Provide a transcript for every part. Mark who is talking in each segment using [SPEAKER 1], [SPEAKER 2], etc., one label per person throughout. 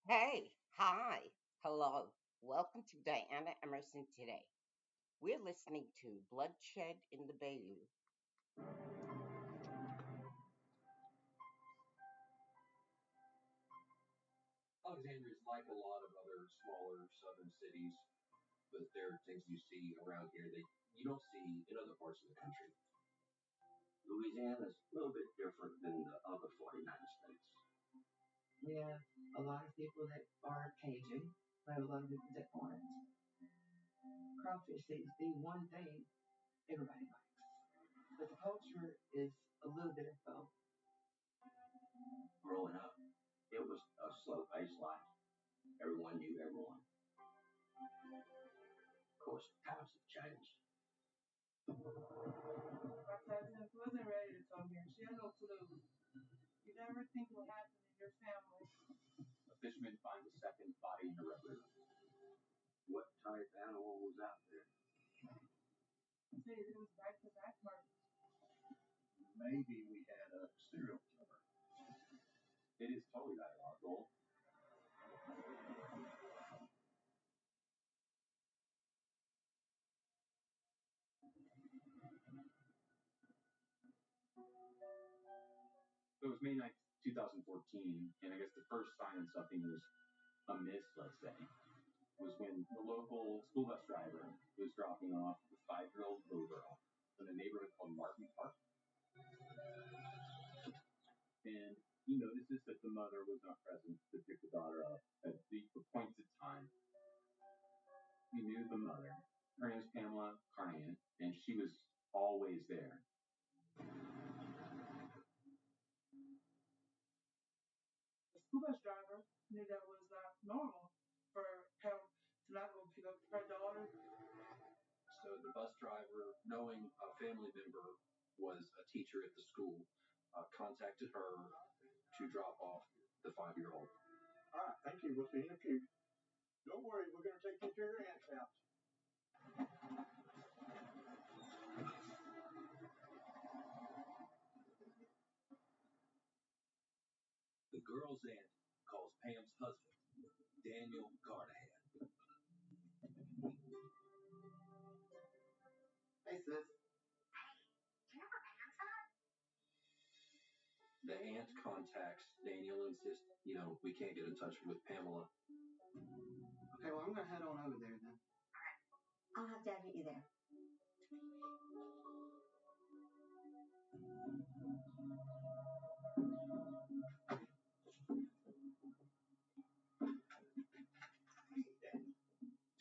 [SPEAKER 1] Hey, hi, hello. Welcome to Diana Emerson today. We're listening to Bloodshed in the Bayou.
[SPEAKER 2] Alexandria is like a lot of other smaller southern cities, but there are things you see around here that you don't see in other parts of the country. Louisiana is a little bit different than the other 49 states.
[SPEAKER 3] We have a lot of people that are Cajun. We have a lot of people that aren't. Crawfish is the one thing everybody likes. But the culture is a little bit of both.
[SPEAKER 2] Growing up, it was a slow paced life. Everyone knew everyone. Of course, times have changed.
[SPEAKER 4] My cousin wasn't ready to come here. She had no clue. You never think what happened in your family.
[SPEAKER 2] A fisherman finds a second body in a river. What type animal was out there?
[SPEAKER 4] I tell you, it was back to back murders.
[SPEAKER 2] Maybe we had a serial killer. It is totally diabolical. So it was May 9th, 2014, and I guess the first sign that something was amiss, let's say, was when the local school bus driver was dropping off the 5-year-old little girl in a neighborhood called Martin Park. And he notices that the mother was not present to pick the daughter up at the appointed time. He knew the mother. Her name is Pamela Carnahan, and she was always there.
[SPEAKER 4] The school bus driver knew that was not normal for him to not go pick up her daughter.
[SPEAKER 2] So the bus driver, knowing a family member was a teacher at the school, contacted her to drop off the 5-year-old.
[SPEAKER 5] All right, thank you. We'll see you in a few. Don't worry, we're going to take you to your aunt's house.
[SPEAKER 2] The girl's aunt calls Pam's husband, Daniel Carnahan.
[SPEAKER 3] Hey, sis.
[SPEAKER 2] The aunt contacts Daniel and says, we can't get in touch with Pamela.
[SPEAKER 3] Okay, well, I'm going to head on over there then.
[SPEAKER 6] I'll have Dad meet you there.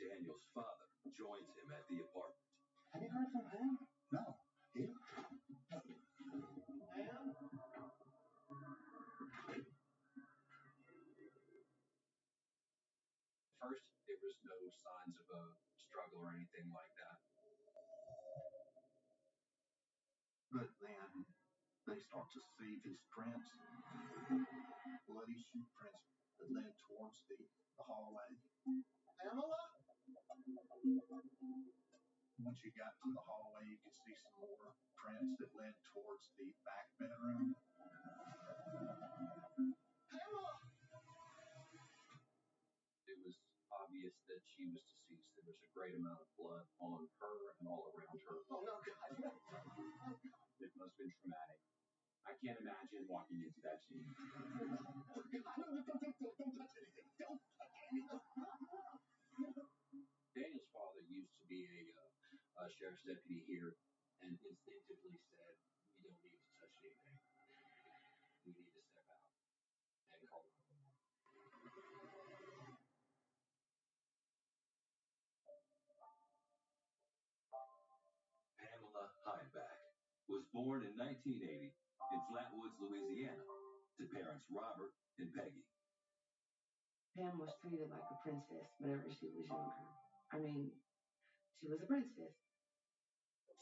[SPEAKER 2] Daniel's father joins him at the apartment.
[SPEAKER 5] Have you heard from Pam? No. You? Pam?
[SPEAKER 2] First, there was no signs of a struggle or anything like that.
[SPEAKER 5] But then they start to see these prints, bloody shoe prints that led towards the hallway. Pamela? Once you got to the hallway, you could see some more prints that led towards the back bedroom. Pamela!
[SPEAKER 2] It was obvious that she was deceased. There was a great amount of blood on her and all around her.
[SPEAKER 5] Oh, no, God. No.
[SPEAKER 2] It must have been traumatic. I can't imagine walking into that scene.
[SPEAKER 5] Don't touch anything. Don't touch anything.
[SPEAKER 2] Daniel's father used to be a sheriff's deputy here and instinctively said, we don't need to touch anything. We need to step out and call 911. Pamela Highback was born in 1980 in Flatwoods, Louisiana, to parents Robert and Peggy.
[SPEAKER 3] Pam was treated like a princess whenever she was younger. I mean, she was a princess.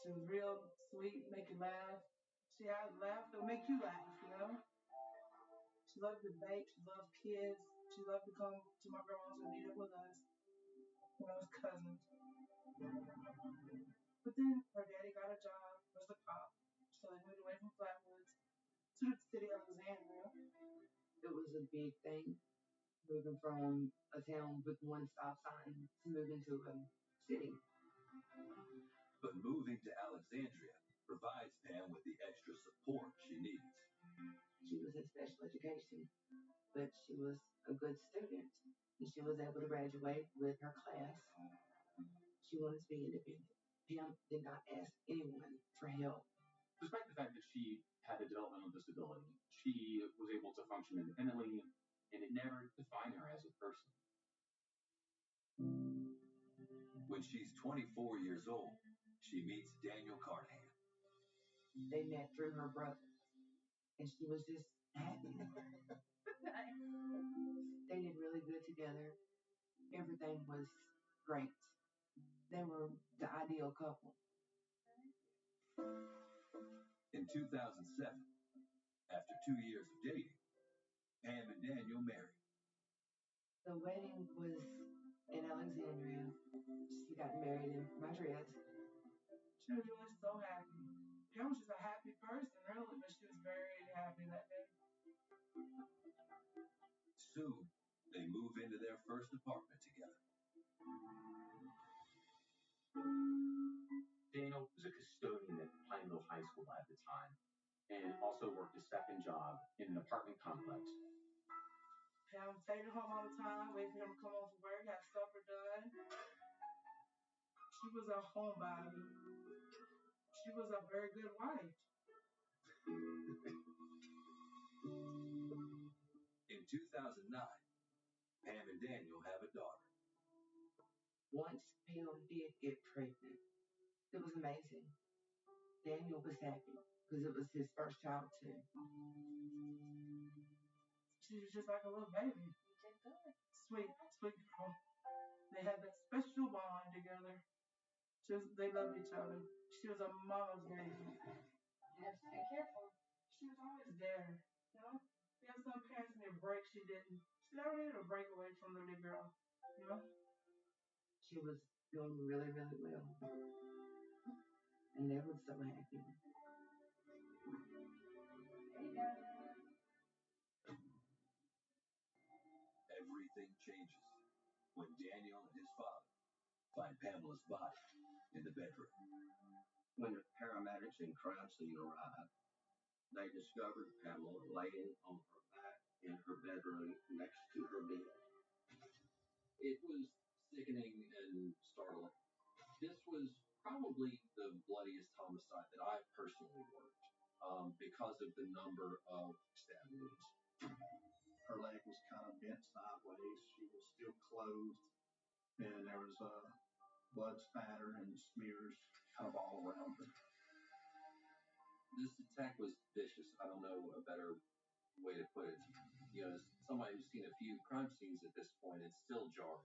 [SPEAKER 4] She was real sweet, make you laugh. She had a laugh that would make you laugh. She loved to bake, she loved kids. She loved to come to my grandma's and meet up with us when I was cousins. But then her daddy got a job as a cop, so they moved away from Flatwoods to the city of Alexandria.
[SPEAKER 3] It was a big thing moving from a town with one stop sign to moving to a city.
[SPEAKER 2] But moving to Alexandria provides Pam with the extra support she needs.
[SPEAKER 3] She was in special education, but she was a good student, and she was able to graduate with her class. She wanted to be independent. Pam did not ask anyone for help.
[SPEAKER 7] Despite the fact that she had a developmental disability, she was able to function independently, and it never defined her as a person.
[SPEAKER 2] When she's 24 years old, she meets Daniel Carnahan.
[SPEAKER 3] They met through her brother, and she was just happy. They did really good together. Everything was great. They were the ideal couple.
[SPEAKER 2] In 2007, after 2 years of dating, Pam and Daniel married.
[SPEAKER 3] The wedding was in Alexandria. She got married in Madrid.
[SPEAKER 4] She was really so happy. Pam was just a happy person, really, but she was very happy that day.
[SPEAKER 2] Soon, they move into their first apartment together.
[SPEAKER 7] Daniel was a custodian at Pineville High School at the time, and also worked a second job in an apartment complex.
[SPEAKER 4] Pam stayed at home all the time, waiting for him to come home from work, have supper done. She was a homebody. She was a very good wife.
[SPEAKER 2] In 2009, Pam and Daniel have a daughter.
[SPEAKER 3] Once Pam did get pregnant, it was amazing. Daniel was happy because it was his first child too.
[SPEAKER 4] She was just like a little baby. Sweet, sweet girl. They had that special bond together. They loved each other. She was a mama's baby.
[SPEAKER 6] You have to be careful.
[SPEAKER 4] She was always there. You know, we have some parents need a break. She didn't. She never needed a break away from the little girl. You know.
[SPEAKER 3] She was doing really, really well, and they were so happy.
[SPEAKER 6] There you go.
[SPEAKER 2] Everything changes when Daniel and his father find Pamela's body in the bedroom.
[SPEAKER 8] When the paramedics and crime scene arrived, they discovered Pamela laying on her back in her bedroom next to her bed.
[SPEAKER 2] It was sickening and startling. This was probably the bloodiest homicide that I've personally worked because of the number of stab wounds.
[SPEAKER 5] Her leg was kind of bent sideways. She was still clothed, and there was blood spatter and smears kind of all around her.
[SPEAKER 2] This attack was vicious. I don't know a better way to put it. You know, as somebody who's seen a few crime scenes at this point, it's still jarring.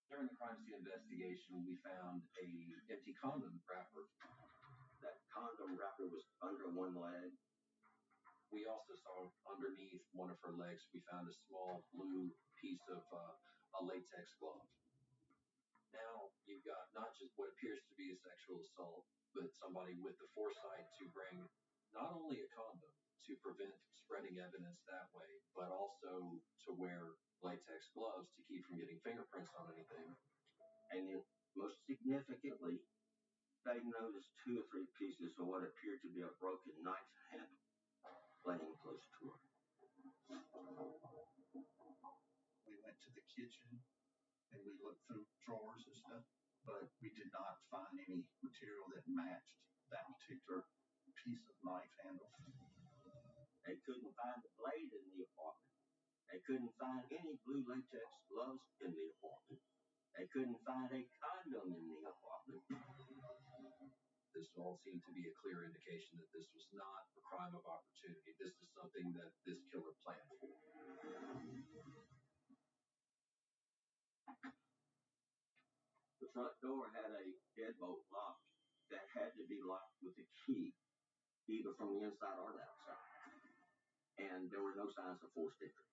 [SPEAKER 2] During the crime scene investigation, we found a empty condom wrapper.
[SPEAKER 8] That condom wrapper was under one leg.
[SPEAKER 2] We also saw underneath one of her legs, we found a small blue piece of a latex glove. Now you've got not just what appears to be a sexual assault, but somebody with the foresight to bring not only a condom to prevent spreading evidence that way, but also to wear latex gloves to keep from getting fingerprints on anything.
[SPEAKER 8] And then, most significantly, they noticed 2 or 3 pieces of what appeared to be a broken knife handle laying close to her.
[SPEAKER 5] We went to the kitchen and we looked through drawers and stuff, but we did not find any material that matched that particular piece of knife handle.
[SPEAKER 8] They couldn't find the blade in the apartment. They couldn't find any blue latex gloves in the apartment. They couldn't find a condom in the apartment.
[SPEAKER 2] This all seemed to be a clear indication that this was not a crime of opportunity. This is something that this killer planned for.
[SPEAKER 8] The front door had a deadbolt lock that had to be locked with a key, either from the inside or the outside. And there were no signs of forced entry.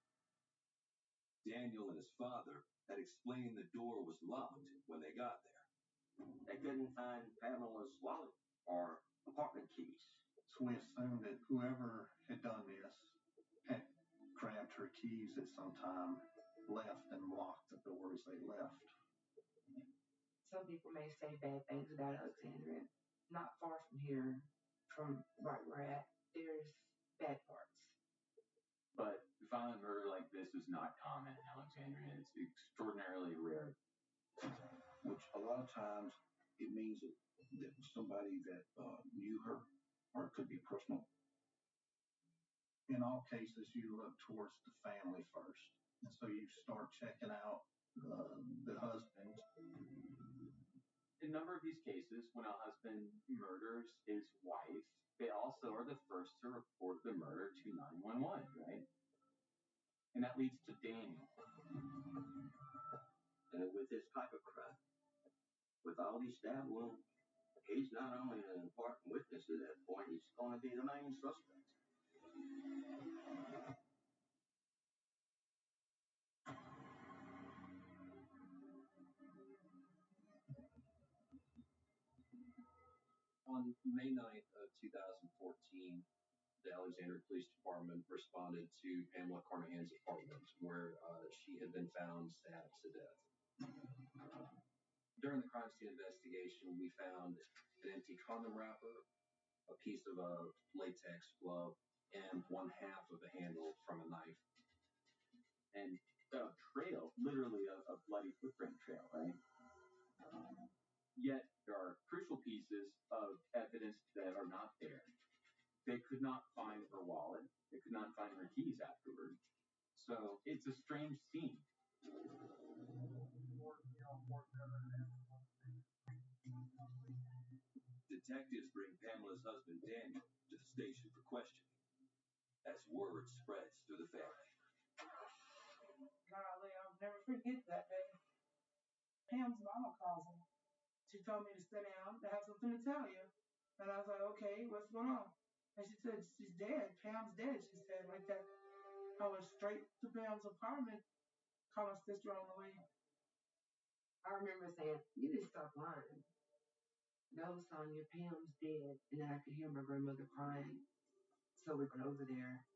[SPEAKER 2] Daniel and his father had explained the door was locked when they got there.
[SPEAKER 8] They couldn't find Pamela's wallet or apartment keys.
[SPEAKER 5] So we assumed that whoever had done this had grabbed keys at some time left and locked the doors they left.
[SPEAKER 3] Some people may say bad things about Alexandria. Not far from here, from right where we're at, there's bad parts.
[SPEAKER 7] But violent murder like this is not common in Alexandria. It's extraordinarily rare.
[SPEAKER 5] Which a lot of times it means that somebody that knew her, or it could be personal. In all cases, you look towards the family first. And so you start checking out the husband.
[SPEAKER 7] In a number of these cases, when a husband murders his wife, they also are the first to report the murder to 911, right? And that leads to Daniel.
[SPEAKER 8] And with this type of crime, with all these stab wounds, he's not only an important witness at that point, he's going to be the main suspect.
[SPEAKER 2] On May 9th of 2014, the Alexandria Police Department responded to Pamela Carnahan's apartment where she had been found stabbed to death. During the crime scene investigation, we found an empty condom wrapper, a piece of a latex glove, and one half of a handle from a knife.
[SPEAKER 7] And a trail, literally a bloody footprint trail, right? Yet there are crucial pieces of evidence that are not there. They could not find her wallet. They could not find her keys afterward. So it's a strange scene.
[SPEAKER 9] Detectives bring Pamela's husband Daniel to the station for questioning. As word spreads through the family.
[SPEAKER 4] Golly, I'll never forget that day. Pam's mama calls him. She told me to sit down, to have something to tell you. And I was like, okay, what's going on? And she said, she's dead. Pam's dead, she said, like that. I went straight to Pam's apartment, called my sister on the way.
[SPEAKER 3] I remember saying, you need to stop lying. No, Sonia, Pam's dead. And then I could hear my grandmother crying. So we went over there.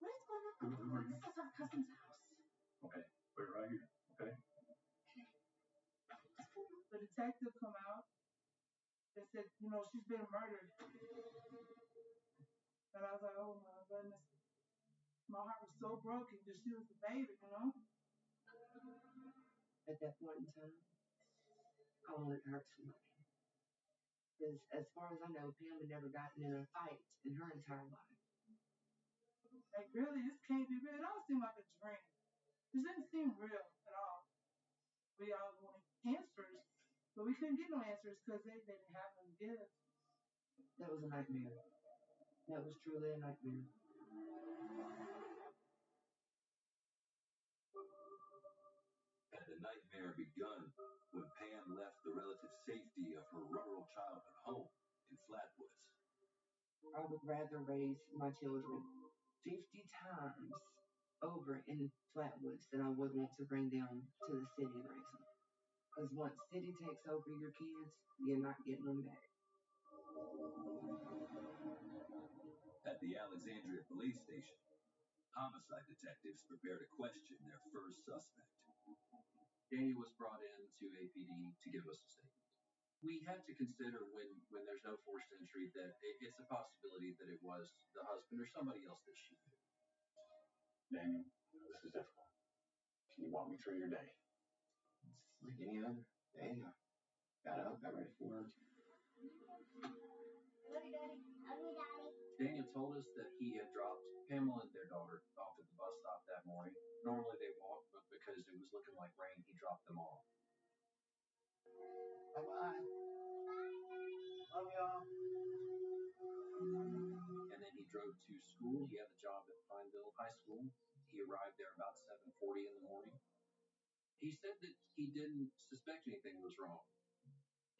[SPEAKER 6] What is going on? This is our cousin's house.
[SPEAKER 5] Okay, wait right here. Okay.
[SPEAKER 4] The detective come out and said, she's been murdered. And I was like, oh my goodness. My heart was so broken because she was a baby.
[SPEAKER 3] At that point in time, I wanted to hurt somebody. Because as far as I know, Pam had never gotten in a fight in her entire life.
[SPEAKER 4] Like, really, this can't be real. It all seemed like a dream. This didn't seem real at all. We all wanted answers, but we couldn't get no answers because they didn't have them to give.
[SPEAKER 3] That was a nightmare. That was truly a nightmare.
[SPEAKER 9] Had the nightmare begun when Pam left the relative safety of her rural childhood home in Flatwoods.
[SPEAKER 3] I would rather raise my children 50 times over in Flatwoods than I would want to bring them to the city and raise them. Because once city takes over your kids, you're not getting them back.
[SPEAKER 9] At the Alexandria police station, homicide detectives prepare to question their first suspect.
[SPEAKER 2] Daniel was brought in to APD to give us a statement. We have to consider when there's no forced entry that it's a possibility that it was the husband or somebody else that she knew.
[SPEAKER 7] Daniel, this is difficult. Can you walk me through your day?
[SPEAKER 10] It's like any other day. I got up, got ready for work.
[SPEAKER 6] Love you, Daddy. Love you, Daddy.
[SPEAKER 2] Daniel told us that he had dropped Pamela and their daughter off at the bus stop that morning. Normally they walk, but because it was looking like rain, he dropped them off.
[SPEAKER 10] Bye-bye. Love y'all.
[SPEAKER 2] And then he drove to school. He had a job at Pineville High School. He arrived there about 7:40 in the morning. He said that he didn't suspect anything was wrong.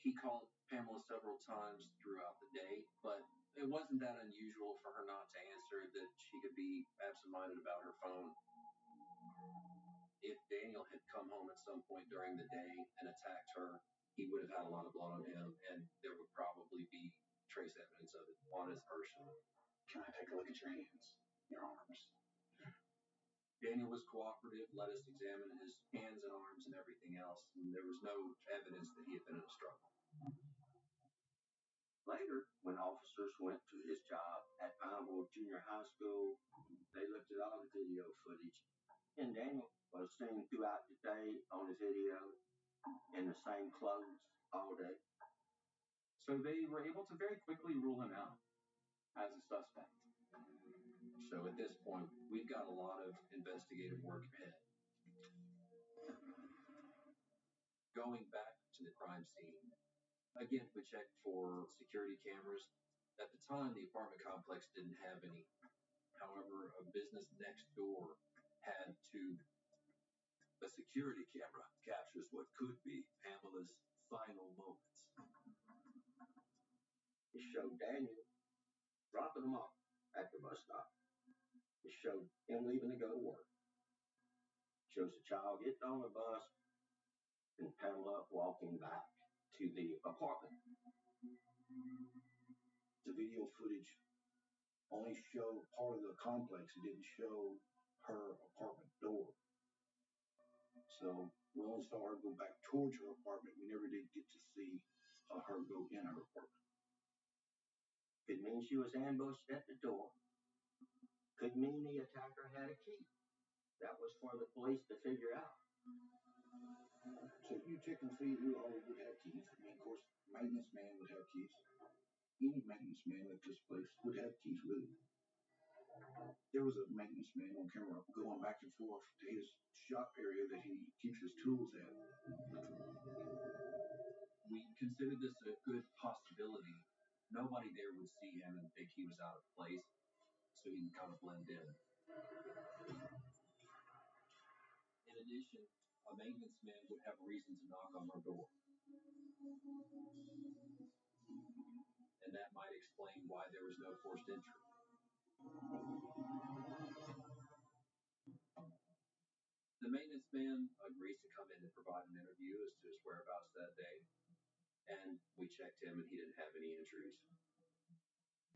[SPEAKER 2] He called Pamela several times throughout the day, but it wasn't that unusual for her not to answer, that she could be absent-minded about her phone. If Daniel had come home at some point during the day and attacked her, he would have had a lot of blood on him, and there would probably be trace evidence of it on his person.
[SPEAKER 7] Can I take a look at your hands, your arms?
[SPEAKER 9] Daniel was cooperative, let us examine his hands and arms and everything else, and there was no evidence that he had been in a struggle.
[SPEAKER 8] Later, when officers went to his job at Bayou Junior High School, they looked at all the video footage, and Daniel was seen throughout the day on his video in the same clothes all day.
[SPEAKER 7] So they were able to very quickly rule him out as a suspect.
[SPEAKER 9] So at this point, we've got a lot of investigative work ahead. Going back to the crime scene, again, we checked for security cameras. At the time, the apartment complex didn't have any. However, a business next door had two.
[SPEAKER 2] A security camera captures what could be Pamela's final moments.
[SPEAKER 8] It showed Daniel dropping them off at the bus stop. It showed him leaving to go to work. It shows the child getting on the bus and Pamela walking back to the apartment.
[SPEAKER 5] The video footage only showed part of the complex. It didn't show her apartment door. So we only saw her go back towards her apartment. We never did get to see her go in her apartment.
[SPEAKER 8] Could mean she was ambushed at the door. Could mean the attacker had a key. That was for the police to figure out.
[SPEAKER 5] So you check and see who all would have keys. I mean, of course, maintenance man would have keys. Any maintenance man at this place would have keys with him. There was a maintenance man on camera going back and forth to his shop area that he keeps his tools at.
[SPEAKER 9] We considered this a good possibility. Nobody there would see him and think he was out of place, so he can kind of blend in. In addition, a maintenance man would have a reason to knock on our door. And that might explain why there was no forced entry. The maintenance man agrees to come in and provide an interview as to his whereabouts that day, and we checked him and he didn't have any injuries.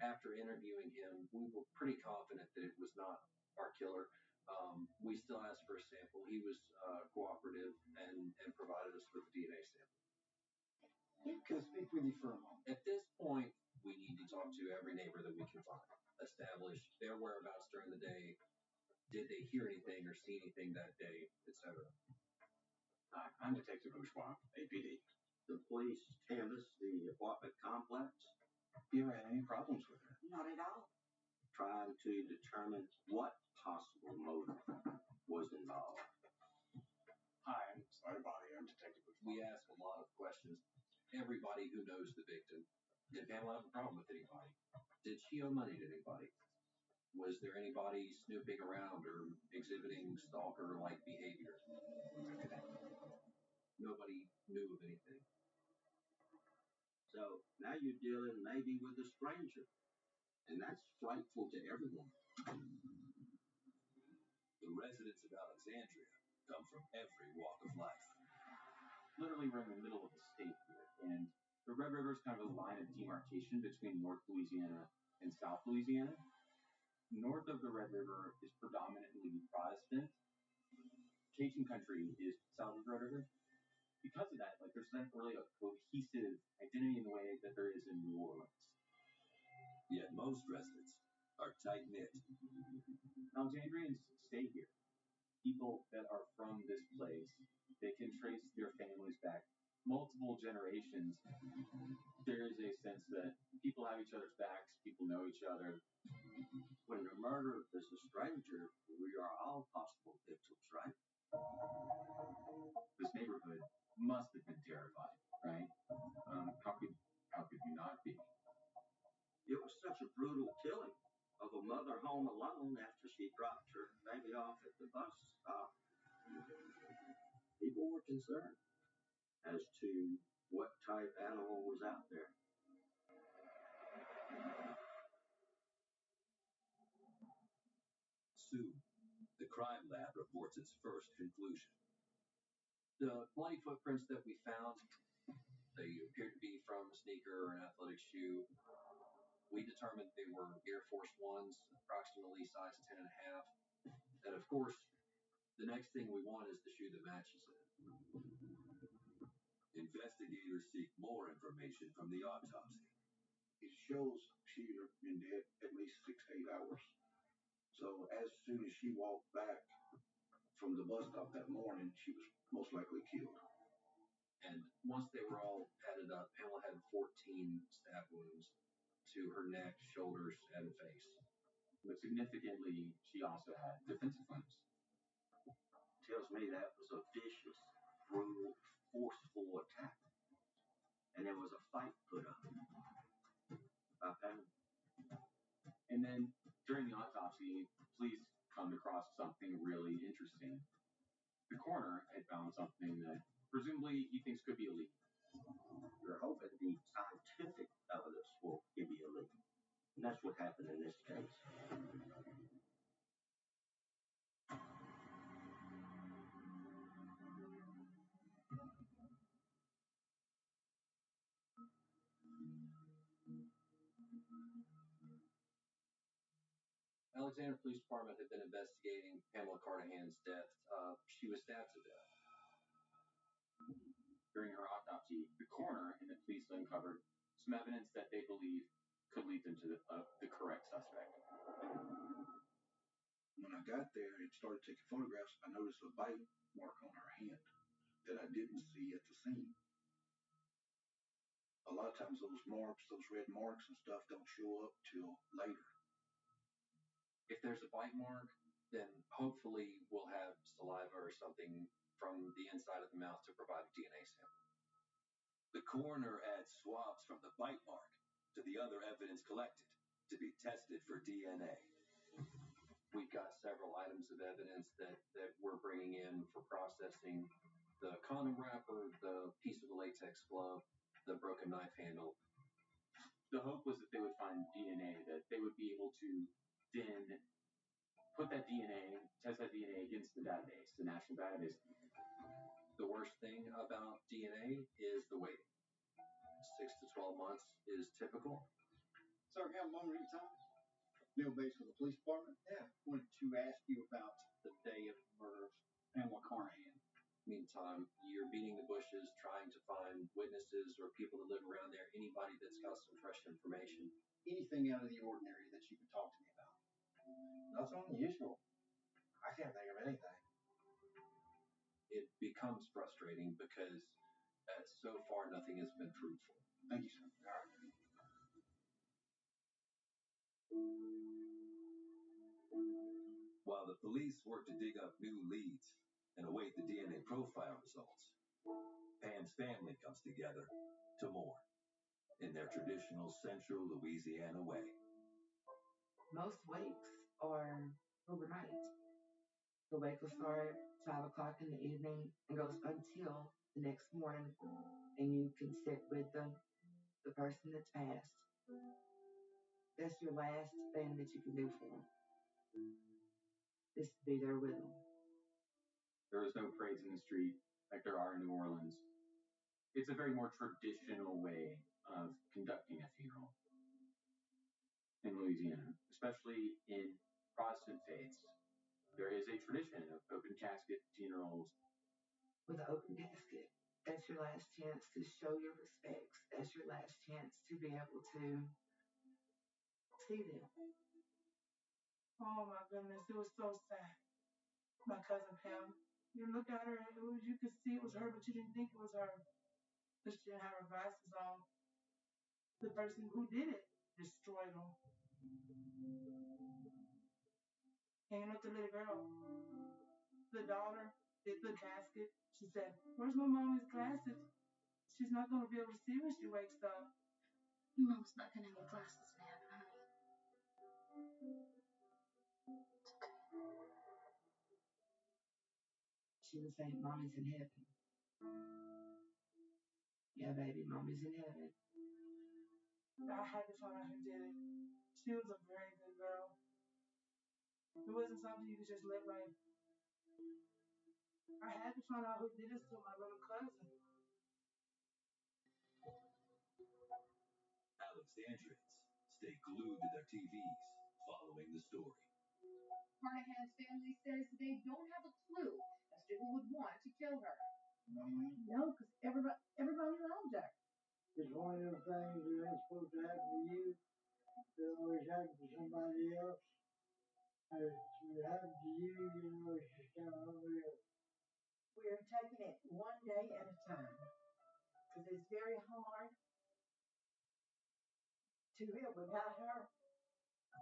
[SPEAKER 9] After interviewing him, we were pretty confident that it was not our killer. We still asked for a sample. He was cooperative and provided us with a DNA sample.
[SPEAKER 5] Can I speak with you for a moment?
[SPEAKER 9] At this point, we need to talk to every neighbor that we can find, establish their whereabouts during the day. Did they hear anything or see anything that day, etc.
[SPEAKER 11] Hi, I'm Detective Bourgeois, APD.
[SPEAKER 8] The police canvassed the apartment complex.
[SPEAKER 11] You ever had any problems with her?
[SPEAKER 6] Not at all.
[SPEAKER 8] Trying to determine what possible motive was involved.
[SPEAKER 11] Hi, I'm sorry, Body. I'm Detective Bourgeois.
[SPEAKER 9] We ask a lot of questions. Everybody who knows the victim. Did Pamela have a problem with anybody? Did she owe money to anybody? Was there anybody snooping around or exhibiting stalker-like behavior? Nobody knew of anything.
[SPEAKER 8] So now you're dealing maybe with a stranger, and that's frightful to everyone.
[SPEAKER 2] The residents of Alexandria come from every walk of life.
[SPEAKER 7] Literally, we're in the middle of the state here, and the Red River is kind of a line of demarcation between North Louisiana and South Louisiana. North of the Red River is predominantly Protestant. Cajun country is south of the Red River. Because of that, there's not really a cohesive identity in the way that there is in New Orleans.
[SPEAKER 2] Yet most residents are tight-knit.
[SPEAKER 7] Alexandrians stay here. People that are from this place, they can trace their families back multiple generations. There is a sense that people have each other's backs, people know each other.
[SPEAKER 8] When the murderer is a stranger, we are all possible victims, right?
[SPEAKER 7] This neighborhood must have been terrified, right? How could you not be?
[SPEAKER 8] It was such a brutal killing of a mother home alone after she dropped her baby off at the bus stop. People were concerned as to what type animal was out there.
[SPEAKER 2] Soon, the crime lab reports its first conclusion.
[SPEAKER 9] The bloody footprints that we found, they appeared to be from a sneaker or an athletic shoe. We determined they were Air Force Ones, approximately size 10.5. And of course, The next thing we want is the shoe that matches it.
[SPEAKER 5] Investigators seek more information from the autopsy. It shows she'd been dead at least 6 to 8 hours. So as soon as she walked back from the bus stop that morning, she was most likely killed.
[SPEAKER 9] And once they were all padded up, Pamela had 14 stab wounds to her neck, shoulders, and face.
[SPEAKER 7] But significantly, she also had defensive wounds.
[SPEAKER 8] Tells me that was a vicious, brutal, forceful attack. And there was a fight put up by Pam.
[SPEAKER 7] And then during the autopsy, police come across something really interesting. The coroner had found something that presumably he thinks could be a lead.
[SPEAKER 8] We're hoping the scientific evidence will give you a lead. And that's what happened in this case.
[SPEAKER 9] Alexander Police Department had been investigating Pamela Carnahan's death. She was stabbed to death.
[SPEAKER 7] During her autopsy, the coroner and the police uncovered some evidence that they believe could lead them to the correct suspect.
[SPEAKER 5] When I got there and started taking photographs, I noticed a bite mark on her hand that I didn't see at the scene. A lot of times those marks, those red marks and stuff, don't show up till later.
[SPEAKER 9] If there's a bite mark, then hopefully we'll have saliva or something from the inside of the mouth to provide a DNA sample.
[SPEAKER 12] The coroner adds swabs from the bite mark to the other evidence collected to be tested for DNA.
[SPEAKER 9] We've got several items of evidence that we're bringing in for processing. The condom wrapper, the piece of the latex glove, the broken knife handle.
[SPEAKER 7] The hope was that they would find DNA, that they would be able to then put that DNA, test that DNA against the database, the national database.
[SPEAKER 9] The worst thing about DNA is the waiting. 6 to 12 months is typical.
[SPEAKER 13] Sir, how long are you talking? Neil Bates with the police department? Yeah. Wanted to ask you about the day of the murder of Pamela Carnahan.
[SPEAKER 9] Meantime, you're beating the bushes, trying to find witnesses or people that live around there, anybody that's got some fresh information.
[SPEAKER 13] Anything out of the ordinary that you could talk to me about?
[SPEAKER 10] Nothing unusual. I can't think of anything.
[SPEAKER 9] It becomes frustrating because so far nothing has been fruitful.
[SPEAKER 13] Thank you, sir.
[SPEAKER 10] All right.
[SPEAKER 12] While the police work to dig up new leads and await the DNA profile results, Pam's family comes together to mourn in their traditional central Louisiana way.
[SPEAKER 3] Most wakes are overnight. The wake will start 5 o'clock in the evening and goes until the next morning, and you can sit with the person that's passed. That's your last thing that you can do for them. Just to be there with them.
[SPEAKER 7] There was no parades in the street like there are in New Orleans. It's a very more traditional way of conducting a funeral in Louisiana, especially in Protestant faiths. There is a tradition of open casket funerals.
[SPEAKER 3] With an open casket, that's your last chance to show your respects. That's your last chance to be able to see them.
[SPEAKER 4] Oh my goodness, it was so sad. My cousin Pam, you look at her, you could see it was her, but you didn't think it was her. Because she didn't have her glasses on. The person who did it destroyed them. Hanging with the little girl. The daughter did the casket. She said, "Where's my mommy's glasses? She's not going to be able to see when she wakes up."
[SPEAKER 6] Your mom's not gonna need glasses in heaven, honey. It's okay.
[SPEAKER 3] She was saying, "Mommy's in heaven." Yeah, baby, mommy's in heaven.
[SPEAKER 4] I had to find out who did it. She was a very good girl. It wasn't something you could just let like. I had to find out who did this to my little cousin.
[SPEAKER 12] Alexandrians stay glued to their TVs following the story.
[SPEAKER 6] Carnahan's family says they don't have a clue as to who would want to kill her.
[SPEAKER 3] No, because everybody loves her. It's one of those things that ain't supposed to happen to you. It always happens to somebody else. And if it happens to you, you know, it's just kind of unreal. We're taking it one day at a time because it's very hard to live without her.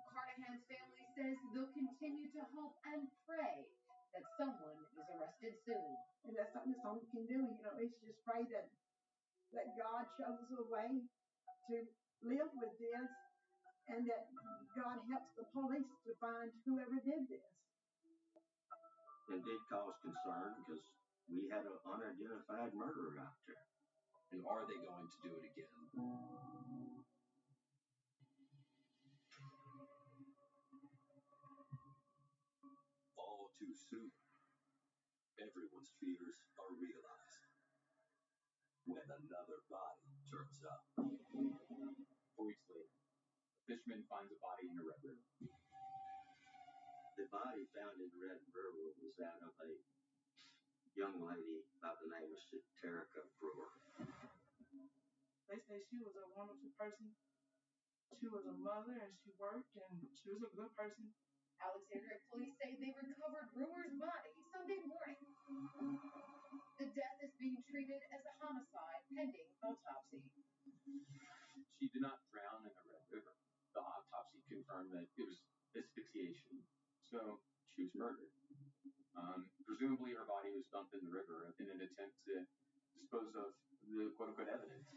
[SPEAKER 6] Carnahan's family says they'll continue to hope and pray that someone is arrested soon.
[SPEAKER 3] And that's something we can do. You know, it's just pray that God shows us a way to live with this and that God helps the police to find whoever did this.
[SPEAKER 8] It did cause concern because we had an unidentified murderer out there.
[SPEAKER 9] And are they going to do it again? All too soon, everyone's fears are realized when another body turns up.
[SPEAKER 7] 4 weeks later, a fisherman finds a body in a Red River.
[SPEAKER 8] The body found in the Red River was that of a young lady by the name of Terica Brewer.
[SPEAKER 4] They say she was a wonderful person. She was a mother and she worked and she was a good person.
[SPEAKER 6] Alexandria police say they recovered Brewer's body Sunday morning. The death is being treated as a homicide pending autopsy.
[SPEAKER 7] She did not drown in the Red River. The autopsy confirmed that it was asphyxiation, so she was murdered. Presumably, her body was dumped in the river in an attempt to dispose of the quote-unquote evidence.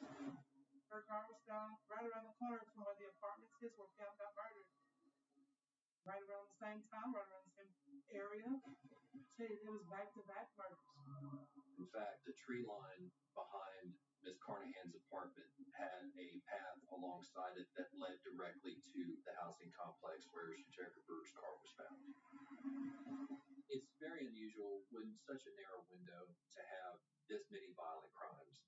[SPEAKER 4] Her car was found right around the corner from where the apartments is where Pam got murdered. Right around the same time, right around the same area. It was back-to-back murders.
[SPEAKER 9] In fact, the tree line behind Miss Carnahan's apartment had a path alongside it that led directly to the housing complex where Terica Brewer's car was found. It's very unusual within such a narrow window to have this many violent crimes,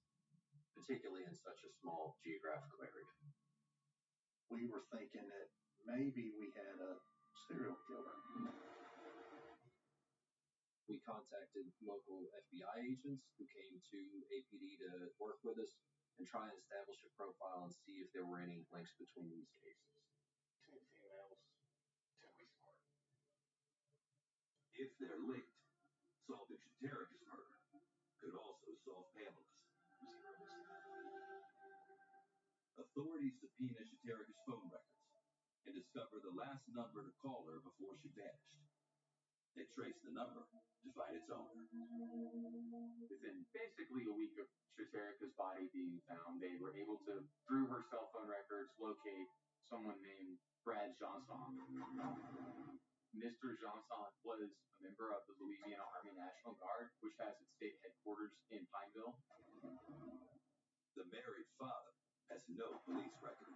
[SPEAKER 9] particularly in such a small geographical area.
[SPEAKER 5] We were thinking that maybe we had a serial killer.
[SPEAKER 9] We contacted local FBI agents who came to APD to work with us and try and establish a profile and see if there were any links between these cases.
[SPEAKER 10] 2 females, 2 weeks apart.
[SPEAKER 12] If they're linked, solving Terica's murder could also solve Pamela's. Authorities subpoena Terica's phone records and discover the last number to call her before she vanished. They trace the number to find its owner.
[SPEAKER 7] Within basically a week of Terica's body being found, they were able to, through her cell phone records, locate someone named Brad Johnson. Mr. Johnson was a member of the Louisiana Army National Guard, which has its state headquarters in Pineville.
[SPEAKER 12] The married father has no police record.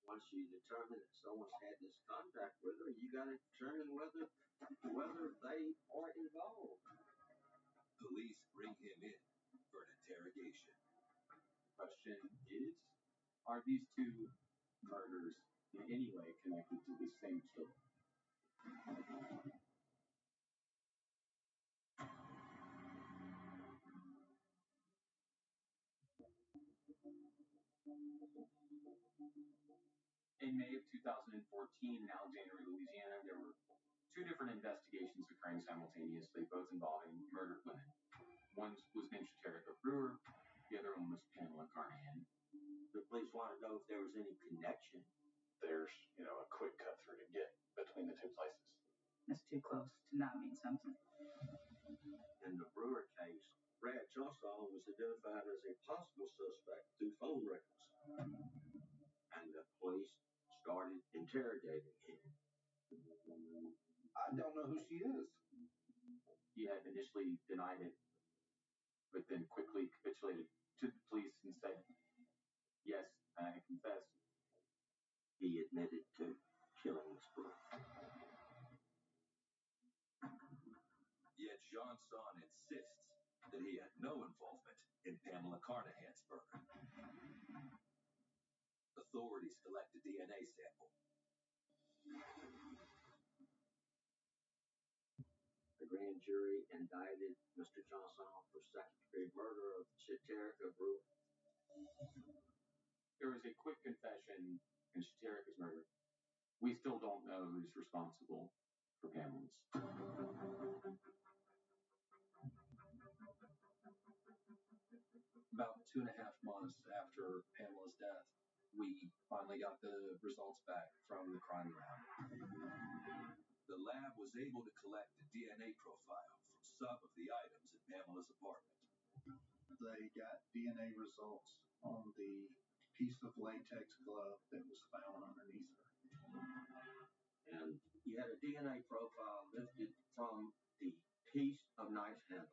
[SPEAKER 8] Once you determine that someone's had this contact with her, you got to determine whether they are involved.
[SPEAKER 12] Police bring him in for an interrogation.
[SPEAKER 7] The question is, are these two murders in any way connected to the same killer? In May of 2014 in Alexandria, Louisiana, there were 2 different investigations occurring simultaneously, both involving murdered women. One was named Terica Brewer, the other one was Pamela Carnahan.
[SPEAKER 8] The police want to know if there was any connection.
[SPEAKER 10] There's, a quick cut through to get between the 2 places.
[SPEAKER 14] That's too close to not mean something.
[SPEAKER 8] In the Brewer case, Brad Johnson was identified as a possible suspect through phone records. And the police started interrogating him.
[SPEAKER 5] I don't know who she is.
[SPEAKER 7] He had initially denied it, but then quickly capitulated to the police and said, "Yes, I confess."
[SPEAKER 8] He admitted to killing Miss Brewer.
[SPEAKER 12] Yet Johnson insists that he had no involvement in Pamela Carnahan's murder. Authorities collect a DNA sample.
[SPEAKER 8] grand jury indicted Mr. Johnson for second-degree murder of Shaterica Brewer.
[SPEAKER 7] There was a quick confession in Shaterica's murder. We still don't know who's responsible for Pamela's.
[SPEAKER 9] About 2.5 months after Pamela's death, we finally got the results back from the crime lab.
[SPEAKER 12] The lab was able to collect a DNA profile from some of the items in Pamela's apartment.
[SPEAKER 5] They got DNA results on the piece of latex glove that was found underneath her.
[SPEAKER 8] And you had a DNA profile lifted from the piece of knife handle.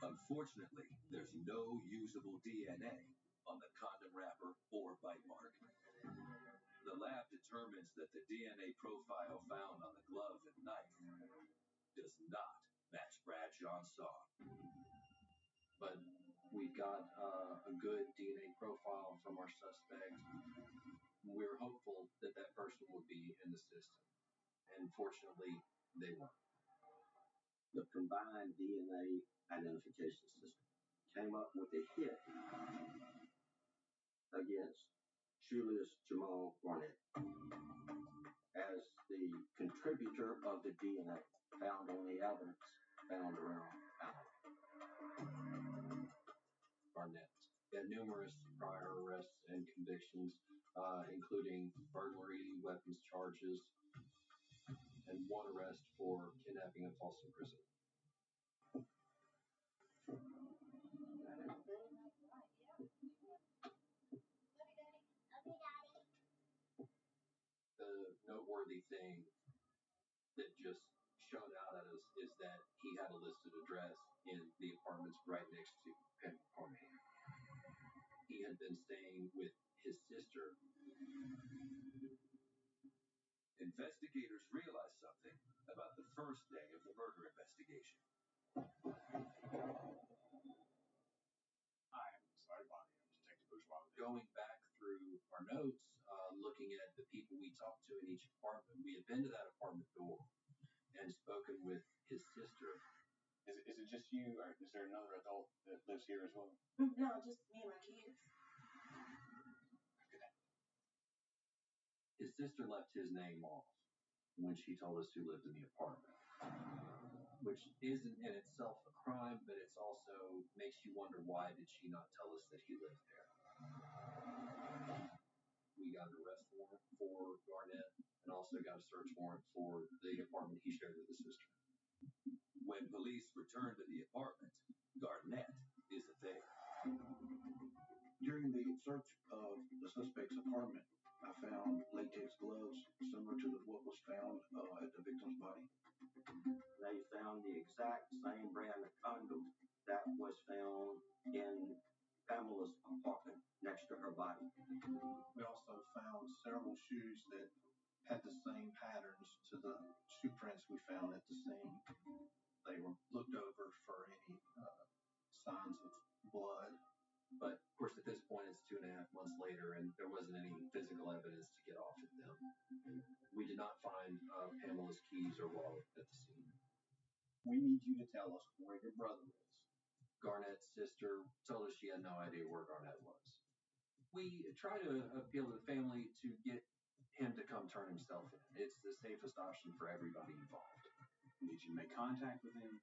[SPEAKER 12] Unfortunately, there's no usable DNA on the condom wrapper or bite mark. The lab determines that the DNA profile found on the glove and knife does not match Bradshaw's song.
[SPEAKER 9] But we've got a good DNA profile from our suspect. We were hopeful that that person would be in the system. And fortunately, they weren't.
[SPEAKER 8] The combined DNA identification system came up with a hit against Julius Jamal Barnett as the contributor of the DNA found on the evidence found around Allen.
[SPEAKER 9] Barnett had numerous prior arrests and convictions, including burglary, weapons charges, and one arrest for kidnapping and false imprisonment. The noteworthy thing that just showed out at us is that he had a listed address in the apartments right next to Pamela Carnahan. He had been staying with his sister.
[SPEAKER 12] Investigators realized something about the first day of the murder investigation.
[SPEAKER 11] I'm sorry, Bonnie. I'm Detective Bourgeois.
[SPEAKER 9] Going back through our notes, looking at the people we talked to in each apartment, we had been to that apartment door and spoken with his sister.
[SPEAKER 11] Is it just you, or is there another adult that lives here as well?
[SPEAKER 4] No, just me and my kids.
[SPEAKER 9] His sister left his name off when she told us who lived in the apartment, which isn't in itself a crime, but it's also makes you wonder, why did she not tell us that he lived there? We got an arrest warrant for Garnett and also got a search warrant for the apartment he shared with his sister.
[SPEAKER 12] When police returned to the apartment, Garnett isn't there.
[SPEAKER 5] During the search of the suspect's apartment, I found latex gloves similar to what was found at the victim's body.
[SPEAKER 8] They found the exact same brand of condom that was found in Pamela's apartment next to her body.
[SPEAKER 5] We also found several shoes that had the same patterns to the shoe prints we found at the scene. They were looked over for any signs of blood.
[SPEAKER 9] But of course, at this point, it's 2.5 months later, and there wasn't any physical evidence to get off of them. We did not find Pamela's keys or wallet at the scene.
[SPEAKER 13] We need you to tell us where your brother is.
[SPEAKER 9] Garnett's sister told us she had no idea where Garnett was. We tried to appeal to the family to get him to come turn himself in. It's the safest option for everybody involved.
[SPEAKER 11] We need you to make contact with him,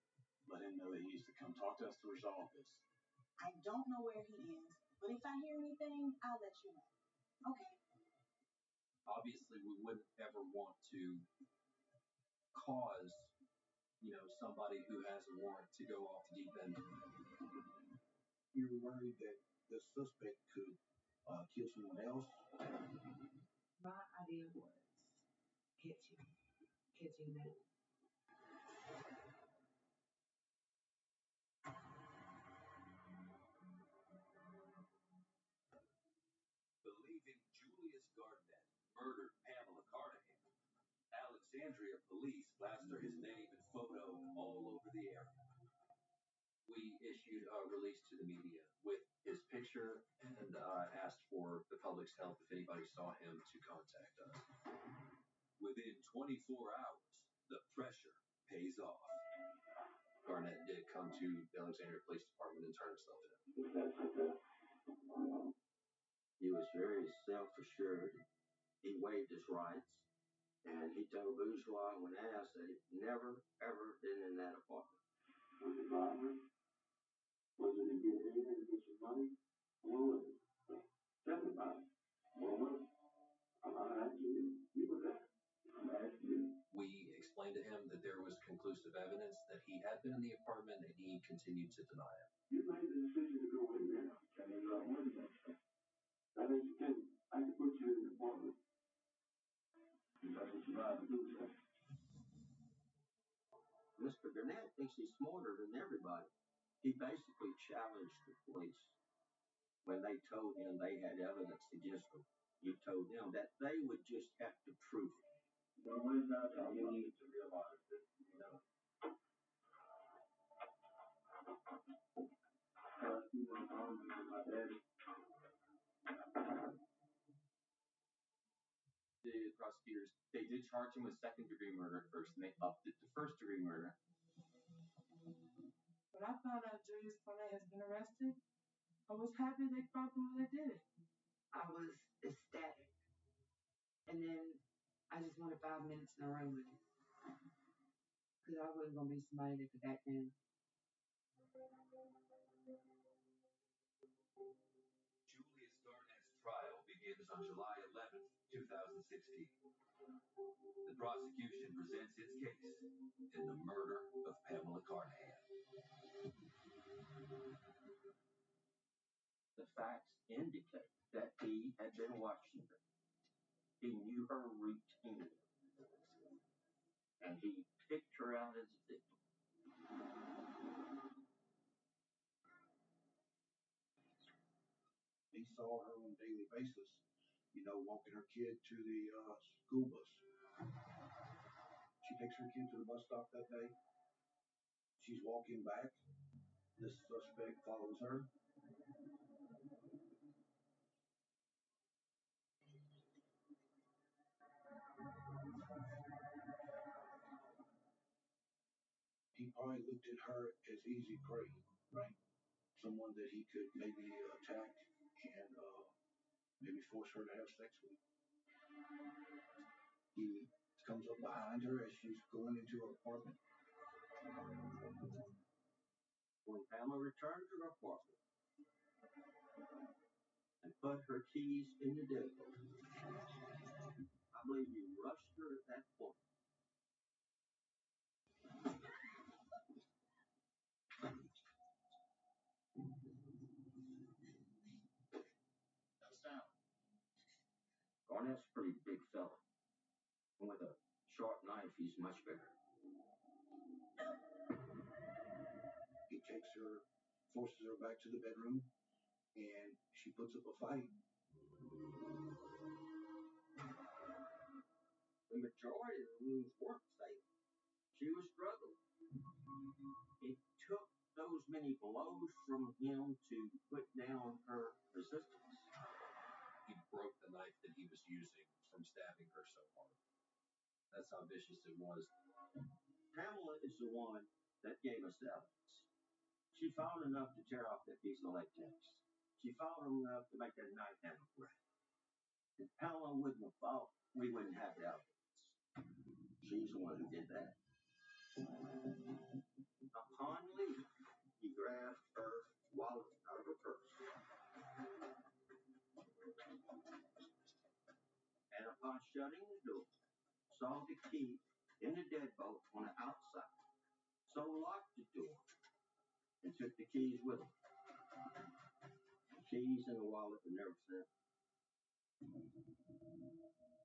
[SPEAKER 11] let him know that he needs to come talk to us to resolve this.
[SPEAKER 4] I don't know where he is, but if I hear anything, I'll let you know. Okay?
[SPEAKER 9] Obviously, we wouldn't ever want to cause, somebody who has a warrant to go off the deep end.
[SPEAKER 5] You're worried that the suspect could kill someone else?
[SPEAKER 3] My idea was catching them.
[SPEAKER 12] Believing Julius Garnett murdered Pamela Carnahan, Alexandria police plaster his name and photo all over the area.
[SPEAKER 9] We issued a release to the media with his picture and asked for the public's help if anybody saw him to contact us.
[SPEAKER 12] Within 24 hours, the pressure pays off.
[SPEAKER 9] to the Alexandria Police Department and turn himself in.
[SPEAKER 8] He was very self-assured. He waived his rights, and he told Bourgeois when asked that he'd never, ever been in that apartment. Was it robbery? Was it to get anything to get your money? What was it? Tell me about it. What was it? I'm not asking you. You were there. I'm asking you.
[SPEAKER 9] We explained to him that there was conclusive evidence that he had been in the apartment, and he continued to deny it.
[SPEAKER 8] You made the decision to go in there. Can you not win that? That means you can. I can put you in the apartment. That's what you tried to do, sir. Mr. Gannett thinks he's smarter than everybody. He basically challenged the police when they told him they had evidence against them. He told them that they would just have to prove it. Well, what is that? You need to realize that, you know,
[SPEAKER 7] The prosecutors, they did charge him with second-degree murder at first, and they upped it to first-degree murder.
[SPEAKER 4] When I found out Julius Cornet has been arrested, I was happy they caught him when they did it.
[SPEAKER 3] I was ecstatic. And then I just wanted 5 minutes in a room with him. Because I wasn't going to be somebody that could back down.
[SPEAKER 12] Julius Garnett's trial begins on July 11th, 2016. The prosecution presents its case in the murder of Pamela Carnahan.
[SPEAKER 8] the facts indicate that he had been watching her. He knew her routine. And he picked her out as a victim.
[SPEAKER 5] He saw her on a daily basis, walking her kid to the school bus. She takes her kid to the bus stop that day. She's walking back. This suspect follows her. He probably looked at her as easy prey, right? Someone that he could maybe attack and maybe force her to have sex with. He comes up behind her as she's going into her apartment.
[SPEAKER 8] When Pamela returned to her apartment and put her keys in the deadbolt, I believe he rushed her at that point. Now sound. Garnett's a pretty big fella. And with a sharp knife, he's much bigger.
[SPEAKER 5] He takes her, forces her back to the bedroom, and she puts up a fight.
[SPEAKER 8] The majority of the wounds weren't fatal. She was struggling. It took those many blows from him to put down her resistance.
[SPEAKER 9] He broke the knife that he was using from stabbing her so hard. That's how vicious it was.
[SPEAKER 8] Pamela is the one that gave us the evidence. She found enough to tear off that piece of latex. She found enough to make that knife handle break. If Pamela wouldn't have fought, we wouldn't have the evidence. She's the one who did that. Upon leaving, he grabbed her wallet out of her purse. And upon shutting the door, saw the key in the deadbolt on the outside. So locked the door and took the keys with him. The keys and the wallet were never found.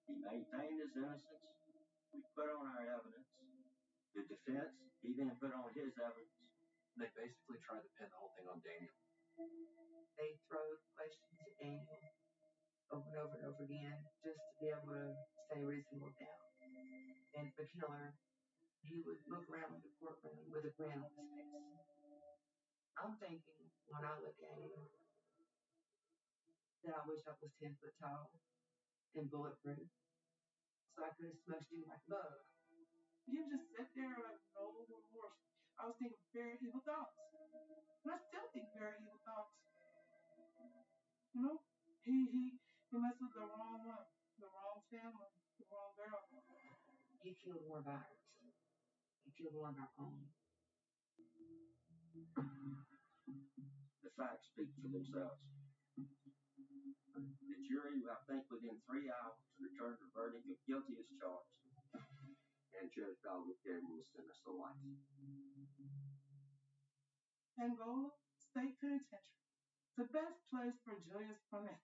[SPEAKER 8] He maintained his innocence. We put on our evidence. The defense, he then put on his evidence.
[SPEAKER 9] They basically tried to pin the whole thing on Daniel.
[SPEAKER 3] They throw questions at Daniel over and over and over again just to be able to say reasonable doubt. And the killer, he would look around the courtroom with a grin on his face. I'm thinking, when I look at him, that I wish I was 10 foot tall and bulletproof, so I could have smushed him like a bug.
[SPEAKER 4] You just sit there like no remorse. I was thinking very evil thoughts. He messed with the wrong one, the wrong family, the wrong girl.
[SPEAKER 3] He killed one of ours. He killed one of our own.
[SPEAKER 8] The facts speak for themselves. The jury, I think, within 3 hours, returned a verdict of guilty as charged. And Judge Dawg gave him a sentence of life.
[SPEAKER 4] Angola State Penitentiary, the best place for Julius Clement.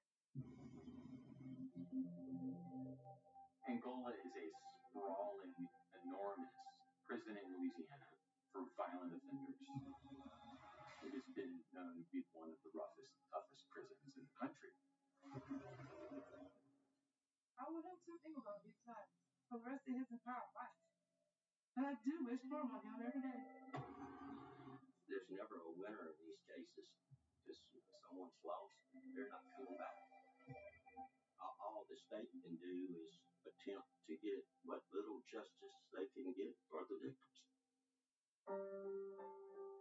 [SPEAKER 7] Angola is a sprawling, enormous prison in Louisiana for violent offenders. It has been known to be one of the roughest, toughest prisons in the country.
[SPEAKER 4] I want him to think about these times for the rest of his entire life. And I do wish harm on him every day.
[SPEAKER 8] There's never a winner in these cases. Because someone's lost, they're not coming back. All the state can do is attempt to get what little justice they can get for the victims.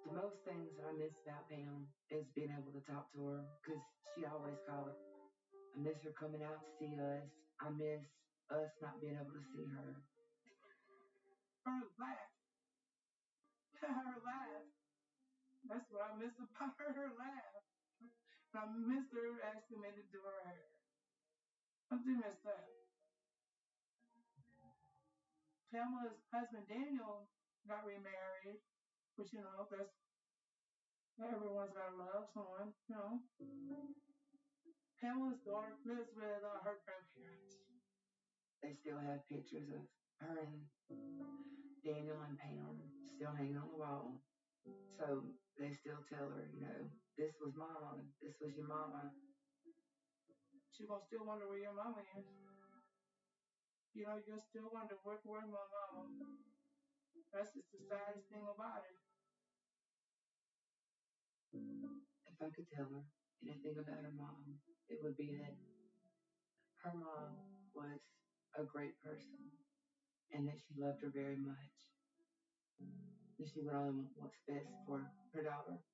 [SPEAKER 3] The most things I miss about Pam is being able to talk to her, because she always called. I miss her coming out to see us. I miss us not being able to see her.
[SPEAKER 4] Her laugh. Her laugh. That's what I miss about her laugh. I miss her asking me to do her hair. I do miss that. Pamela's husband Daniel got remarried, which, that's everyone's got to love someone, Pamela's daughter lives with her grandparents.
[SPEAKER 3] They still have pictures of her and Daniel and Pam still hanging on the wall. So they still tell her, this was Mama, this was your mama.
[SPEAKER 4] She gonna still wonder where your mama is. You'll still wonder where's my mama. That's just the saddest thing about it.
[SPEAKER 3] If I could tell her anything about her mom, it would be that her mom was a great person and that she loved her very much. That she would only want what's best for her daughter.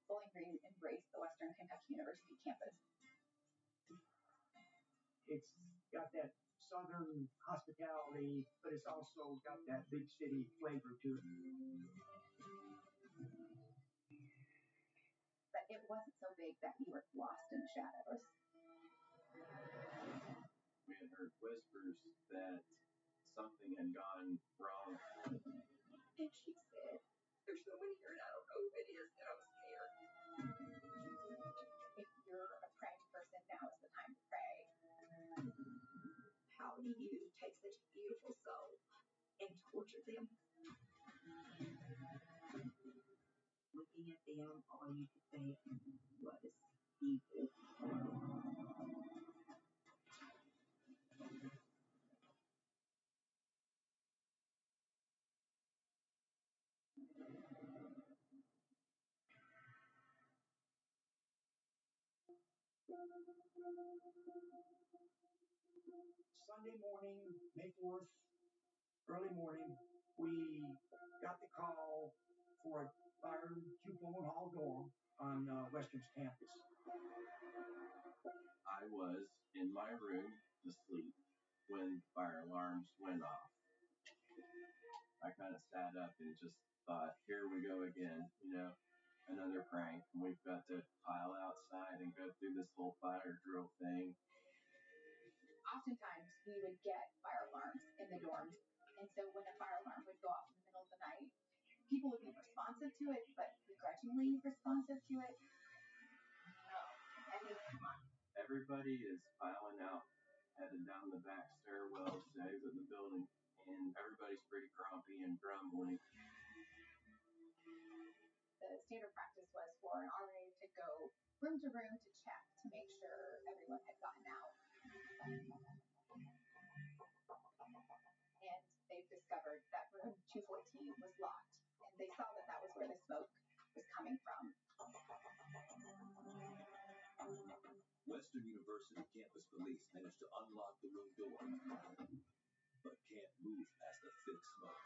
[SPEAKER 6] Bowling Green embraced the Western Kentucky University campus.
[SPEAKER 15] It's got that southern hospitality, but it's also got that big city flavor to it.
[SPEAKER 6] But it wasn't so big that you were lost in the shadows.
[SPEAKER 7] We had heard whispers that something had gone wrong.
[SPEAKER 6] And she said, "There's someone here and I don't know who it is, and I'm scared." If you're a praying person, now is the time to pray. How do you take such a beautiful soul and torture them? Looking at them, all you could think was evil.
[SPEAKER 15] Sunday morning, May 4th, early morning, we got the call for a fire in Cupola Hall dorm on Western's campus.
[SPEAKER 7] I was in my room asleep when fire alarms went off. I kind of sat up and just thought, here we go again, another prank. We've got to pile outside and go through this whole fire drill thing.
[SPEAKER 6] Oftentimes, we would get fire alarms in the dorms. And so when a fire alarm would go off in the middle of the night, people would be responsive to it, but begrudgingly responsive to it. No. I mean, come on.
[SPEAKER 7] Everybody is piling out, headed down the back stairwells to exit the building, and everybody's pretty grumpy and grumbling.
[SPEAKER 6] The standard practice was for an RA to go room to room to check to make sure everyone had gotten out. they've discovered that room 214 was locked, and they saw that that was where the smoke was coming from.
[SPEAKER 12] Western University campus police managed to unlock the room door, but can't move past the thick smoke.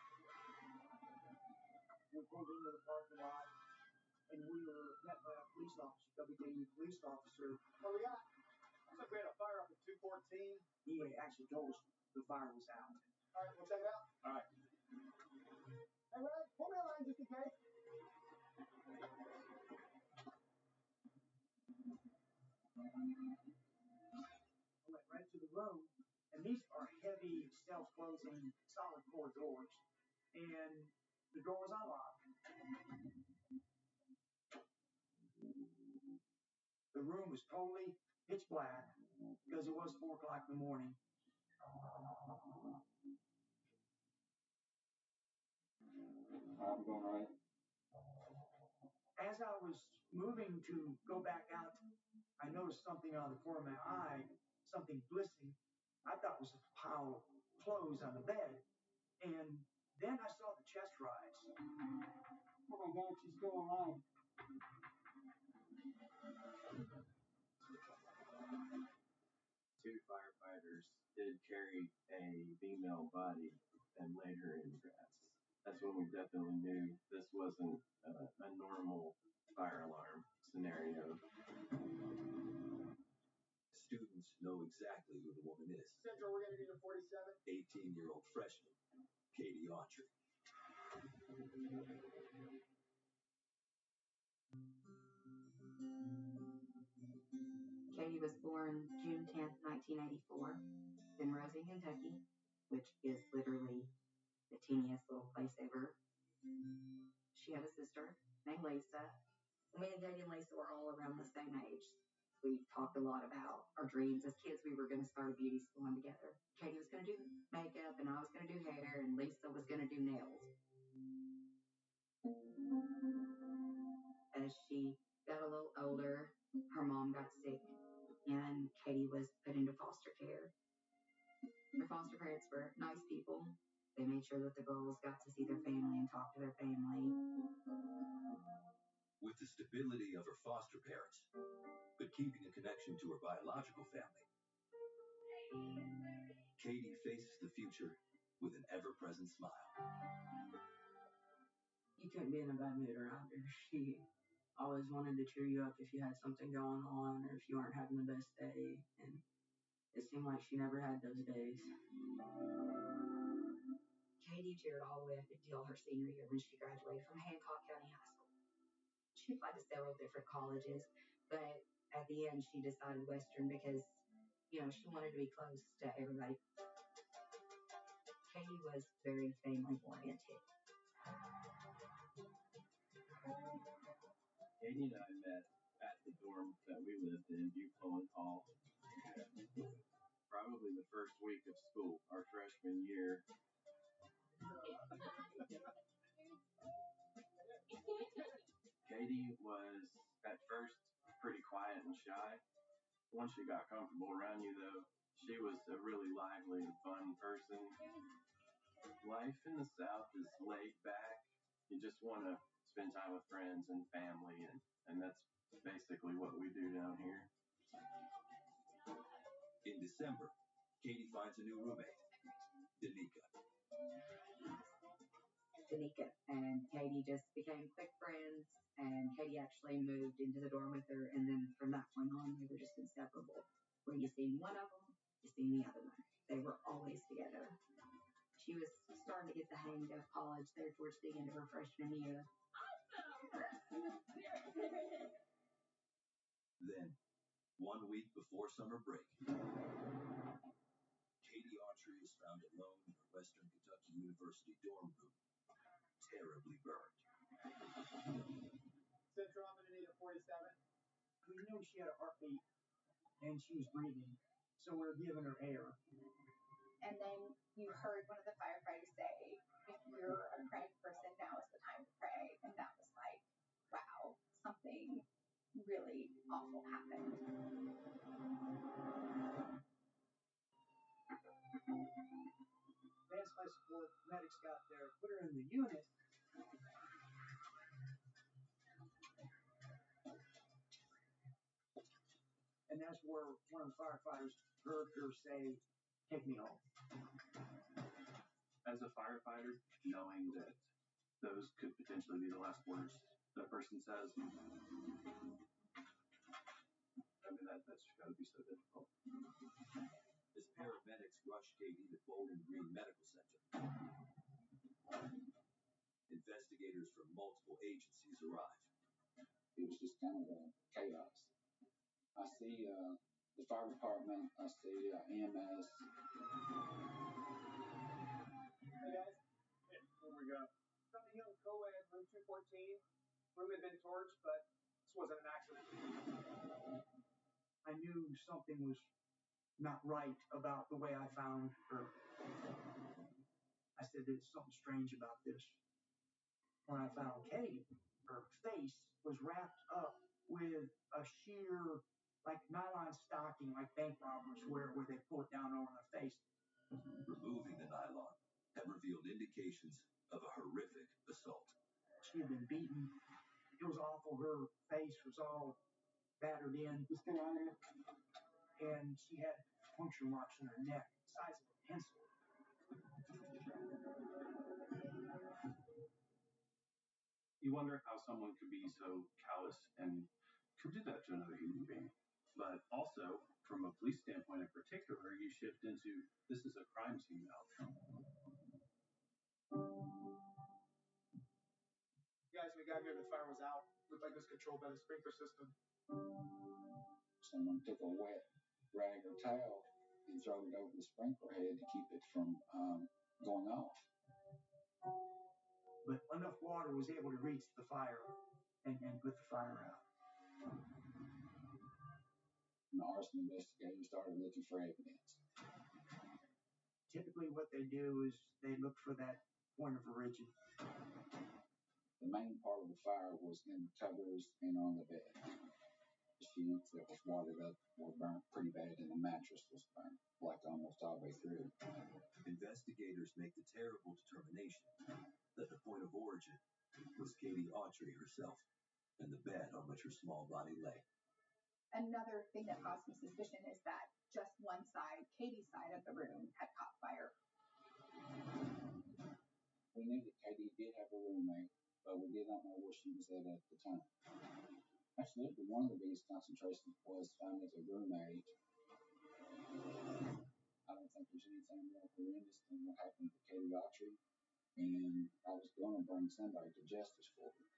[SPEAKER 15] We pulled into the parking lot, and we were met by a police officer, WKU police officer.
[SPEAKER 13] What we got? Looks like we had a fire up at 214.
[SPEAKER 15] He actually told us the fire was out.
[SPEAKER 13] All right, we'll check it out.
[SPEAKER 11] All right.
[SPEAKER 13] Hey, Red, pull me a line just in case.
[SPEAKER 15] I went right to the room, and these are heavy, self-closing, solid core doors. And the door was unlocked. The room was totally pitch black because it was 4 o'clock in the morning.
[SPEAKER 7] I'm going right.
[SPEAKER 15] As I was moving to go back out, I noticed something on the corner of my eye, something glistening. I thought it was a pile of clothes on the bed. And then I saw the chest rise.
[SPEAKER 13] Oh my God, she's still alive.
[SPEAKER 7] Two firefighters did carry a female body and laid her in grass. That's when we definitely knew this wasn't a normal fire alarm scenario.
[SPEAKER 12] Students know exactly who the woman is.
[SPEAKER 13] Central, we're going to need a 47.
[SPEAKER 12] 18-year-old freshman, Katie Autry.
[SPEAKER 16] Katie was born June 10th, 1984, in Rosie, Kentucky, which is literally the teeniest little place ever. She had a sister named Lisa. Me and Katie and Lisa were all around the same age. We talked a lot about our dreams. As kids, we were going to start a beauty salon together. Katie was going to do makeup, and I was going to do hair, and Lisa was going to do nails. As she got a little older, her mom got sick, and Katie was put into foster care. Her foster parents were nice people. They made sure that the girls got to see their family and talk to their family.
[SPEAKER 12] With the stability of her foster parents, but keeping a connection to her biological family, Katie faces the future with an ever-present smile.
[SPEAKER 14] You couldn't be in a bad mood around her. She always wanted to cheer you up if you had something going on or if you weren't having the best day. And it seemed like she never had those days.
[SPEAKER 16] Katie cheered all the way up until her senior year when she graduated from Hancock County High School. She applied to several different colleges, but at the end she decided Western because, she wanted to be close to everybody. Katie was very family-oriented.
[SPEAKER 7] Katie and I met at the dorm that we lived in, Buchanan Hall. Probably the first week of school, our freshman year. Katie was at first pretty quiet and shy. Once she got comfortable around you, though, she was a really lively and fun person. Life in the South is laid back. You just want to spend time with friends and family, and that's basically what we do down here.
[SPEAKER 12] In December, Katie finds a new roommate,
[SPEAKER 16] Danica and Katie just became quick friends, and Katie actually moved into the dorm with her, and then from that point on, they were just inseparable. When you seen one of them, you seen the other one. They were always together. She was starting to get the hang of college there towards the end of her freshman year.
[SPEAKER 12] Then, 1 week before summer break, Katie Autry is found alone in her Western Kentucky University dorm room, terribly burned.
[SPEAKER 13] Central, I'm going to need a 47.
[SPEAKER 15] We knew she had a heartbeat, and she was breathing, so we were giving her air.
[SPEAKER 6] And then you heard one of the firefighters say, if you're a praying person, now is the time to pray. And that was like, wow, something really awful happened.
[SPEAKER 15] Fast life support. Medics got there, put her in the unit. And that's where one of the firefighters heard her say, "Take me home."
[SPEAKER 11] As a firefighter, knowing that those could potentially be the last words that person says, I mean, that's got to be so difficult.
[SPEAKER 12] As paramedics rush Katie to Bowling Green Medical Center, investigators from multiple agencies arrive.
[SPEAKER 10] It was just kind of chaos. I see the fire department, I see EMS.
[SPEAKER 17] Hey guys, here we go. Found a young co-ed, room 214. Room had been torched, but this wasn't an accident.
[SPEAKER 15] I knew something was not right about the way I found her. I said, "There's something strange about this." When I found Katie, her face was wrapped up with a sheer, like nylon stocking, like bank robbers wear, where they pull it down over their face.
[SPEAKER 12] Removing the nylon had revealed indications of a horrific assault.
[SPEAKER 15] She had been beaten. It was awful. Her face was all battered in. And she had puncture marks in her neck, the size of a pencil.
[SPEAKER 11] You wonder how someone could be so callous and could do that to another human being. But also, from a police standpoint in particular, you shift into this is a crime scene now.
[SPEAKER 17] Guys, we got here, the fire was out. Looked like it was controlled by the sprinkler system.
[SPEAKER 10] Someone took a wet rag or towel and throw it over the sprinkler head to keep it from going off.
[SPEAKER 15] But enough water was able to reach the fire and put the fire out.
[SPEAKER 10] And the arson investigators started looking for evidence.
[SPEAKER 15] Typically what they do is they look for that point of origin.
[SPEAKER 10] The main part of the fire was in the covers and on the bed. The sheets that was watered up were burnt pretty bad, and the mattress was burnt, like almost all the way through.
[SPEAKER 12] Investigators make the terrible determination that the point of origin was Katie Autry herself and the bed on which her small body lay.
[SPEAKER 6] Another thing that caused some suspicion is that just one side, Katie's side of the room, had caught fire.
[SPEAKER 10] We knew that Katie did have a roommate, but we did not know where she was at the time. Absolutely, one of the biggest concentrations was finding a roommate. I don't think there's anything more horrendous than what happened to Katie Autry, and I was going to bring somebody to justice for her.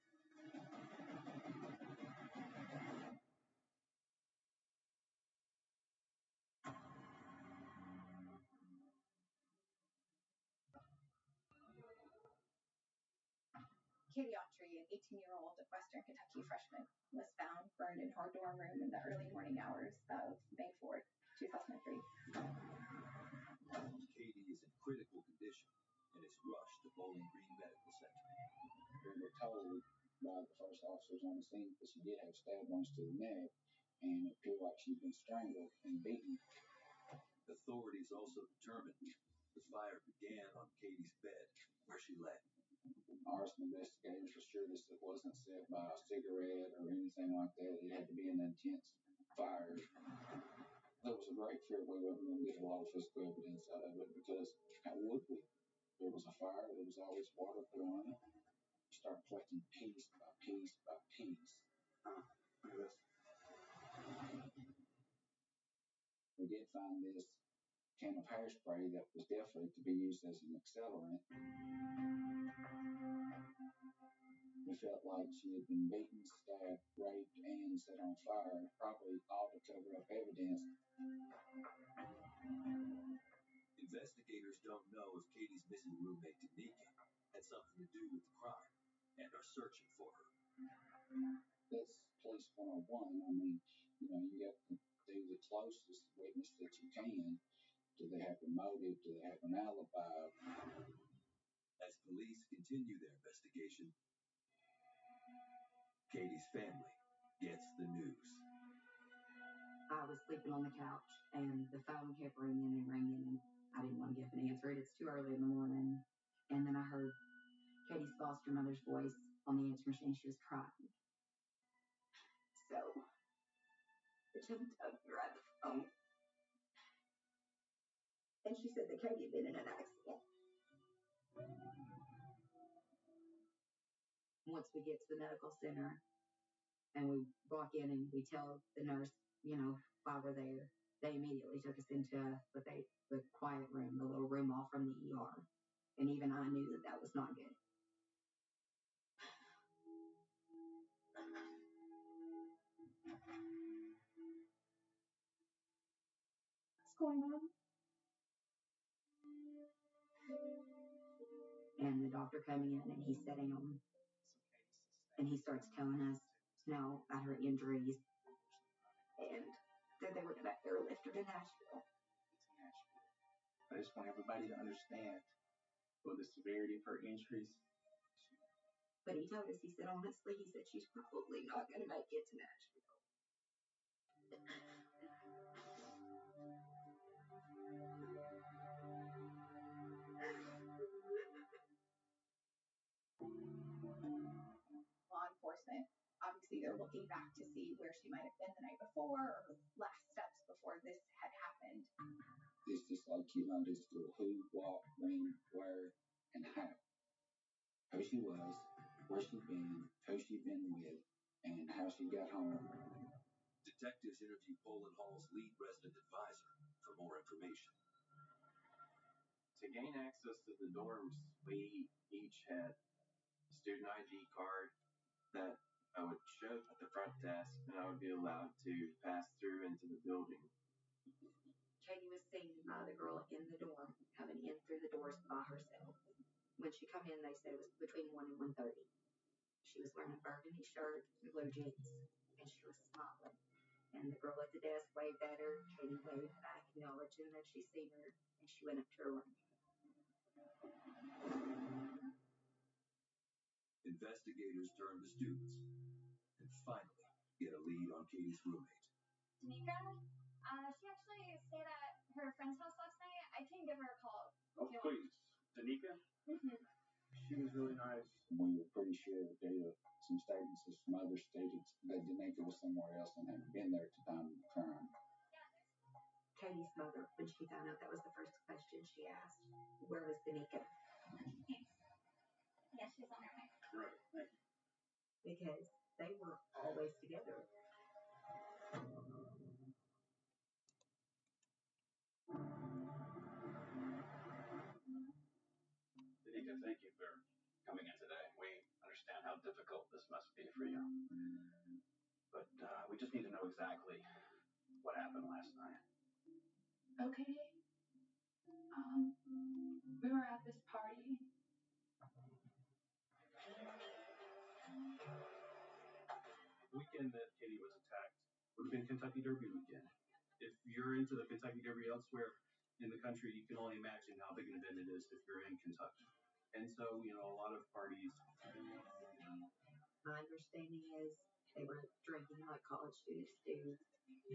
[SPEAKER 6] Katie Autry, an 18-year-old Western Kentucky freshman, was found burned in her dorm room in the early morning hours of May 4th, 2003.
[SPEAKER 12] Katie is in critical condition and is rushed to Bowling Green Medical Center.
[SPEAKER 10] We were told by the first officers on the scene that she did have stab wounds to the neck, and it appeared like she'd been strangled and beaten.
[SPEAKER 12] Authorities also determined the fire began on Katie's bed where she lay.
[SPEAKER 10] Arson investigators were sure this wasn't set by a cigarette or anything like that. It had to be an intense fire. There was a great fear we wasn't going to get a lot of physical evidence out of it, because how would we? There was a fire, there was always water put on it. You start collecting piece by piece by piece.
[SPEAKER 17] Look at this.
[SPEAKER 10] We did find this can of hairspray that was definitely to be used as an accelerant. We felt like she had been beaten, stabbed, raped, and set on fire, probably all to cover up evidence.
[SPEAKER 12] Investigators don't know if Katie's missing roommate Danica had something to do with the crime and are searching for her.
[SPEAKER 10] That's police 101. I mean, you got to do the closest witness that you can. Do they have a motive? Do they have an alibi?
[SPEAKER 12] As police continue their investigation, Katie's family gets the news.
[SPEAKER 16] I was sleeping on the couch, and the phone kept ringing and ringing, and I didn't want to give an answer. It's too early in the morning. And then I heard Katie's foster mother's voice on the answer machine. She was crying. So I jumped up and grabbed the phone. And she said that Katie had been in an accident. Once we get to the medical center and we walk in and we tell the nurse, why we're there, they immediately took us into the quiet room, the little room off from the ER. And even I knew that was not good. What's going on? And the doctor coming in and he's sitting on, and he starts telling us now about her injuries and that they were going to airlift her to Nashville.
[SPEAKER 18] I just want everybody to understand the severity of her injuries.
[SPEAKER 16] But he told us, he said, honestly, he said she's probably not going to make it to Nashville.
[SPEAKER 6] Law enforcement, obviously they're looking back to see where she might have been the night before or last steps before this had happened.
[SPEAKER 10] It's just like you understood who, what, when, where, and how. Who she was, where she'd been, who she'd been with, and how she got home.
[SPEAKER 12] Detectives interview Poland Hall's lead resident advisor for more information.
[SPEAKER 7] To gain access to the dorms, we each had a student ID card that I would show at the front desk, and I would be allowed to pass through into the building.
[SPEAKER 16] Katie was seen by the girl in the dorm coming in through the doors by herself. When she come in, they said it was between 1 and 1:30. She was wearing a burgundy shirt and blue jeans, and she was smiling. And the girl at the desk waved at her. Katie waved back, acknowledging that she'd seen her, and she went up to her room.
[SPEAKER 12] Investigators turn to students and finally get a lead on Katie's roommate.
[SPEAKER 19] Danica? She actually stayed at her friend's house last night. I can give her a call.
[SPEAKER 18] Oh, please. Danica?
[SPEAKER 19] Mm-hmm.
[SPEAKER 18] She was really nice.
[SPEAKER 10] We were pretty sure that some statements from others stated that Danica was somewhere else and hadn't been there at the time of the crime.
[SPEAKER 16] Katie's mother, when she found out, that was the first question she asked. Where was Danica?
[SPEAKER 19] Yes, she's on her way.
[SPEAKER 18] Right, thank you.
[SPEAKER 16] Because they were always together.
[SPEAKER 18] Danica, thank you for coming in today. We understand how difficult this must be for you. But we just need to know exactly what happened last night.
[SPEAKER 19] Okay. We were at this party.
[SPEAKER 11] The weekend that Katie was attacked would have been Kentucky Derby weekend. If you're into the Kentucky Derby elsewhere in the country, you can only imagine how big an event it is if you're in Kentucky. And so, a lot of parties.
[SPEAKER 16] My understanding is they were drinking like college students do,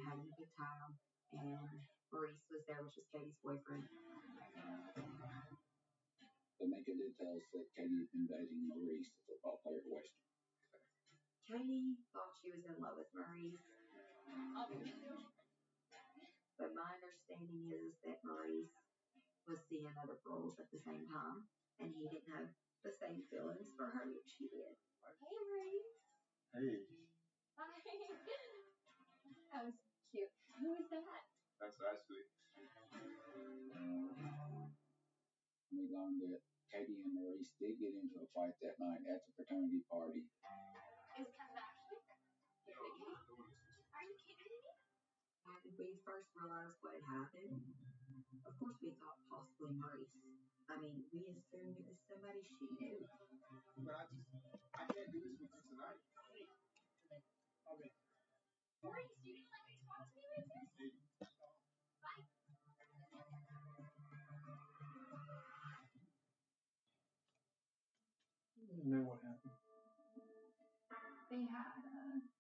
[SPEAKER 16] having a good time, and Maurice was there, which was Katie's boyfriend.
[SPEAKER 10] Danica did tell us that Katie had been dating Maurice, the football player at Western.
[SPEAKER 16] Katie thought she was in love with Maurice. But my understanding is that Maurice was seeing other girls at the same time, and he didn't have the same feelings for her that she did.
[SPEAKER 19] Hey, Maurice.
[SPEAKER 18] Hey.
[SPEAKER 19] Hi. That was cute. Who is that?
[SPEAKER 18] That's Ashley.
[SPEAKER 10] We learned that Katie and Maurice did get into a fight that night at the fraternity party.
[SPEAKER 19] Is cousin Ashley? Are you kidding me?
[SPEAKER 16] When we first realized what had happened, of course we thought possibly Maurice. I mean, we assumed it was somebody she knew.
[SPEAKER 13] But I can't do this with you tonight. Okay.
[SPEAKER 19] Maurice, you didn't let me talk to me like this? Bye.
[SPEAKER 18] And then what happened?
[SPEAKER 19] They had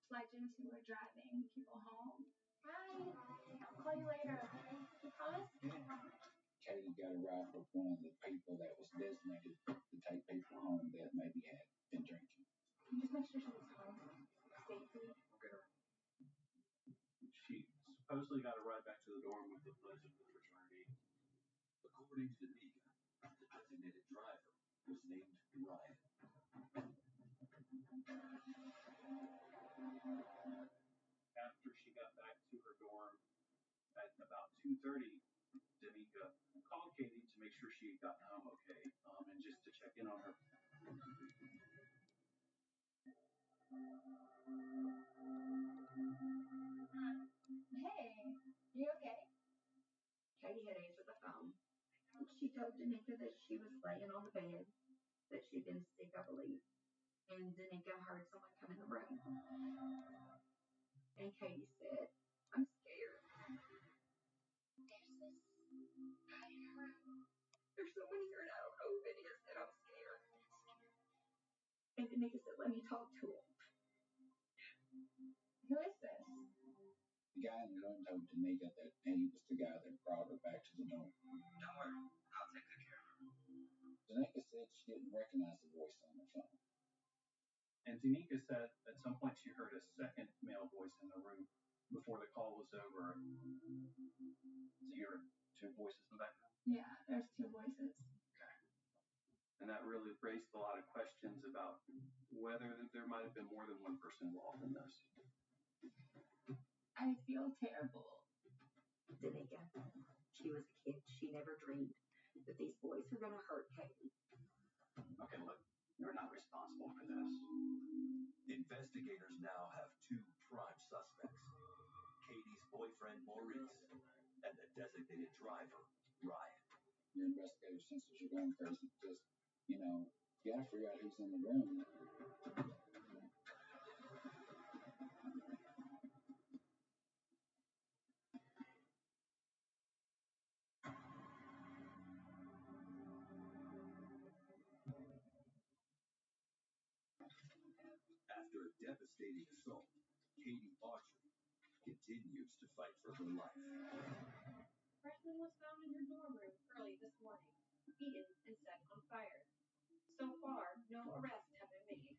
[SPEAKER 19] legends who were driving people home. Bye. I'll call you later, okay? You promise?
[SPEAKER 10] Katie one of the people that was designated to take people home that maybe had been drinking.
[SPEAKER 6] Can you just make sure she was home safely?
[SPEAKER 11] Okay. She supposedly got a ride back to the dorm with the pledge of the fraternity.
[SPEAKER 12] According to Nika, the designated driver was named Ryan.
[SPEAKER 11] After she got back to her dorm at about 2:30, Danica called Katie to make sure she had gotten home okay, and just to check in on her.
[SPEAKER 6] Hey, you okay?
[SPEAKER 16] Katie had answered the phone. She told Danica that she was laying on the bed, that she'd been sick, I believe. And Danica heard someone come in the room. And Katie said, "I'm scared.
[SPEAKER 6] There's this guy in her room.
[SPEAKER 16] There's someone here and I don't know who it is, and I'm scared." And Danica said, "Let me talk to him."
[SPEAKER 6] Who is this?
[SPEAKER 10] The guy in the room told Danica that he was the guy that brought her back to the dorm.
[SPEAKER 14] Don't worry, I'll take good care of her.
[SPEAKER 10] Danica said she didn't recognize the voice on the phone.
[SPEAKER 11] And Danica said at some point she heard a second male voice in the room before the call was over. So you heard two voices in the background?
[SPEAKER 6] Yeah, there's two voices.
[SPEAKER 11] And that really raised a lot of questions about whether there might have been more than one person involved in this.
[SPEAKER 6] I feel terrible.
[SPEAKER 16] Danica, she was a kid. She never dreamed that these boys were going to hurt Katie.
[SPEAKER 18] Okay, look, you're not responsible for this.
[SPEAKER 12] Investigators now have two prime suspects, Katie's boyfriend Maurice and the designated driver, Ryan.
[SPEAKER 10] Your investigative sensors are going crazy. Just, you gotta figure out who's in the room.
[SPEAKER 12] After a devastating assault, Katie Autry continues to fight for her life.
[SPEAKER 20] Freshman was found in her dorm room early this morning, beaten and set on fire. So far, no arrests have been made.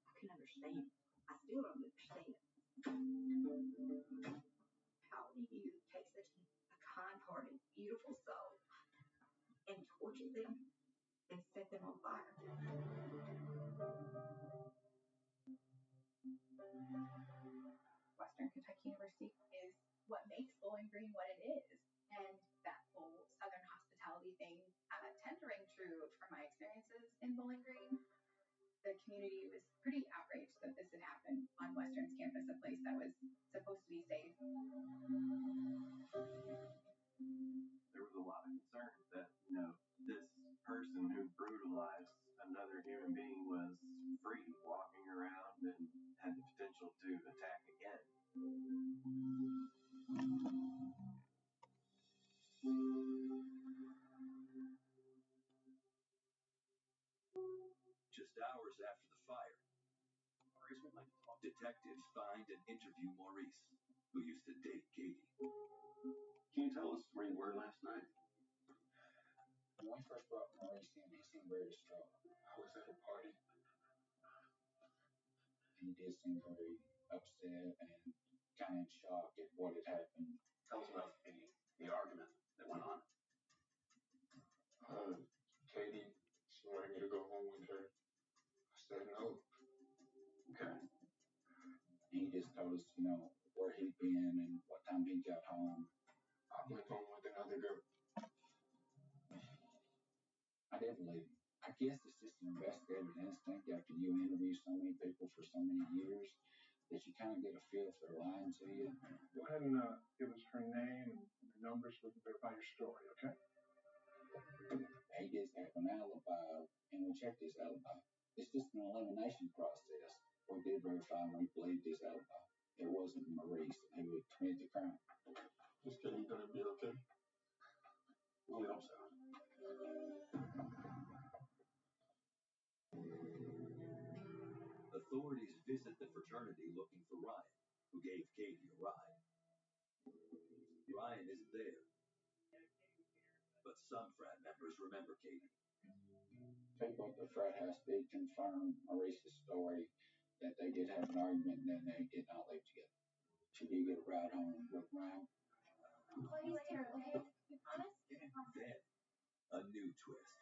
[SPEAKER 16] I can understand. I still don't understand. How do you take such a kind-hearted, beautiful soul and torture them and set them on fire?
[SPEAKER 6] Western Kentucky University is what makes Bowling Green what it is. And that whole Southern hospitality thing, tendering true from my experiences in Bowling Green. The community was pretty outraged that this had happened on Western's campus, a place that was supposed to be safe.
[SPEAKER 7] There was a lot of concern that, this person who brutalized another human being was free, walking around, and had the potential to attack again.
[SPEAKER 12] Just hours after the fire, detectives find and interview Maurice, who used to date Katie.
[SPEAKER 18] Can you tell us where you were last night?
[SPEAKER 10] When we first brought Maurice in, he seemed very distraught.
[SPEAKER 18] I was at a party.
[SPEAKER 10] He did seem very upset and kind of in shock at what had happened.
[SPEAKER 18] Tell us about the argument that went on.
[SPEAKER 21] Katie, she wanted me to go home with her. I said no.
[SPEAKER 18] Okay.
[SPEAKER 10] He just told us, where he'd been and what time he got home.
[SPEAKER 21] I went home with another girl.
[SPEAKER 10] I did believe him. I guess it's just an investigator's instinct after you interview so many people for so many years that you kind of get a feel if they're lying to you.
[SPEAKER 13] Go ahead and give us her name and the numbers so we can verify your story, okay?
[SPEAKER 10] He does have an alibi, and we checked his alibi. It's just an elimination process. We did verify and we believed his alibi. It wasn't Maurice who had committed the crime.
[SPEAKER 21] Is Katie gonna be okay?
[SPEAKER 18] We hope so.
[SPEAKER 12] Authorities visit the fraternity looking for Ryan, who gave Katie a ride. Ryan isn't there. But some frat members remember Katie.
[SPEAKER 10] People at the frat house did confirm Maurice's story that they did have an argument and then they did not live together. She did get a ride home with Ryan.
[SPEAKER 19] Call you later, okay? You promise?
[SPEAKER 12] And then, a new twist.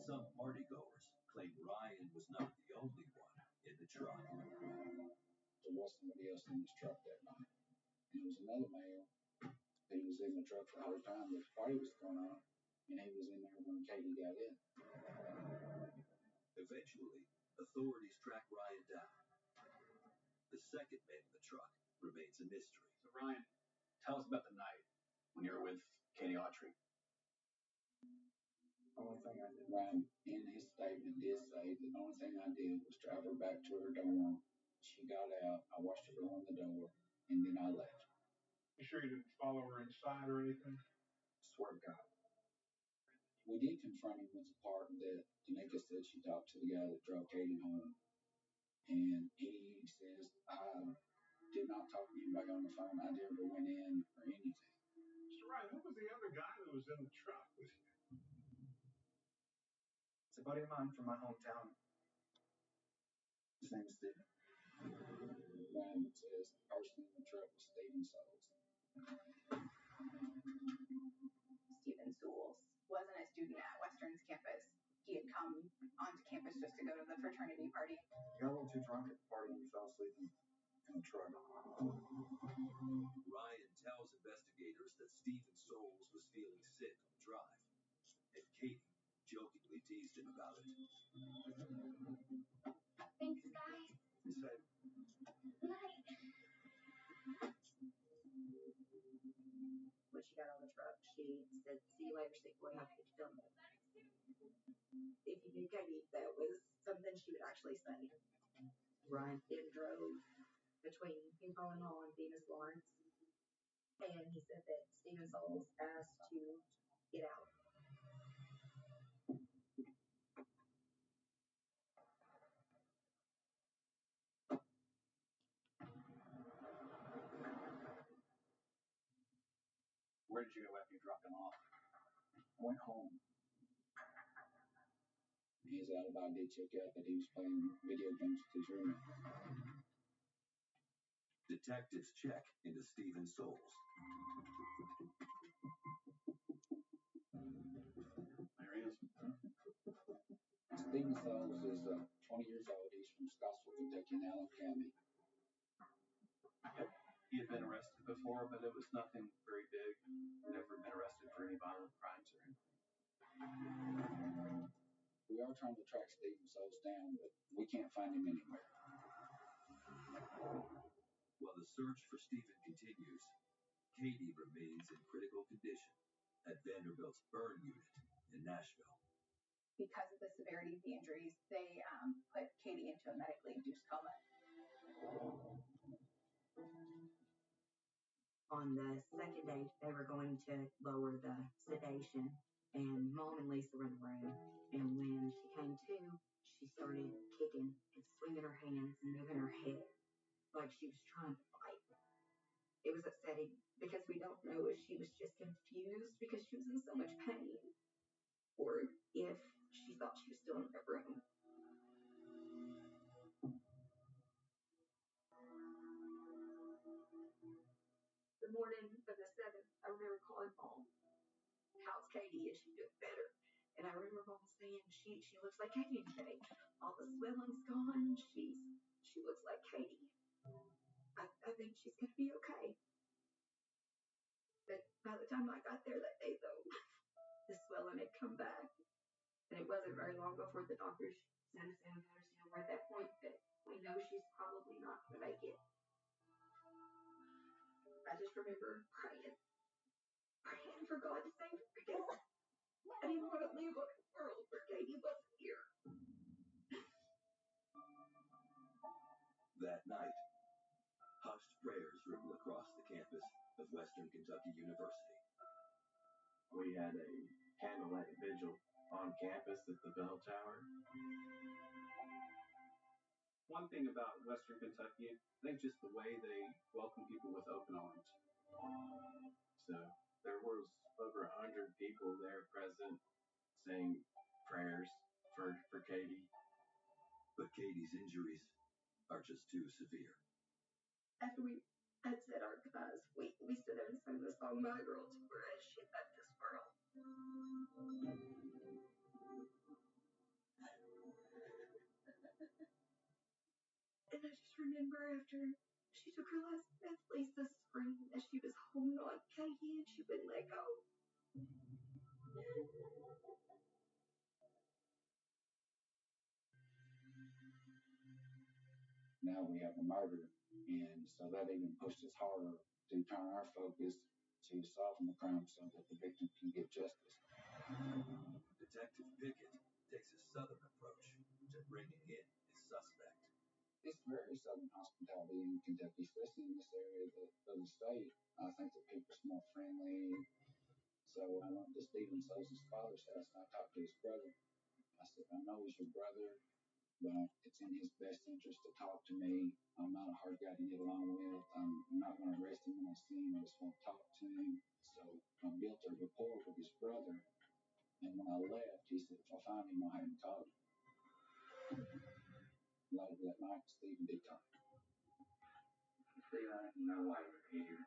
[SPEAKER 12] Some partygoers claim Ryan was not the only one in the truck.
[SPEAKER 10] There was somebody else in this truck that night. And it was another male. He was in the truck the whole time the party was going on, and he was in there when Katie got in.
[SPEAKER 12] Eventually, authorities track Ryan down. The second man in the truck remains a mystery.
[SPEAKER 18] So Ryan, tell us about the night when you were with Katie Autry.
[SPEAKER 10] Only thing I did, Ryan, in his statement, did say the only thing I did was drive her back to her dorm. She got out, I watched her go in the door, and then I left.
[SPEAKER 21] You sure you didn't follow her inside or anything?
[SPEAKER 10] Swear to God. We did confront him with the part that Danica said she talked to the guy that drove Katie home. And he says, I did not talk to anybody on the phone. I never went in or anything.
[SPEAKER 21] So Ryan, who was the other guy that was in the truck with you?
[SPEAKER 10] It's a buddy of mine from my hometown. His name is Stephen. Ryan says the person in the truck was Stephen Souls.
[SPEAKER 6] Stephen Souls wasn't a student at Western's campus. He had come onto campus just to go to the fraternity party.
[SPEAKER 10] He got a little too drunk at the party and he fell asleep in the truck.
[SPEAKER 12] Ryan tells investigators that Stephen Souls was feeling sick on the drive, and Katie jokingly teased him about it.
[SPEAKER 19] Thanks, guys.
[SPEAKER 10] He said,
[SPEAKER 19] Night.
[SPEAKER 16] When she got on the truck, she said, "See you later, sick boy. Have to get you done with." If you knew Katie, that was something she would actually say. Ryan then drove between Pimpon Hall and Venus Lawrence, and he said that Stephen Souls asked to get out.
[SPEAKER 18] Where did you go after you dropped him off?
[SPEAKER 10] I went home. His alibi did check out that he was playing video games with his roommate.
[SPEAKER 12] Detectives check into Stephen Souls.
[SPEAKER 18] There he is.
[SPEAKER 10] Stephen Souls is 20 years old. He's from Scottsville, Kentucky, in Allen County.
[SPEAKER 11] He had been arrested before, but it was nothing very big. Never been arrested for any violent crimes or anything.
[SPEAKER 10] We are trying to track Stephen Souls down, but we can't find him anywhere.
[SPEAKER 12] While the search for Stephen continues, Katie remains in critical condition at Vanderbilt's burn unit in Nashville.
[SPEAKER 6] Because of the severity of the injuries, they put Katie into a medically induced coma.
[SPEAKER 16] On the second day, they were going to lower the sedation, and Mom and Lisa were in the room. And when she came to, she started kicking and swinging her hands and moving her head like she was trying to fight. It was upsetting because we don't know if she was just confused because she was in so much pain, or if she thought she was still in the room. The morning of the 7th, I remember calling Mom. How's Katie? Is she doing better? And I remember Mom saying, she looks like Katie today. All the swelling's gone. She looks like Katie. I think she's going to be okay. But by the time I got there that day, though, the swelling had come back. And it wasn't very long before the doctors sent us in and let us know at that point that we know she's probably not going to make it. I just remember praying for God to save her because I didn't want to live in a world where Katie wasn't here.
[SPEAKER 12] That night, hushed prayers ripple across the campus of Western Kentucky University.
[SPEAKER 7] We had a candlelight vigil on campus at the bell tower.
[SPEAKER 11] One thing about Western Kentucky, I think just the way they welcome people with open arms. So
[SPEAKER 7] There was over 100 people there present saying prayers for Katie.
[SPEAKER 12] But Katie's injuries are just too severe.
[SPEAKER 14] After we had said our goodbyes, we stood there and sang the song My Girl to her as she left this world. And I just remember after she took her last breath, Lisa screamed as she was holding on to Katie and she wouldn't let go.
[SPEAKER 10] Now we have a murder, and so that even pushed us harder to turn our focus to solving the crime so that the victim can get justice.
[SPEAKER 12] Detective Pickett takes a southern approach to bringing in his suspect.
[SPEAKER 10] It's very southern hospitality in Kentucky, especially in this area of the state. I think that people are more friendly. So I went to Stephen Sosa's father's house and I talked to his brother. I said, I know he's your brother, but it's in his best interest to talk to me. I'm not a hard guy to get along with. I'm not going to arrest him when I see him. I just want to talk to him. So I built a rapport with his brother. And when I left, he said, if I find him, I'll have him call you. Later that night, Stephen did call.
[SPEAKER 1] Stephen, I didn't know why you were here.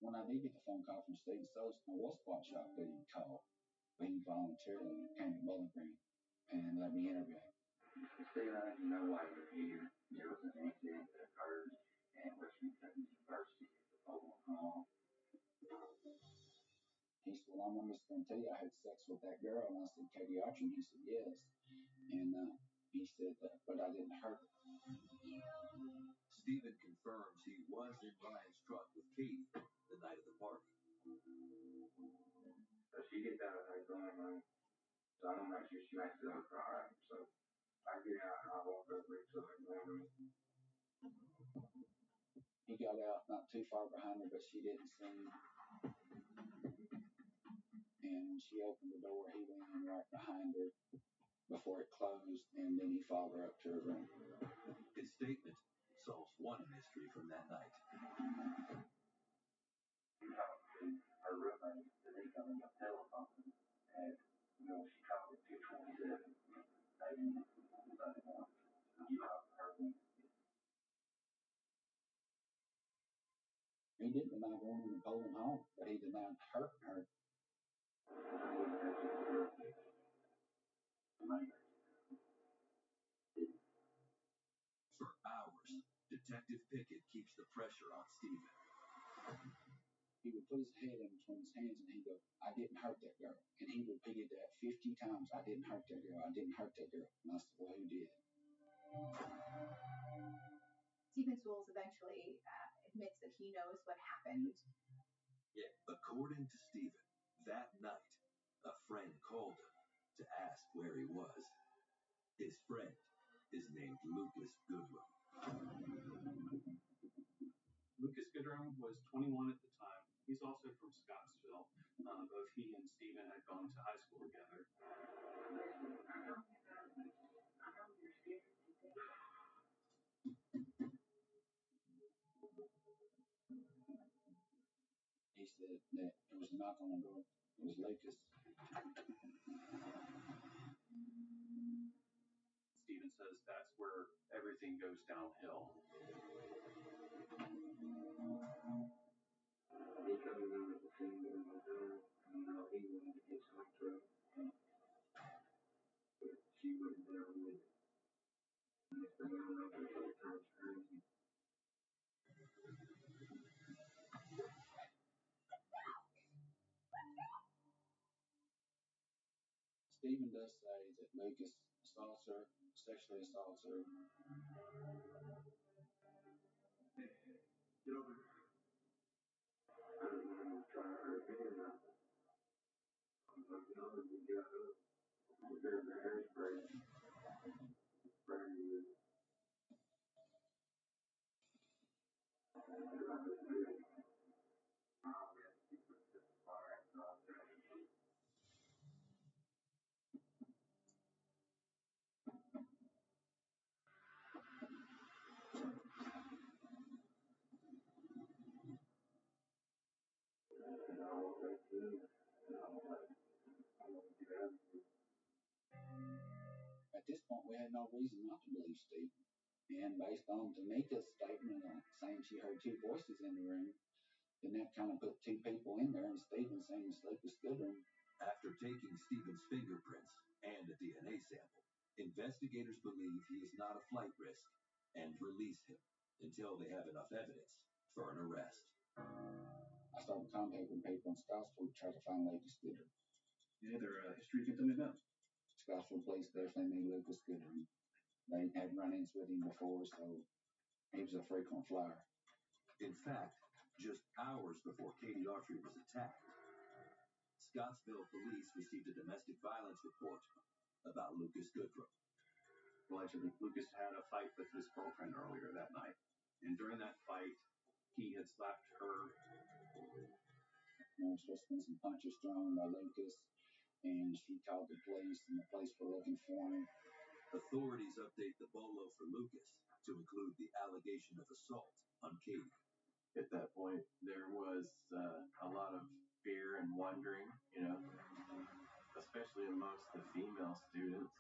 [SPEAKER 10] When I did get the phone call from Stephen Sosa, I was quite shocked that he'd called, but he voluntarily came to Bowling Green and let me interview him.
[SPEAKER 1] Stephen, I didn't know why you were here. There was an incident that occurred at Western Kentucky University at the Bowling Hall.
[SPEAKER 10] He said, well, I'm just going to tell you, I had sex with that girl. And I said, Katie Archer? And he said, yes. And he said, but I didn't hurt her.
[SPEAKER 12] Stephen confirms he was in Ryan's truck with Katie the night of the party.
[SPEAKER 1] So she gets out of her gun, so I don't make sure she makes it up for her. So I get out and I walk over to her gun.
[SPEAKER 10] He got out not too far behind her, but she didn't see him. And when she opened the door, he went in right behind her before it closed, and then he followed her up to her room.
[SPEAKER 12] His statement solves one mystery from that night.
[SPEAKER 1] She talked to her roommate, Denise, on the telephone, and she called at 2:27 a.m. Sunday morning. You talked to her then?
[SPEAKER 10] He didn't deny going in the Bowling Hall, but he denied hurting her.
[SPEAKER 12] For hours, Detective Pickett keeps the pressure on Stephen.
[SPEAKER 10] He would put his head in between his hands and he'd go, I didn't hurt that girl. And he repeated that 50 times, I didn't hurt that girl, I didn't hurt that girl. And I said, well, who did?
[SPEAKER 6] Stephen Swools eventually admits that he knows what happened.
[SPEAKER 12] Yet, according to Stephen, that night, a friend called him to ask where he was. His friend is named Lucas Goodrum.
[SPEAKER 11] Lucas Goodrum was 21 at the time. He's also from Scottsville. Both he and Stephen had gone to high school together.
[SPEAKER 10] He said that it was a knock on the door. It was Lucas.
[SPEAKER 11] Stephen says that's where everything goes downhill.
[SPEAKER 1] He comes in with the scene in the room, and he wanted to get some trouble, but she wouldn't down with it. And it's been going on for 4 times crazy.
[SPEAKER 10] Stephen does say that Lucas assaults her, sexually assaults her.
[SPEAKER 1] Get over here. I didn't want to try to hurt me or nothing. I was like, no, we got up. We grabbed the hairspray. Sprayed me with it. And I was good.
[SPEAKER 10] had no reason not to believe Stephen. And based on Tanika's statement saying she heard two voices in the room, then that kind of put two people in there, and Stephen saying it's Lucas Goodrum.
[SPEAKER 12] After taking Stephen's fingerprints and a DNA sample, investigators believe he is not a flight risk and release him until they have enough evidence for an arrest.
[SPEAKER 10] I started contacting people in Scottsville to try to find Lucas Goodrum.
[SPEAKER 11] Any other history you can tell me about?
[SPEAKER 10] Scottsville police definitely knew Lucas Goodrum. They had run-ins with him before, so he was a frequent flyer.
[SPEAKER 12] In fact, just hours before Katie Autry was attacked, Scottsville police received a domestic violence report about Lucas Goodrum.
[SPEAKER 11] Allegedly, Lucas had a fight with his girlfriend earlier that night. And during that fight, he had slapped her.
[SPEAKER 10] There was supposed to be some punches thrown by Lucas, and she called the police, and the police were looking for him.
[SPEAKER 12] Authorities update the bolo for Lucas to include the allegation of assault on Katie.
[SPEAKER 2] At that point, there was a lot of fear and wondering, especially amongst the female students.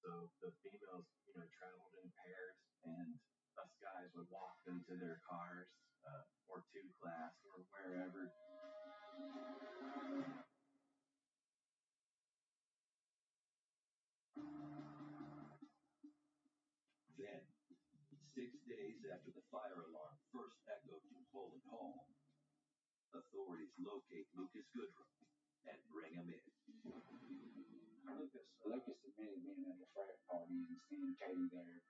[SPEAKER 2] So the females, traveled in pairs, and us guys would walk them to their cars or to class or wherever.
[SPEAKER 12] Then, 6 days after the fire alarm first echoed through Poland Hall, authorities locate Lucas Goodrum and bring him in.
[SPEAKER 10] Lucas admitted being at a frat party and seeing Katie there.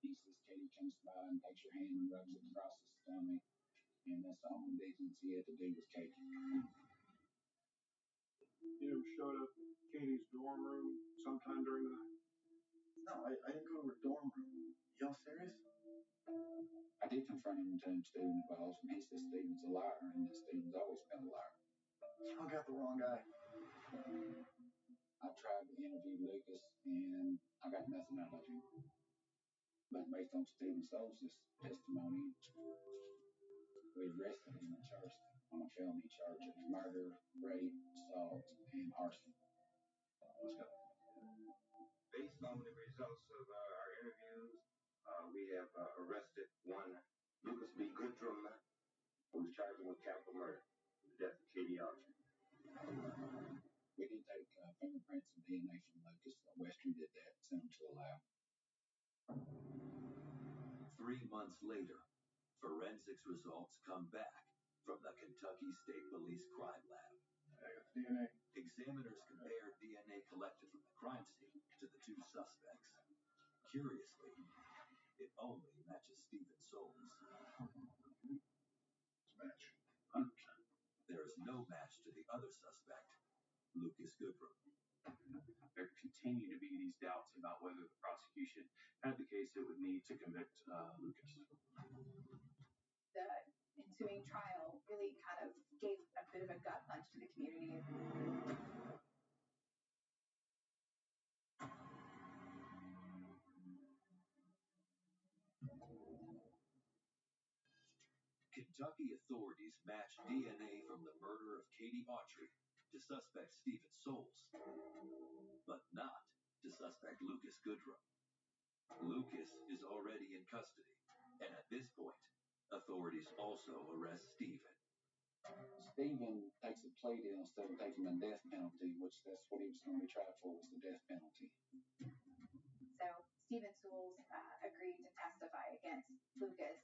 [SPEAKER 10] He says Katie comes by and takes her hand and rubs it across his stomach, and that's the only business he had to do with Katie.
[SPEAKER 13] You ever showed up at Katie's dorm room sometime during the night?
[SPEAKER 1] No, I didn't go to her dorm room. Y'all serious?
[SPEAKER 10] I did confront him and tell him Stephen involved, and he says Stephen's a liar, and that Stephen's always been a liar.
[SPEAKER 1] Y'all got the wrong guy.
[SPEAKER 10] I tried to interview Lucas, and I got nothing out of him. But based on Stephen Souls' testimony, we arrested him and charged him on a felony charge of murder, rape, assault, and arson.
[SPEAKER 1] Let's go. Based on the results of our interviews, we have arrested one Lucas B. Goodrum, who was charged with capital murder for the death of Katie Autry.
[SPEAKER 10] We did take fingerprints and DNA from Lucas. Western did that, sent him to the lab.
[SPEAKER 12] 3 months later, forensics results come back from the Kentucky State Police Crime Lab.
[SPEAKER 1] I got the DNA.
[SPEAKER 12] Examiners compared DNA collected from the crime scene to the two suspects. Curiously, it only matches Stephen Souls.
[SPEAKER 1] Match.
[SPEAKER 11] 100%.
[SPEAKER 12] There is no match to the other suspect, Lucas Goodrum.
[SPEAKER 11] There continue to be these doubts about whether the prosecution had the case it would need to convict Lucas.
[SPEAKER 6] The ensuing trial really kind of gave a bit of a gut punch to the community.
[SPEAKER 12] Kentucky authorities matched DNA from the murder of Katie Autry to suspect Stephen Souls, but not to suspect Lucas Goodrum. Lucas is already in custody, and at this point, authorities also arrest Stephen.
[SPEAKER 10] Stephen takes a plea deal instead of taking the death penalty, which that's what he was going to be tried for, was the death penalty.
[SPEAKER 6] So Stephen Souls agreed to testify against Lucas.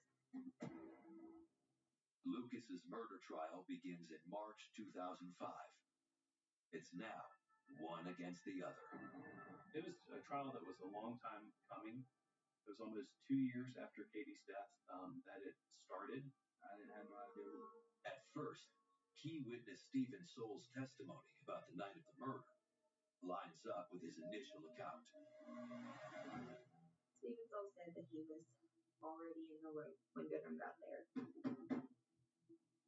[SPEAKER 12] Lucas's murder trial begins in March 2005. It's now one against the other.
[SPEAKER 11] It was a trial that was a long time coming. It was almost 2 years after Katie's death that it started. I didn't have no idea.
[SPEAKER 12] At first, key witness Stephen Souls' testimony about the night of the murder lines up with his initial account.
[SPEAKER 16] Stephen Souls said that he was already in the room when Goodrum got there.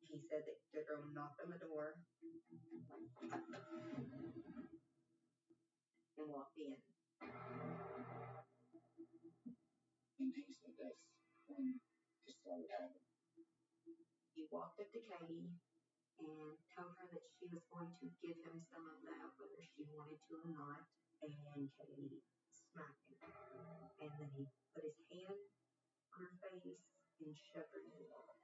[SPEAKER 16] He said that Goodrum knocked on the door and walked in.
[SPEAKER 10] And he said that's when it started happening.
[SPEAKER 16] He walked up to Katie and told her that she was going to give him some of that, whether she wanted to or not. And Katie smacked him. And then he put his hand on her face and shoved her in the wall.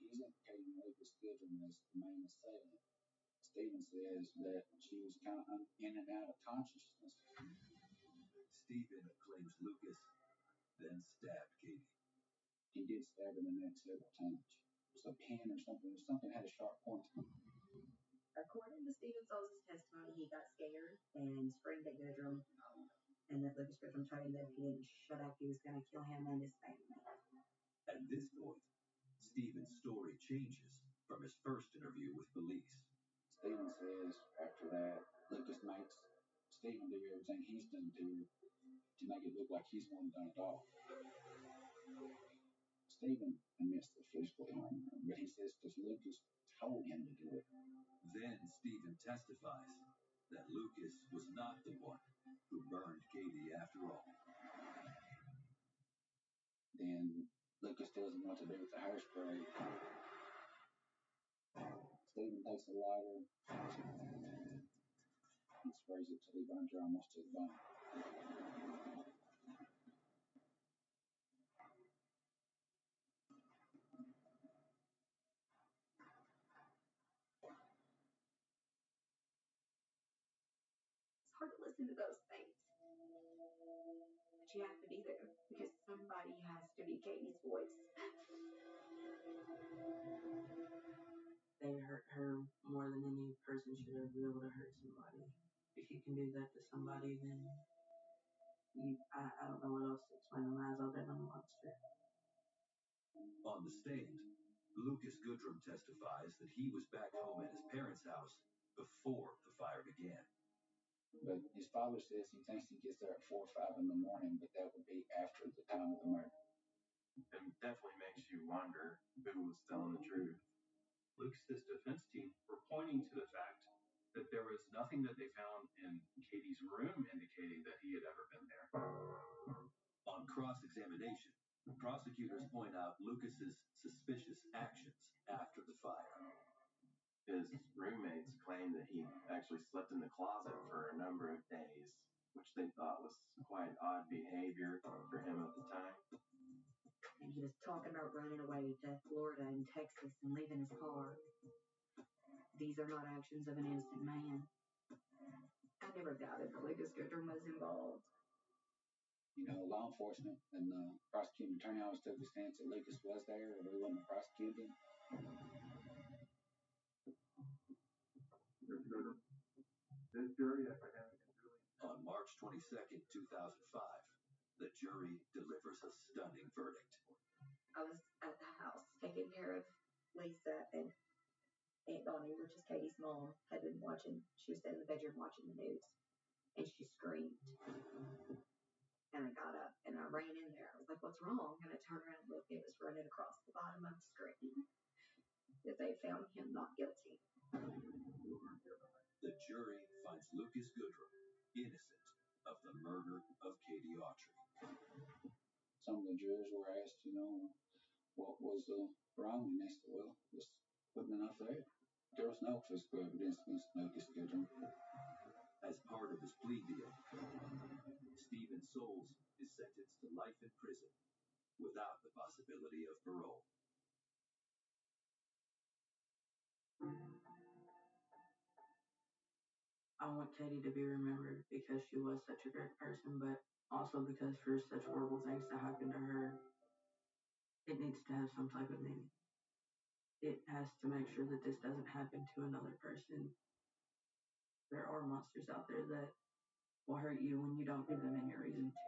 [SPEAKER 10] He's implicating Lucas Goodrum as the main assailant. Stephen says that she was kind of in and out of consciousness.
[SPEAKER 12] Stephen claims Lucas then stabbed Katie.
[SPEAKER 10] He did stab her in the neck several times. It was a pin or something. Something had a sharp point.
[SPEAKER 16] According to Stephen Souls' testimony, he got scared and screamed at Goodrum, and that Lucas Goodrum told him that if he didn't shut up, he was going to kill him and his family.
[SPEAKER 12] At this point, Stephen's story changes from his first interview with police.
[SPEAKER 10] Stephen says after that, Lucas makes Stephen do everything he's done to make it look like he's the one who done it all. Stephen admits to physically harming her, but he says because Lucas told him to do it.
[SPEAKER 12] Then Stephen testifies that Lucas was not the one who burned Katie after all.
[SPEAKER 10] Then Lucas tells him what to do with the hairspray. Stephen takes a lighter and sprays it till he burns her almost to the bone.
[SPEAKER 16] It's hard to listen to those things. But you have to be there because somebody has to be Katie's voice.
[SPEAKER 14] They hurt her more than any person should ever be able to hurt somebody. If you can do that to somebody, then I don't know what else to explain them as other than a monster.
[SPEAKER 12] On the stand, Lucas Goodrum testifies that he was back home at his parents' house before the fire began.
[SPEAKER 10] But his father says he thinks he gets there at 4 or 5 in the morning, but that would be after the time of the murder.
[SPEAKER 2] It definitely makes you wonder who was telling the truth.
[SPEAKER 11] Lucas's defense team were pointing to the fact that there was nothing that they found in Katie's room indicating that he had ever been there.
[SPEAKER 12] On cross-examination, prosecutors point out Lucas's suspicious actions after the fire.
[SPEAKER 2] His roommates claimed that he actually slept in the closet for a number of days, which they thought was quite odd behavior for him at the time.
[SPEAKER 16] And he was talking about running away to Florida and Texas and leaving his car. These are not actions of an innocent man. I never doubted that Lucas Goodrum was involved.
[SPEAKER 10] You know, law enforcement and the prosecuting attorney always took the stance that Lucas was there, or they wouldn't have prosecuted him.
[SPEAKER 1] This jury, academic and Julian.
[SPEAKER 12] On March 22nd, 2005, the jury delivers a stunning verdict.
[SPEAKER 16] I was at the house taking care of Lisa, and Aunt Donnie, which is Katie's mom, had been watching. She was in the bedroom watching the news, and she screamed. And I got up and I ran in there. I was like, "What's wrong?" And I turned around and looked. It was running across the bottom of the screen that they found him not guilty.
[SPEAKER 12] The jury finds Lucas Goodrum innocent of the murder of Katie Autry.
[SPEAKER 10] Some of the jurors were asked, what was wrong, and they said, well, just wasn't enough there. There was no physical evidence against Lucas Goodrum.
[SPEAKER 12] As part of his plea deal, Stephen Souls is sentenced to life in prison without the possibility of parole.
[SPEAKER 14] I want Katie to be remembered because she was such a great person, but also because for such horrible things to happen to her, it needs to have some type of meaning. It has to make sure that this doesn't happen to another person. There are monsters out there that will hurt you when you don't give them any reason to.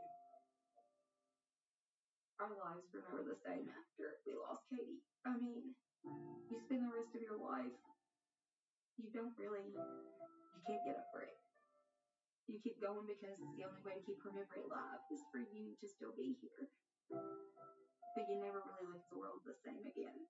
[SPEAKER 16] Our lives were never the same after we lost Katie. I mean, you spend the rest of your life, you can't get over it. You keep going because the only way to keep her memory alive is for you to still be here. But you never really look at the world the same again.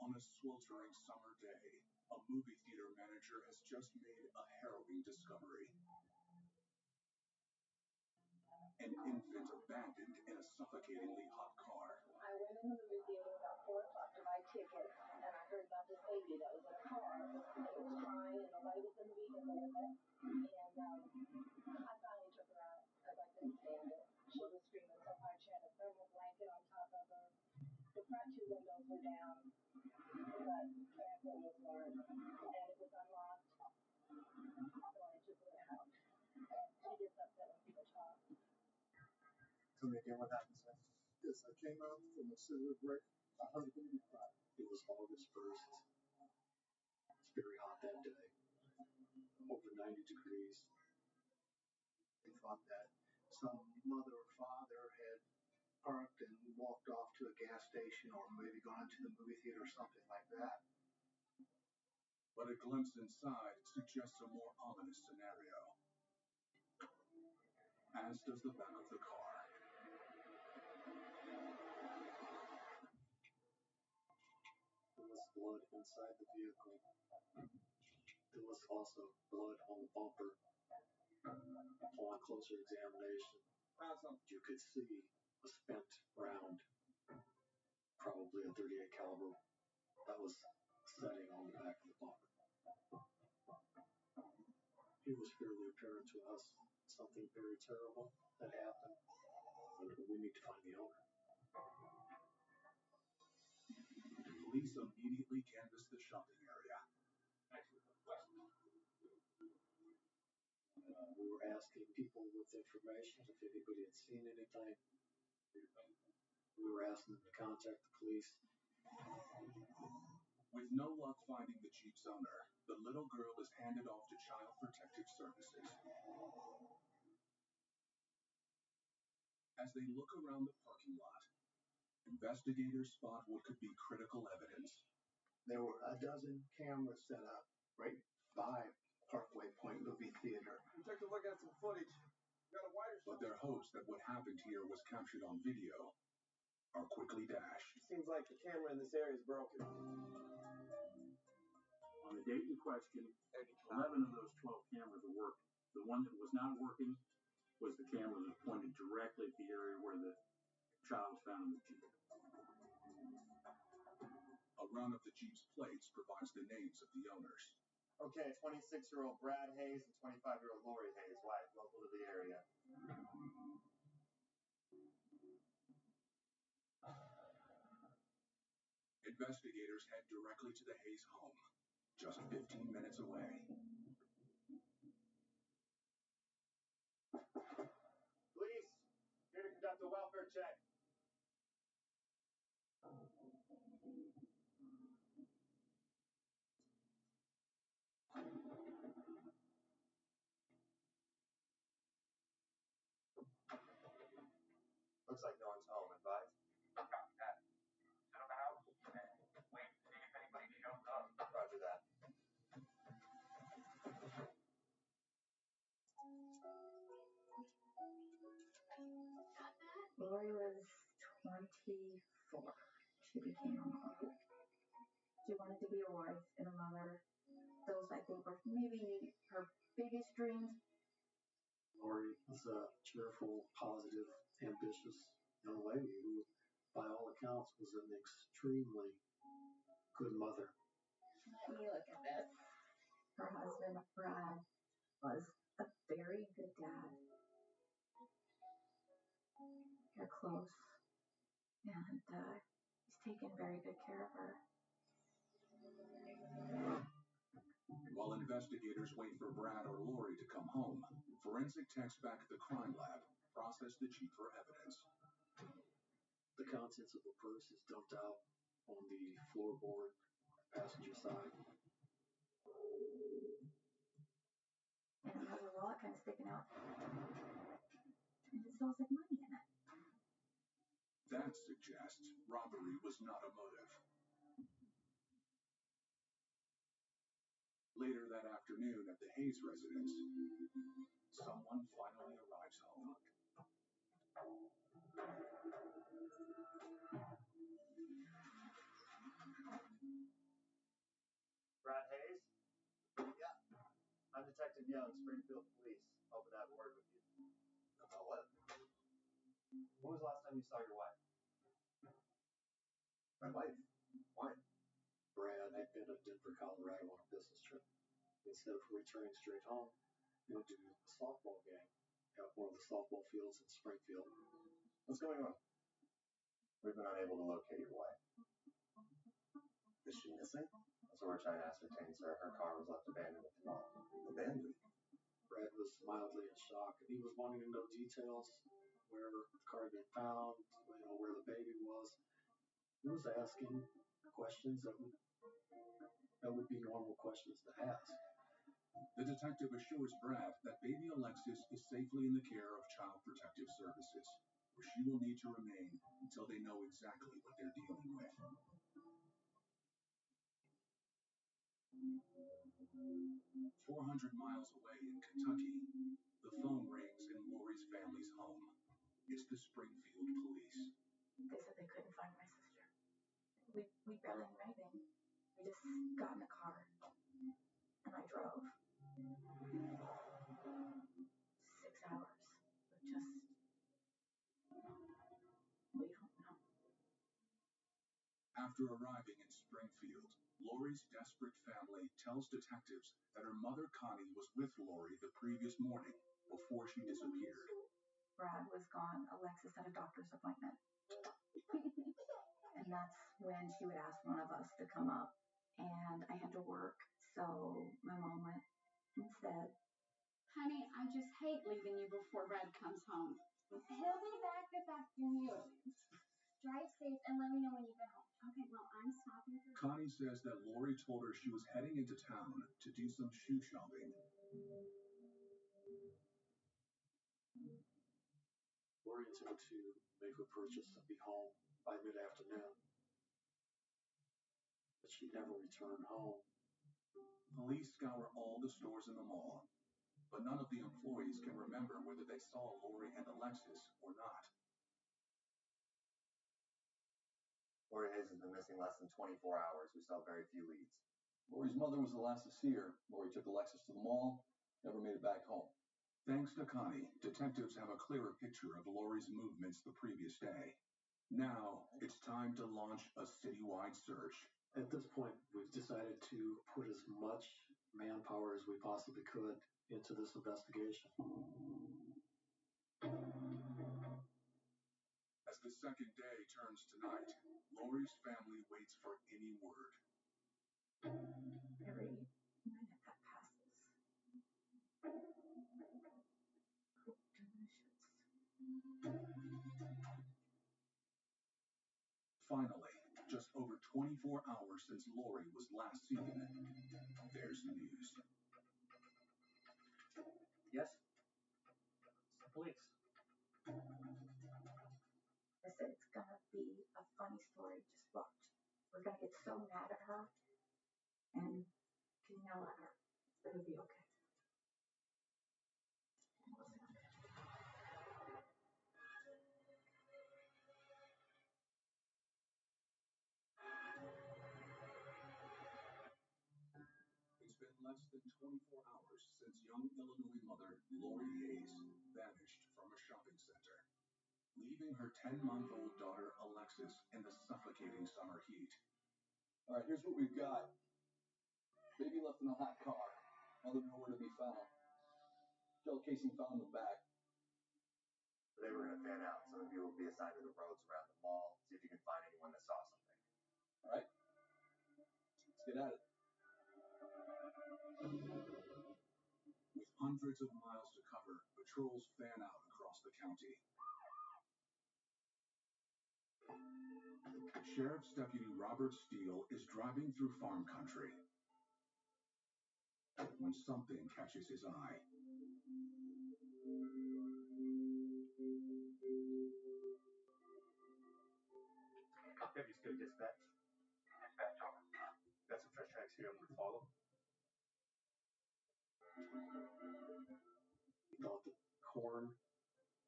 [SPEAKER 5] On a sweltering summer day, a movie theater manager has just made a harrowing discovery. An infant abandoned in a suffocatingly hot car.
[SPEAKER 22] I went in the movie theater about 4 o'clock to buy tickets, and I heard about this baby that was in a car, and it was crying, and nobody was in the vehicle with it. And I finally took her out, because I couldn't stand it. She was screaming so hard, she had a thermal blanket on top of her. The front 2 windows were down, but the airport was large, and it was unlocked, so I took her out. She gets upset when people talk.
[SPEAKER 1] Tell me again what happened, sir. Yes, I came out from a cigarette break. I heard a baby cry.
[SPEAKER 23] It was August 1st. It's very hot that day. Over 90 degrees.
[SPEAKER 1] They thought that some mother or father had parked and walked off to a gas station or maybe gone to the movie theater or something like that.
[SPEAKER 5] But a glimpse inside suggests a more ominous scenario. As does the back of the car.
[SPEAKER 23] There was blood inside the vehicle. There was also blood on the bumper. Upon closer examination, you could see a spent round, probably a .38 caliber, that was setting on the back of the bumper. It was fairly apparent to us something very terrible had happened, and we need to find the owner.
[SPEAKER 5] Police immediately canvassed the shopping area.
[SPEAKER 23] We were asking people with information if anybody had seen anything. We were asking them to contact the police.
[SPEAKER 5] With no luck finding the Jeep's owner, the little girl is handed off to Child Protective Services. As they look around the parking lot, investigators spot what could be critical evidence.
[SPEAKER 1] There were a dozen cameras set up right by Parkway Point Movie Theater.
[SPEAKER 17] We took a look at some footage. We got a wider shot.
[SPEAKER 5] But their hopes that what happened here was captured on video are quickly dashed.
[SPEAKER 17] Seems like the camera in this area is broken.
[SPEAKER 24] On the date in question, 11 of those 12 cameras were working. The one that was not working was the camera that pointed directly at the area where the child was found in the Jeep.
[SPEAKER 5] A run of the Jeep's plates provides the names of the owners.
[SPEAKER 25] Okay, 26-year-old Brad Hayes and 25-year-old Lori Hayes, wife, local to the area.
[SPEAKER 5] Investigators head directly to the Hayes home, just 15 minutes away.
[SPEAKER 25] Police, here to conduct a welfare check. Looks like no one's home. Advised?
[SPEAKER 17] Copy that. Sit on the house and wait to see if anybody shows up.
[SPEAKER 25] Roger that.
[SPEAKER 16] Lori was 24. She became a mom. She wanted to be a wife and a mother. Those, I think, were maybe her biggest dreams.
[SPEAKER 23] Lori was a cheerful, positive, ambitious young lady who, by all accounts, was an extremely good mother.
[SPEAKER 16] Let me look at this. Her husband, Brad, was a very good dad. They're close, and he's taken very good care of her.
[SPEAKER 5] While investigators wait for Brad or Lori to come home, forensic techs back at the crime lab process the Jeep for evidence.
[SPEAKER 23] The contents of the purse is dumped out on the floorboard passenger side.
[SPEAKER 6] And it has a wallet kind of sticking out. And it still has like money in it.
[SPEAKER 5] That suggests robbery was not a motive. Later that afternoon at the Hayes residence, someone finally arrives home.
[SPEAKER 25] Brad Hayes? Yeah. I'm Detective Young, Springfield Police. Hoping to have a word with you. About what? When was the last time you saw your wife? My wife? Why?
[SPEAKER 23] Brad had been to Denver, Colorado on a business trip. Instead of returning straight home, he went to a softball game at one of the softball fields in Springfield.
[SPEAKER 25] What's going on? We've been unable to locate your wife. Is she missing? That's what we're trying to ascertain, sir. Her car was left abandoned at the mall. Abandoned?
[SPEAKER 23] Brad was mildly in shock, and he was wanting to know details, where the car had been found, where the baby was. He was asking questions that would be normal questions to ask.
[SPEAKER 5] The detective assures Brad that baby Alexis is safely in the care of Child Protective Services, where she will need to remain until they know exactly what they're dealing with. 400 miles away in Kentucky, the phone rings in Lori's family's home. It's the Springfield police.
[SPEAKER 6] They said they couldn't find my sister. We barely knew anything. We just got in the car and I drove. 6 hours of just, we don't know.
[SPEAKER 5] After arriving in Springfield, Lori's desperate family tells detectives that her mother Connie was with Lori the previous morning before she disappeared.
[SPEAKER 6] Brad was gone. Alexis had a doctor's appointment. And that's when she would ask one of us to come up. And I had to work, so my mom went instead.
[SPEAKER 3] Honey, I just hate leaving you before Brad comes home. He'll be back this afternoon. Drive safe and let me know when you get home. Okay, well, I'm stopping for...
[SPEAKER 5] Connie says that Lori told her she was heading into town to do some shoe shopping.
[SPEAKER 23] Lori intended to make her purchase and be home by mid-afternoon, but she never returned home.
[SPEAKER 5] Police scour all the stores in the mall, but none of the employees can remember whether they saw Lori and Alexis or not.
[SPEAKER 25] Lori Hayes has been missing less than 24 hours. We still have very few leads.
[SPEAKER 4] Lori's mother was the last to see her. Lori took Alexis to the mall, never made it back home.
[SPEAKER 5] Thanks to Connie, detectives have a clearer picture of Lori's movements the previous day. Now, it's time to launch a citywide search.
[SPEAKER 23] At this point, we've decided to put as much manpower as we possibly could into this investigation.
[SPEAKER 5] As the second day turns to night, Lori's family waits for any word.
[SPEAKER 6] Every minute that passes, hope diminishes.
[SPEAKER 5] Finally, just over 24 hours since Lori was last seen, there's news.
[SPEAKER 25] Yes? Police.
[SPEAKER 6] I said it's gonna be a funny story. Just watch. We're gonna get so mad at her and can yell at her. It'll be okay.
[SPEAKER 5] It's been less than 24 hours since young Illinois mother Lori Hayes vanished from a shopping center, leaving her 10-month-old daughter Alexis in the suffocating summer heat.
[SPEAKER 4] All right, here's what we've got. Baby left in a hot car. Mother nowhere to be found. Shell casing found in the back.
[SPEAKER 25] Today we're going to fan out. Some of you will be assigned to the roads around the mall. See if you can find anyone that saw something.
[SPEAKER 4] All right. Let's get at it.
[SPEAKER 5] hundreds of miles to cover, patrols fan out across the county. Sheriff's Deputy Robert Steele is driving through farm country when something catches his eye.
[SPEAKER 8] Deputies go dispatch. Dispatch over. Got some fresh tracks here I'm going to follow.
[SPEAKER 9] We thought the corn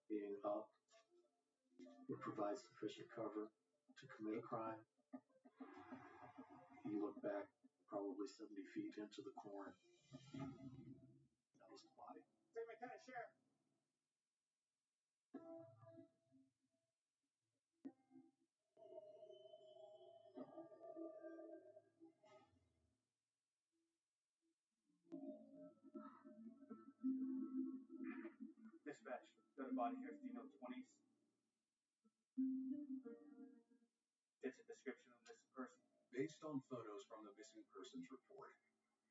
[SPEAKER 9] being up would provide sufficient cover to commit a crime. You look back probably 70 feet into the corn. That was the body.
[SPEAKER 17] Same kind of sheriff.
[SPEAKER 8] Dispatch, got a body here, female 20s. Fits a description of this person.
[SPEAKER 5] Based on photos from the missing persons report,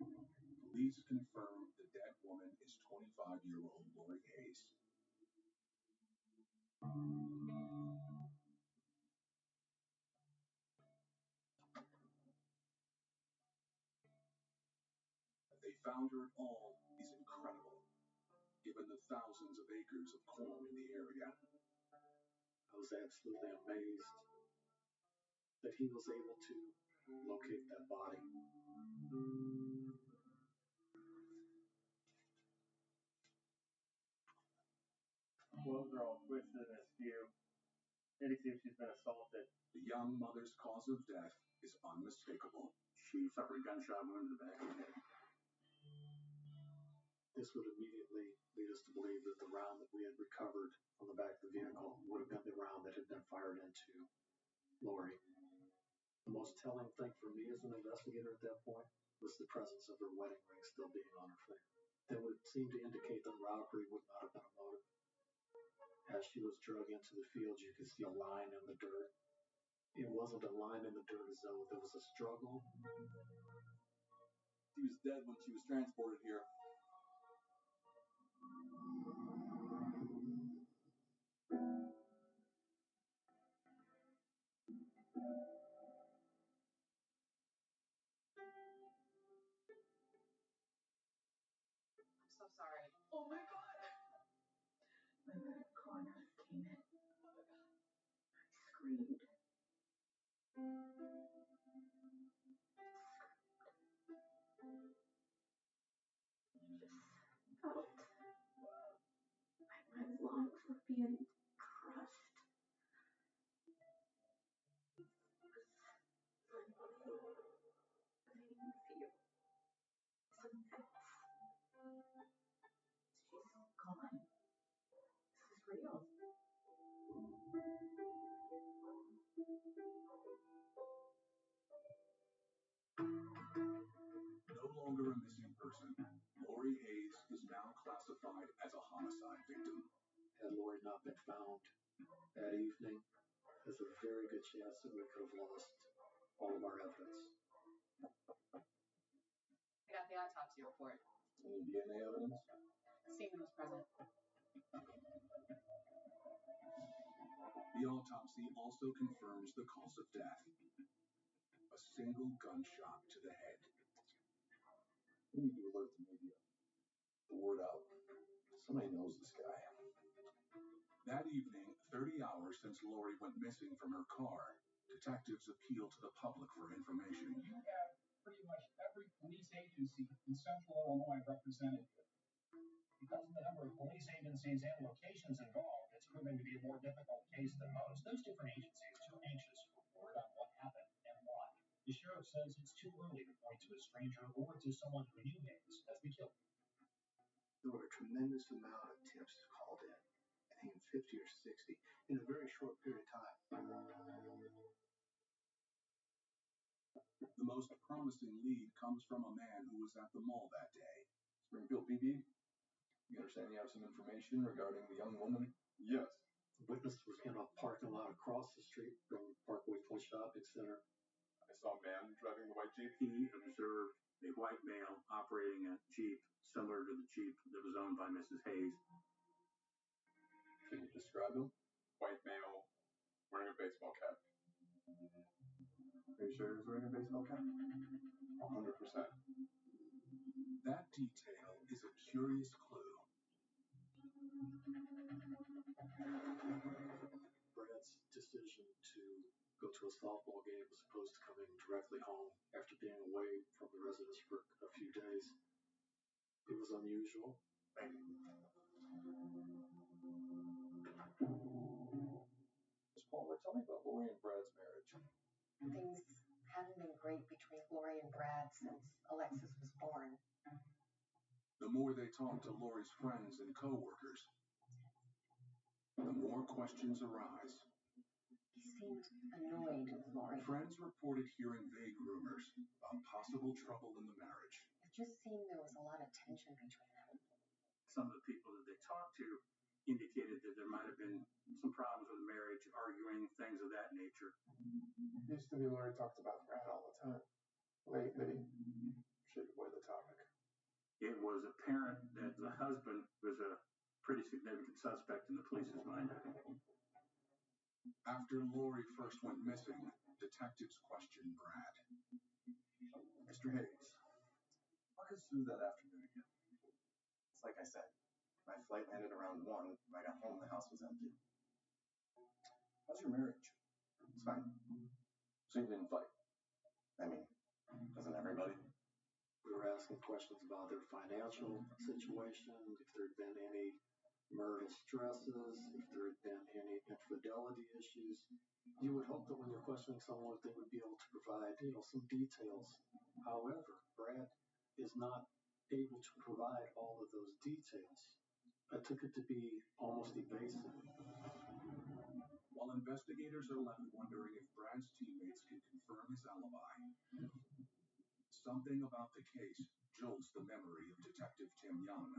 [SPEAKER 5] police confirm the dead woman is 25-year-old Lori Hayes. They found her at all is incredible, given the thousands of acres of corn in the area.
[SPEAKER 9] I was absolutely amazed that he was able to locate that body.
[SPEAKER 8] Clothes are all twisted and askew. Indicates she's been assaulted.
[SPEAKER 5] The young mother's cause of death is unmistakable.
[SPEAKER 24] She suffered a gunshot wound to the back of the head.
[SPEAKER 9] This would immediately lead us to believe that the round that we had recovered on the back of the vehicle would have been the round that had been fired into Lori. The most telling thing for me as an investigator at that point was the presence of her wedding ring still being on her finger. That would seem to indicate that robbery would not have been a motive. As she was dragged into the field, you could see a line in the dirt. It wasn't a line in the dirt as though there was a struggle.
[SPEAKER 4] She was dead when she was transported here.
[SPEAKER 16] I'm so sorry.
[SPEAKER 14] Oh my God. When the coroner came in, I screamed. I just felt like my lungs were being crushed. I didn't feel some things. She's gone. This is real.
[SPEAKER 5] No longer a missing person, Lori Hayes is now classified as a homicide victim.
[SPEAKER 9] Had Lori not been found that evening, there's a very good chance that we could have lost all of our evidence.
[SPEAKER 16] I got the autopsy report.
[SPEAKER 4] Any DNA evidence?
[SPEAKER 16] Semen was present.
[SPEAKER 5] The autopsy also confirms the cause of death. A single gunshot to the head.
[SPEAKER 4] We need to alert the media. The word out. Somebody knows this guy.
[SPEAKER 5] That evening, 30 hours since Lori went missing from her car, detectives appeal to the public for information.
[SPEAKER 15] You have pretty much every police agency in Central Illinois represented here. Because of the number of police agencies and locations involved, it's proving to be a more difficult case than most. Those different agencies are anxious for word on what happened and why. The sheriff says it's too early to point to a stranger or to someone who knew Hayes as the killer.
[SPEAKER 9] There were a tremendous amount of tips called in. I think 50 or 60 in a very short period of time.
[SPEAKER 5] The most promising lead comes from a man who was at the mall that day.
[SPEAKER 4] Springfield PD? You understand you have some information regarding the young woman?
[SPEAKER 9] Yes. The witness was in a parking lot across the street from Parkway Point Shopping Center.
[SPEAKER 1] I saw a man driving the white Jeep.
[SPEAKER 24] He observed a white male operating a Jeep similar to the Jeep that was owned by Mrs. Hayes.
[SPEAKER 1] Can you describe him? White male, wearing a baseball cap.
[SPEAKER 25] Are you sure he was wearing a baseball cap?
[SPEAKER 1] 100%.
[SPEAKER 5] That detail is a curious clue.
[SPEAKER 9] Brad's decision to go to a softball game as opposed to coming directly home after being away from the residence for a few days, it was unusual.
[SPEAKER 25] Ms. Palmer, tell me about Lori and Brad's marriage.
[SPEAKER 7] Things haven't been great between Lori and Brad since Alexis was born.
[SPEAKER 5] The more they talk to Lori's friends and co-workers, the more questions arise.
[SPEAKER 7] He seemed annoyed with Lori.
[SPEAKER 5] Friends reported hearing vague rumors about possible trouble in the marriage.
[SPEAKER 7] It just seemed there was a lot of tension between them.
[SPEAKER 24] Some of the people that they talked to indicated that there might have been some problems with marriage, arguing, things of that nature.
[SPEAKER 25] It used to be Lori talked about Brad all the time. Lately, she avoided the topic.
[SPEAKER 24] It was apparent that the husband was a pretty significant suspect in the police's mind.
[SPEAKER 5] After Lori first went missing, detectives questioned Brad.
[SPEAKER 25] Mr. Hayes, walk us through that afternoon again. It's like I said, my flight landed around 1. When I got home, the house was empty. How's your marriage? It's fine. So you didn't fight? I mean, doesn't everybody?
[SPEAKER 9] We were asking questions about their financial situation, if there had been any marital stresses, if there had been any infidelity issues. You would hope that when you're questioning someone, they would be able to provide, some details. However, Brad is not able to provide all of those details. I took it to be almost evasive.
[SPEAKER 5] While investigators are left wondering if Brad's teammates can confirm his alibi, something about the case jolts the memory of Detective Tim Young.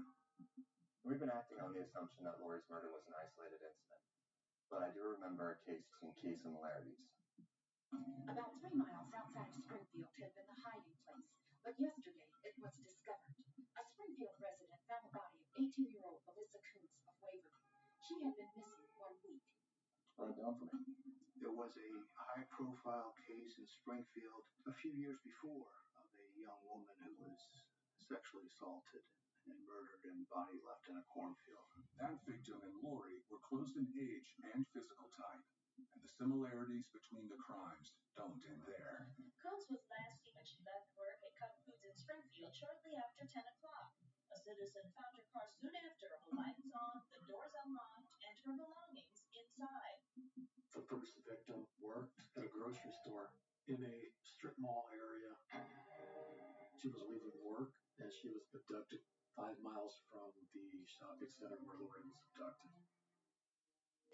[SPEAKER 25] We've been acting on the assumption that Lori's murder was an isolated incident, but I do remember a case with some key similarities.
[SPEAKER 18] About 3 miles outside of Springfield had been the hiding place, but yesterday it was discovered. A Springfield resident found the body of 18-year-old Melissa Kuntz of Waverly. She had been missing 1 week.
[SPEAKER 25] Run it down for me.
[SPEAKER 13] There was a high-profile case in Springfield a few years before of a young woman who was sexually assaulted and murdered and body left in a cornfield.
[SPEAKER 5] That victim and Lori were close in age and physical type, and the similarities between the crimes don't end there.
[SPEAKER 18] Kuntz was last seen when she left work at Cup Foods in Springfield shortly after 10 o'clock. A citizen found her car soon after, her lights on, the doors unlocked, and her belongings inside.
[SPEAKER 9] The first victim worked at a grocery store in a strip mall area. She was leaving work and she was abducted 5 miles from the shopping center where Lori was abducted.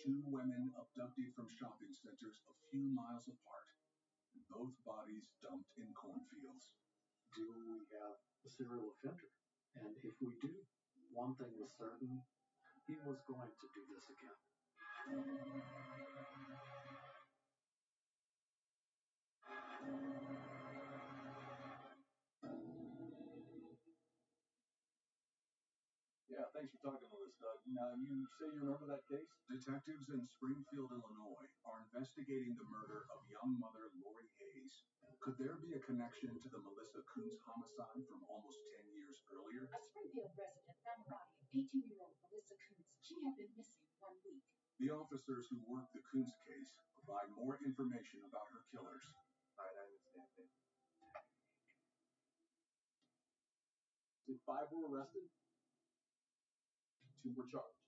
[SPEAKER 5] 2 women abducted from shopping centers a few miles apart, and both bodies dumped in cornfields.
[SPEAKER 9] Do we have a serial offender? And if we do, one thing was certain, he was going to do this again.
[SPEAKER 25] Yeah, thanks for talking to us, Doug. Now, you say you remember that case?
[SPEAKER 5] Detectives in Springfield, Illinois, are investigating the murder of young mother Lori Hayes. Could there be a connection to the Melissa Kuntz homicide from almost 10 years earlier?
[SPEAKER 18] A Springfield resident found the body of 18-year-old Melissa Kuntz. She had been missing 1 week.
[SPEAKER 5] The officers who worked the Kuntz case provide more information about her killers.
[SPEAKER 25] All right, I understand.
[SPEAKER 9] So 5 were arrested, 2 were charged.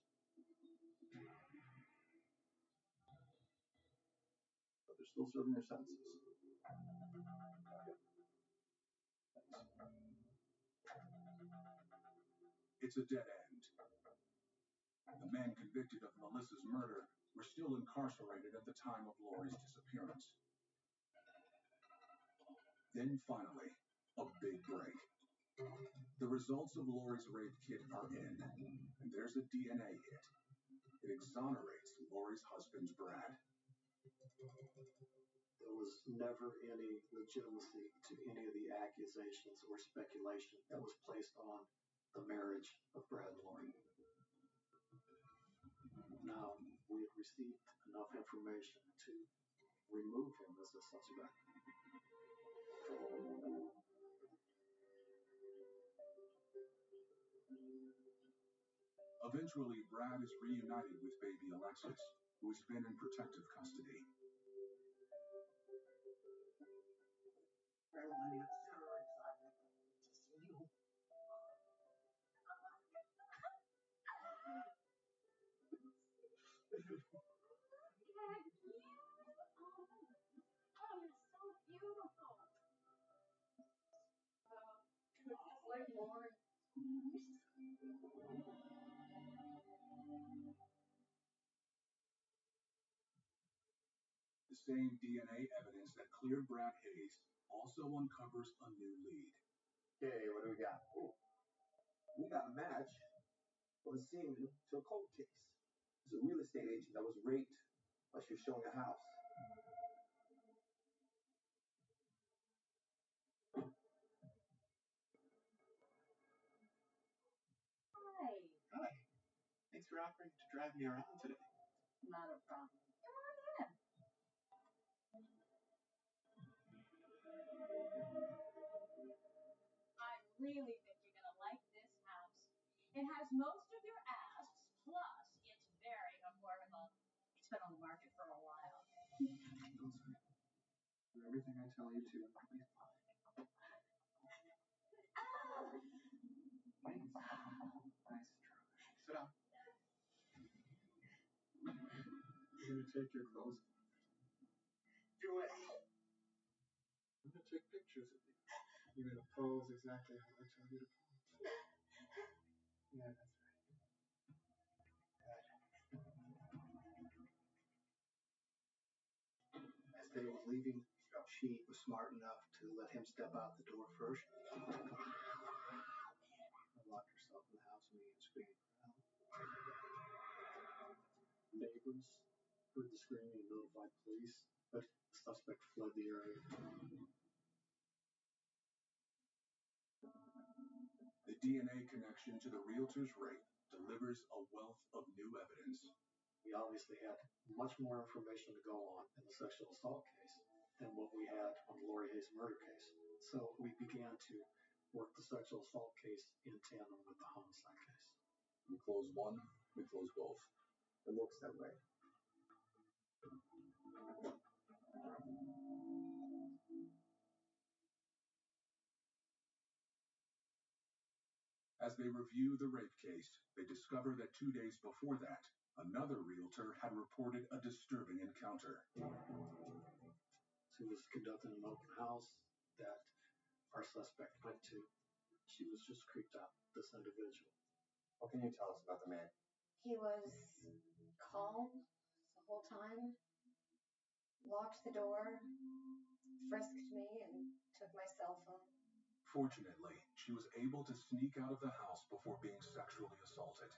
[SPEAKER 25] But they're still serving their sentences.
[SPEAKER 5] It's a dead end. The men convicted of Melissa's murder were still incarcerated at the time of Lori's disappearance. Then finally, a big break. The results of Lori's rape kit are in, and there's a DNA hit. It exonerates Lori's husband, Brad.
[SPEAKER 9] There was never any legitimacy to any of the accusations or speculation that was placed on the marriage of Brad and Lori. Now, we had received enough information to remove him as a suspect.
[SPEAKER 5] Eventually, Brad is reunited with baby Alexis, who has been in protective custody.
[SPEAKER 2] Caroline, I'm so excited to see you.
[SPEAKER 3] Oh, it's so beautiful. Just like Lori.
[SPEAKER 5] The same DNA evidence that cleared Brad Hayes also uncovers a new lead.
[SPEAKER 8] Okay, what do we got? Oh, we got a match for the scene to a cold case. There's a real estate agent that was raped while she was showing a house.
[SPEAKER 3] Hi.
[SPEAKER 11] Hi. Thanks for offering to drive me around today.
[SPEAKER 3] Not a problem. Come on in. I really think you're going to like this house. It has most of your asks, plus it's very affordable. It's been on the market for a while.
[SPEAKER 11] Don't sweat. Do everything I tell you to, and it'll be fine. Thanks. Nice try. Sit down. I'm gonna take your clothes.
[SPEAKER 8] Do it.
[SPEAKER 11] I'm gonna take pictures of you. You're gonna pose exactly how I tell you to pose. Yeah, that's right.
[SPEAKER 13] As they were leaving, she was smart enough to let him step out the door first. Locked herself in the house, me and screaming for help.
[SPEAKER 9] Neighbors heard the screaming and notified police, but the suspect fled the area.
[SPEAKER 5] The DNA connection to the realtor's rape delivers a wealth of new evidence.
[SPEAKER 9] We obviously had much more information to go on in the sexual assault case than what we had on the Lori Hayes murder case. So we began to work the sexual assault case in tandem with the homicide case.
[SPEAKER 4] We close one, we close both.
[SPEAKER 8] It looks that way.
[SPEAKER 5] As they review the rape case, they discover that 2 days before that, another realtor had reported a disturbing encounter.
[SPEAKER 9] She was conducting an open house that our suspect went to. She was just creeped out, this individual.
[SPEAKER 8] What can you tell us about the man?
[SPEAKER 7] He was calm the whole time, locked the door, frisked me, and took my cell phone.
[SPEAKER 5] Fortunately, she was able to sneak out of the house before being sexually assaulted.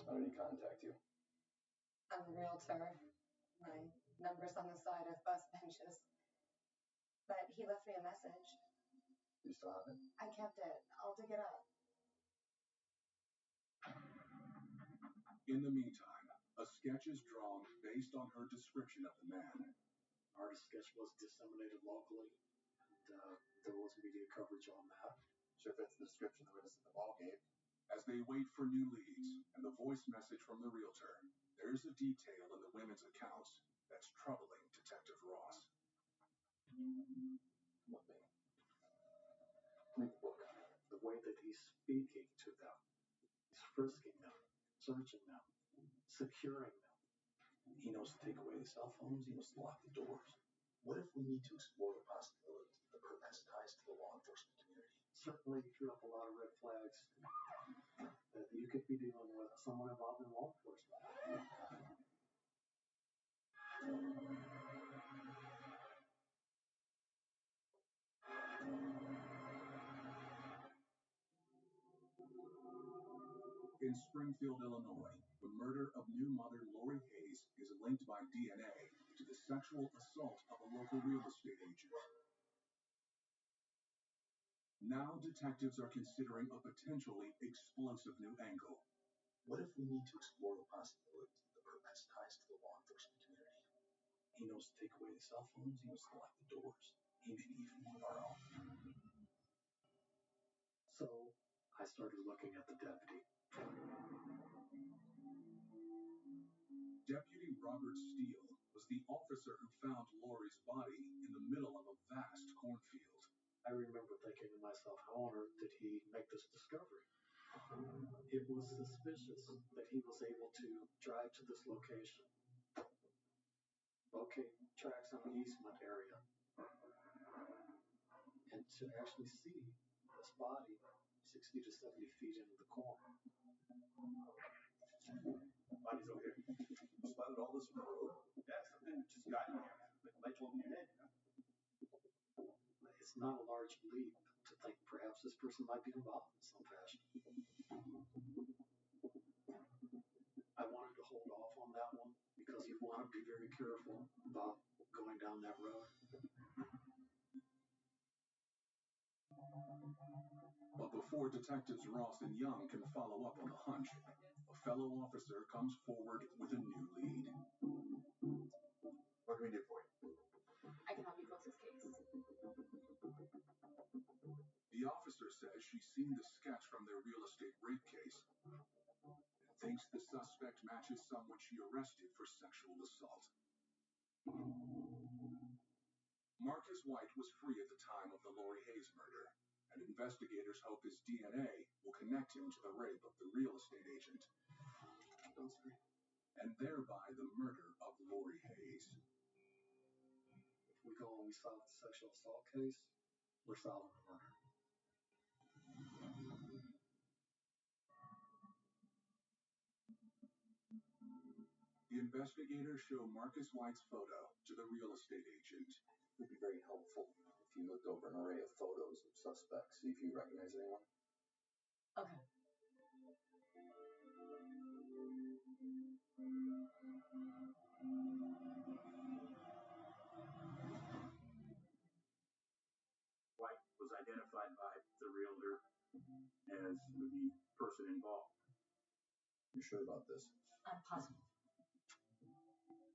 [SPEAKER 4] How did he contact you?
[SPEAKER 7] I'm a realtor. My number's on the side of bus benches. But he left me a message.
[SPEAKER 4] You still have it?
[SPEAKER 7] I kept it. I'll dig it up.
[SPEAKER 5] In the meantime, a sketch is drawn based on her description of the man.
[SPEAKER 9] Our sketch was disseminated locally, and there was media coverage on that.
[SPEAKER 8] Sure fits the description the witness at the ball game.
[SPEAKER 5] As they wait for new leads and the voice message from the realtor, there's a detail in the women's accounts that's troubling Detective Ross.
[SPEAKER 4] What thing? Read the book.
[SPEAKER 9] The way that he's speaking to them, he's frisking them, searching them, securing them.
[SPEAKER 4] He knows to take away the cell phones. He knows to lock the doors. What if we need to explore the possibility the perp has ties to the law enforcement community?
[SPEAKER 9] Certainly threw up a lot of red flags that you could be dealing with someone involved in law enforcement.
[SPEAKER 5] In Springfield, Illinois, the murder of new mother Lori Hayes is linked by DNA to the sexual assault of a local real estate agent. Now detectives are considering a potentially explosive new angle.
[SPEAKER 4] What if we need to explore the possibility that the perp has ties to the law enforcement community? He knows to take away the cell phones, he knows to lock the doors. He may be even one of our own.
[SPEAKER 9] So I started looking at the deputy.
[SPEAKER 5] Deputy Robert Steele was the officer who found Lori's body in the middle of a vast cornfield.
[SPEAKER 9] I remember thinking to myself, how on earth did he make this discovery? It was suspicious that he was able to drive to this location, locate tracks on the easement area, and to actually see this body 60 to 70 feet into the corn.
[SPEAKER 25] Body's over here. You spotted all this from the road? Yeah, something just got in here. Like light bulb in your head, you know?
[SPEAKER 9] It's not a large leap to think perhaps this person might be involved in some fashion. I wanted to hold off on that one because you want to be very careful about going down that road.
[SPEAKER 5] But before Detectives Ross and Young can follow up on the hunch, a fellow officer comes forward with a new lead.
[SPEAKER 25] What can we do for you?
[SPEAKER 6] I can help you close this case.
[SPEAKER 5] The officer says she's seen the sketch from their real estate rape case and thinks the suspect matches someone she arrested for sexual assault. Marcus White was free at the time of the Lori Hayes murder, and investigators hope his DNA will connect him to the rape of the real estate agent, and thereby the murder of Lori Hayes.
[SPEAKER 9] If we go and we solve the sexual assault case, we're solving the murder.
[SPEAKER 5] The investigators show Marcus White's photo to the real estate agent.
[SPEAKER 4] It would be very helpful if you looked over an array of photos of suspects, see if you recognize anyone.
[SPEAKER 6] Okay.
[SPEAKER 24] White was identified by the realtor as the person involved.
[SPEAKER 4] You sure about this?
[SPEAKER 18] I'm positive.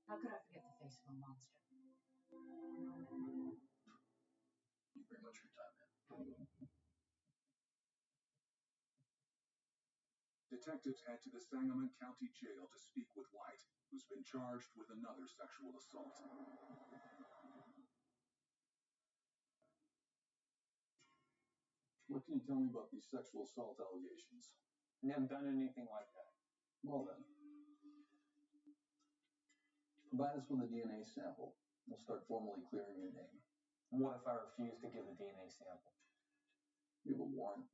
[SPEAKER 18] How could I forget the face of a monster?
[SPEAKER 4] Thank you very much for your time, man.
[SPEAKER 5] Detectives head to the Sangamon County Jail to speak with White, who's been charged with another sexual assault.
[SPEAKER 4] What can you tell me about these sexual assault allegations?
[SPEAKER 17] Never done anything like that.
[SPEAKER 4] Well then, provide us with a DNA sample. We'll start formally clearing your name.
[SPEAKER 17] What if I refuse to give a DNA sample?
[SPEAKER 4] You have a warrant.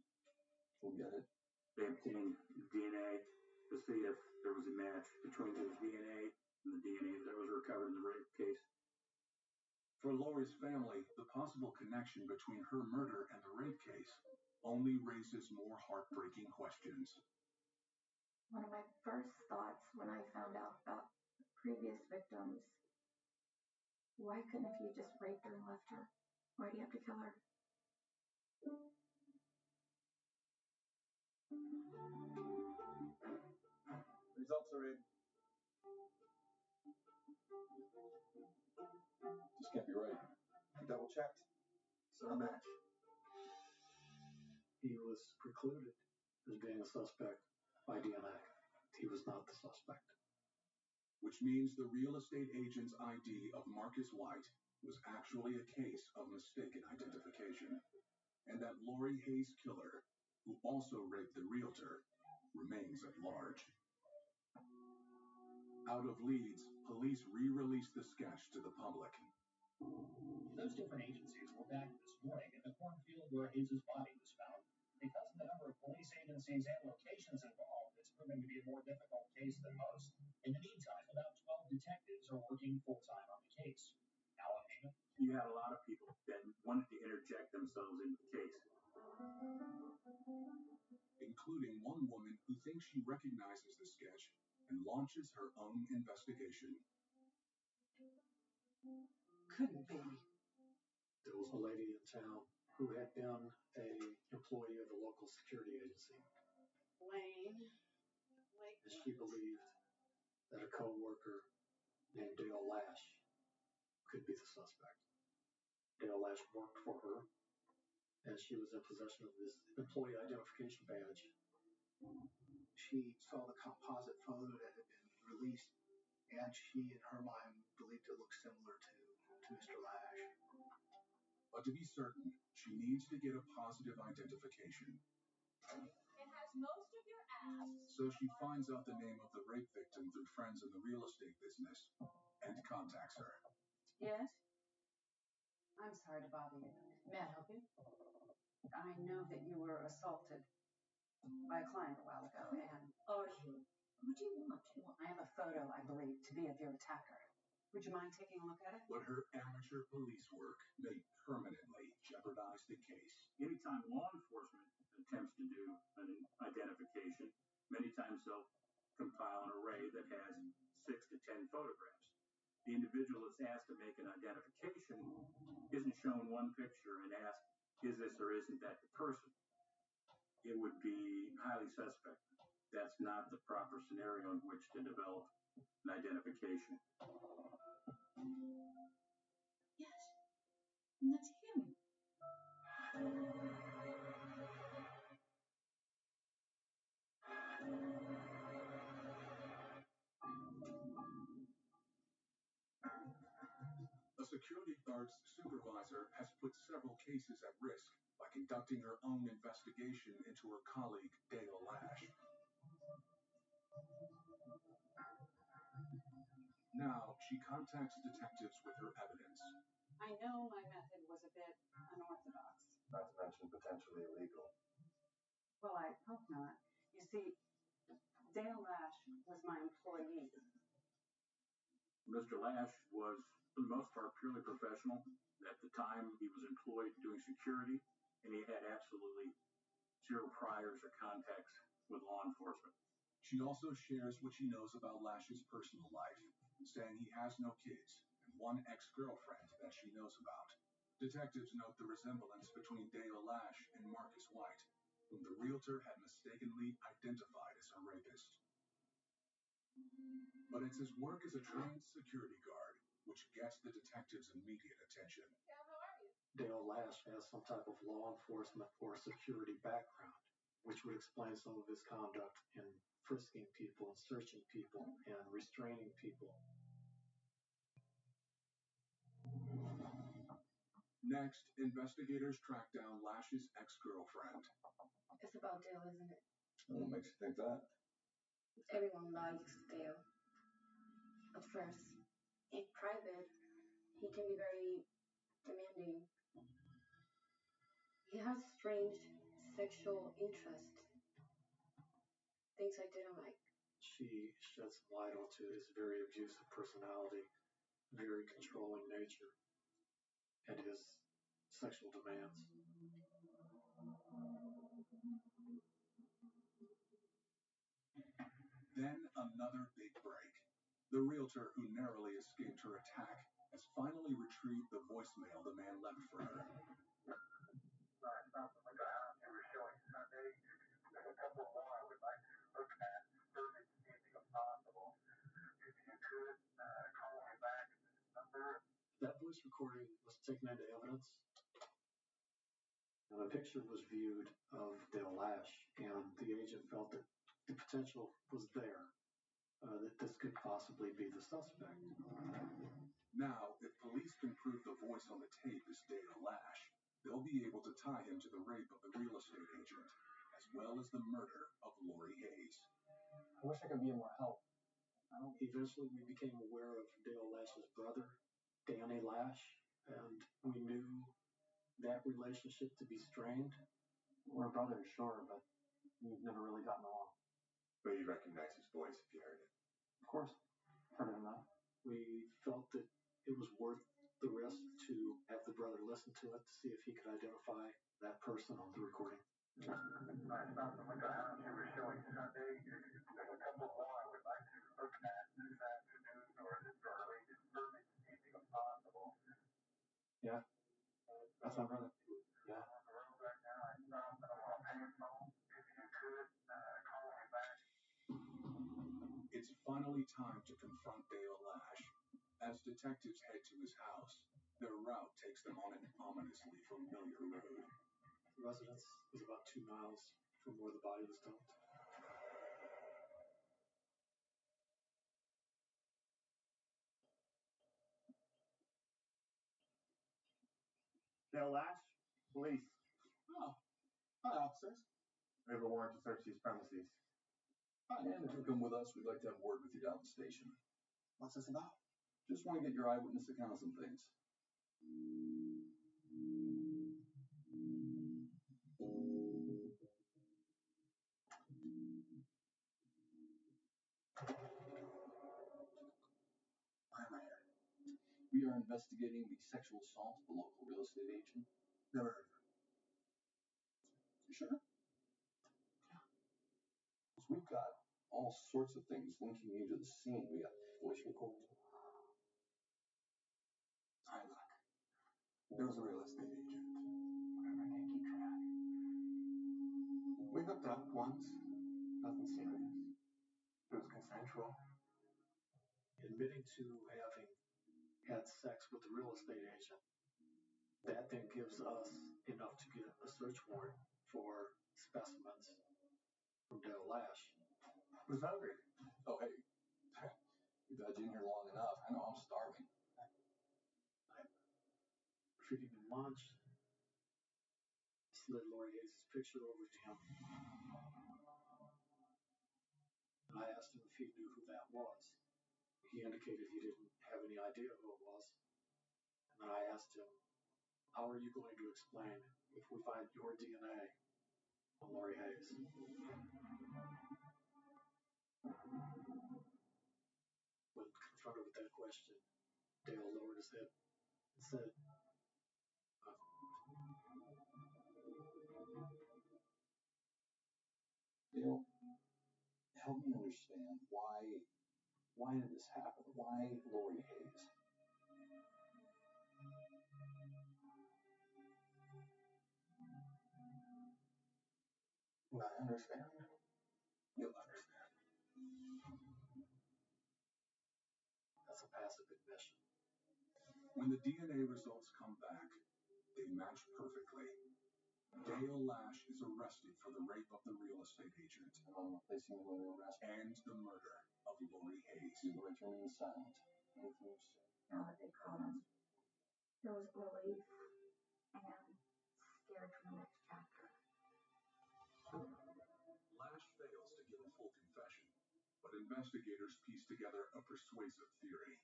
[SPEAKER 4] We'll get it.
[SPEAKER 24] They obtained DNA to see if there was a match between his DNA and the DNA that was recovered in the rape case.
[SPEAKER 5] For Lori's family, the possible connection between her murder and the rape case only raises more heartbreaking questions.
[SPEAKER 7] One of my first thoughts when I found out about previous victims, why couldn't have you just raped her and left her? Why do you have to kill her?
[SPEAKER 25] Results are in.
[SPEAKER 4] This can't be right.
[SPEAKER 25] We double checked. It's not a match.
[SPEAKER 9] He was precluded as being a suspect by DNA. He was not the suspect.
[SPEAKER 5] Which means the real estate agent's ID of Marcus White was actually a case of mistaken identification, and that Lori Hayes' killer, who also raped the realtor, remains at large. Out of leads, police re-released the sketch to the public.
[SPEAKER 15] Those different agencies were back this morning in the cornfield where Hayes' body was found. Because of the number of police agencies and locations involved, it's proving to be a more difficult case than most. In the meantime, about 12 detectives are working full-time on the case. Now,
[SPEAKER 24] You had a lot of people that wanted to interject themselves into the case.
[SPEAKER 5] including one woman who thinks she recognizes the sketch and launches her own investigation.
[SPEAKER 2] Couldn't be.
[SPEAKER 9] There was a lady in town who had been an employee of a local security agency,
[SPEAKER 2] Lane.
[SPEAKER 9] and she believed that a co-worker named Dale Lash could be the suspect. Dale Lash worked for her, and she was in possession of this employee identification badge.
[SPEAKER 13] She saw the composite photo that had been released, and she, in her mind, believed it looked similar to Mr. Lash.
[SPEAKER 5] But to be certain, she needs to get a positive identification.
[SPEAKER 18] It has most of your ass.
[SPEAKER 5] So she finds out the name of the rape victim through friends in the real estate business and contacts her.
[SPEAKER 2] Yes? I'm sorry to bother you. May I help you? I know that you were assaulted by a client a while ago, and...
[SPEAKER 18] Are you? What do you want?
[SPEAKER 2] Well, I have a photo, I believe, to be of your attacker. Would you mind taking a look at it?
[SPEAKER 5] But her amateur police work may permanently jeopardize the case.
[SPEAKER 24] Anytime law enforcement attempts to do an identification, many times they'll compile an array that has 6 to 10 photographs. The individual that's asked to make an identification isn't shown one picture and asked, is this or isn't that the person? It would be highly suspect. That's not the proper scenario in which to develop an identification.
[SPEAKER 18] Yes. And that's him.
[SPEAKER 5] A security guard's supervisor has put several cases at risk by conducting her own investigation into her colleague, Dale Lash. Now, she contacts detectives with her evidence.
[SPEAKER 2] I know my method was a bit unorthodox.
[SPEAKER 25] Not to mention potentially illegal.
[SPEAKER 2] Well, I hope not. You see, Dale Lash was my employee.
[SPEAKER 24] Mr. Lash was, for the most part, purely professional. At the time, he was employed doing security, and he had absolutely zero priors or contacts with law enforcement.
[SPEAKER 5] She also shares what she knows about Lash's personal life, saying he has no kids and one ex-girlfriend that she knows about. Detectives note the resemblance between Dale Lash and Marcus White, whom the realtor had mistakenly identified as her rapist. But it's his work as a trained security guard which gets the detectives' immediate attention.
[SPEAKER 9] Dale Lash has some type of law enforcement or security background, which would explain some of his conduct in frisking people and searching people and restraining people.
[SPEAKER 5] Next, investigators track down Lash's ex-girlfriend.
[SPEAKER 7] It's about Dale, isn't it?
[SPEAKER 25] What makes you think that?
[SPEAKER 7] Everyone likes Dale. At first. In private, he can be very demanding. He has strange sexual interest. Things I didn't like.
[SPEAKER 9] She sheds some light onto his very abusive personality, very controlling nature, and his sexual demands.
[SPEAKER 5] Then another big break. The realtor who narrowly escaped her attack has finally retrieved the voicemail the man left for her.
[SPEAKER 1] You were showing Sunday. There's a couple more I would like to look at Thursday this evening if possible. If you could call me back at this number.
[SPEAKER 9] That voice recording was taken into evidence, and a picture was viewed of Dale Lash, and the agent felt that the potential was there, that this could possibly be the suspect.
[SPEAKER 5] Now, if police can prove the voice on the tape is Dale Lash, they'll be able to tie him to the rape of the real estate agent, as well as the murder of Lori Hayes.
[SPEAKER 17] I wish I could be of more help.
[SPEAKER 9] Eventually, we became aware of Dale Lash's brother, Danny Lash, and we knew that relationship to be strained.
[SPEAKER 17] We're brothers, sure, but we've never really gotten along.
[SPEAKER 25] But you recognize his voice if you heard it.
[SPEAKER 17] Of course. Heard it enough.
[SPEAKER 9] We felt that it was worth the risk to have the brother listen to it to see if he could identify that person on the recording.
[SPEAKER 1] I stopped and looked around. She was showing Sunday. There's a couple more I would like to look at this afternoon or this early evening if possible.
[SPEAKER 9] Yeah, that's my brother. Yeah.
[SPEAKER 1] On the road right now. I stopped. I want to pay a phone. If you could call me back.
[SPEAKER 5] It's finally time to confront Dale Lash. As detectives head to his house, their route takes them on an ominously familiar road.
[SPEAKER 9] The residence is about 2 miles from where the body was dumped.
[SPEAKER 8] Dale Lash, police.
[SPEAKER 25] Oh, hi, officers.
[SPEAKER 8] We have a warrant to search these premises.
[SPEAKER 25] Hi, and if you'll come with us, we'd like to have a word with you down at the station.
[SPEAKER 8] What's this about?
[SPEAKER 25] Just want to get your eyewitness account of some things.
[SPEAKER 8] Why am I here?
[SPEAKER 25] We are investigating the sexual assault of a local real estate agent.
[SPEAKER 8] Never heard of her.
[SPEAKER 25] You sure? Because we've got all sorts of things linking you to the scene. We got voice recordings.
[SPEAKER 8] All right, look. There was a real estate agent. Whatever, I can't keep track. We hooked up once. Nothing serious. It was consensual.
[SPEAKER 9] Admitting to having had sex with the real estate agent, that then gives us enough to get a search warrant for specimens from Dale Lash.
[SPEAKER 8] Who's hungry?
[SPEAKER 25] Oh, hey. We've had you in here long enough. I know I'm starving.
[SPEAKER 9] I'm treating him lunch. Slid Lori Hayes' picture over to him. And I asked him if he knew who that was. He indicated he didn't have any idea who it was. And then I asked him, how are you going to explain if we find your DNA on Lori Hayes? When confronted with that question, Dale lowered his head and said,
[SPEAKER 25] Dale, help me understand why did this happen? Why Lori Hayes?
[SPEAKER 8] When I understand, you'll understand.
[SPEAKER 9] that's a passive admission.
[SPEAKER 5] When the DNA results come back, they match perfectly. Dale Lash is arrested for the rape of the real estate agent
[SPEAKER 25] And I'm replacing you with an arrest.
[SPEAKER 5] and the murder of Lori Hayes.
[SPEAKER 25] You're going to remain silent. Anything you say.
[SPEAKER 7] Now that they caught him, there was relief and scared for the next chapter.
[SPEAKER 5] Lash fails to give a full confession, but investigators piece together a persuasive theory.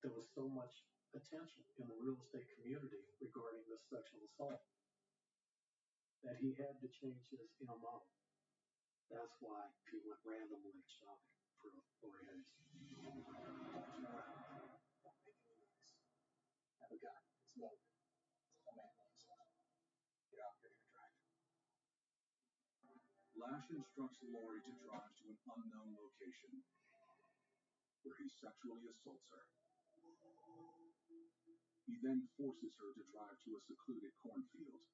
[SPEAKER 9] There was so much attention in the real estate community regarding this sexual assault that he had to change his MO. That's why he went randomly shopping for Lori Hayes.
[SPEAKER 8] Don't make any noise. Have a gun. It's loaded. Don't make noise. Get out. You're gonna drive.
[SPEAKER 5] Lash instructs Lori to drive to an unknown location where he sexually assaults her. He then forces her to drive to a secluded cornfield.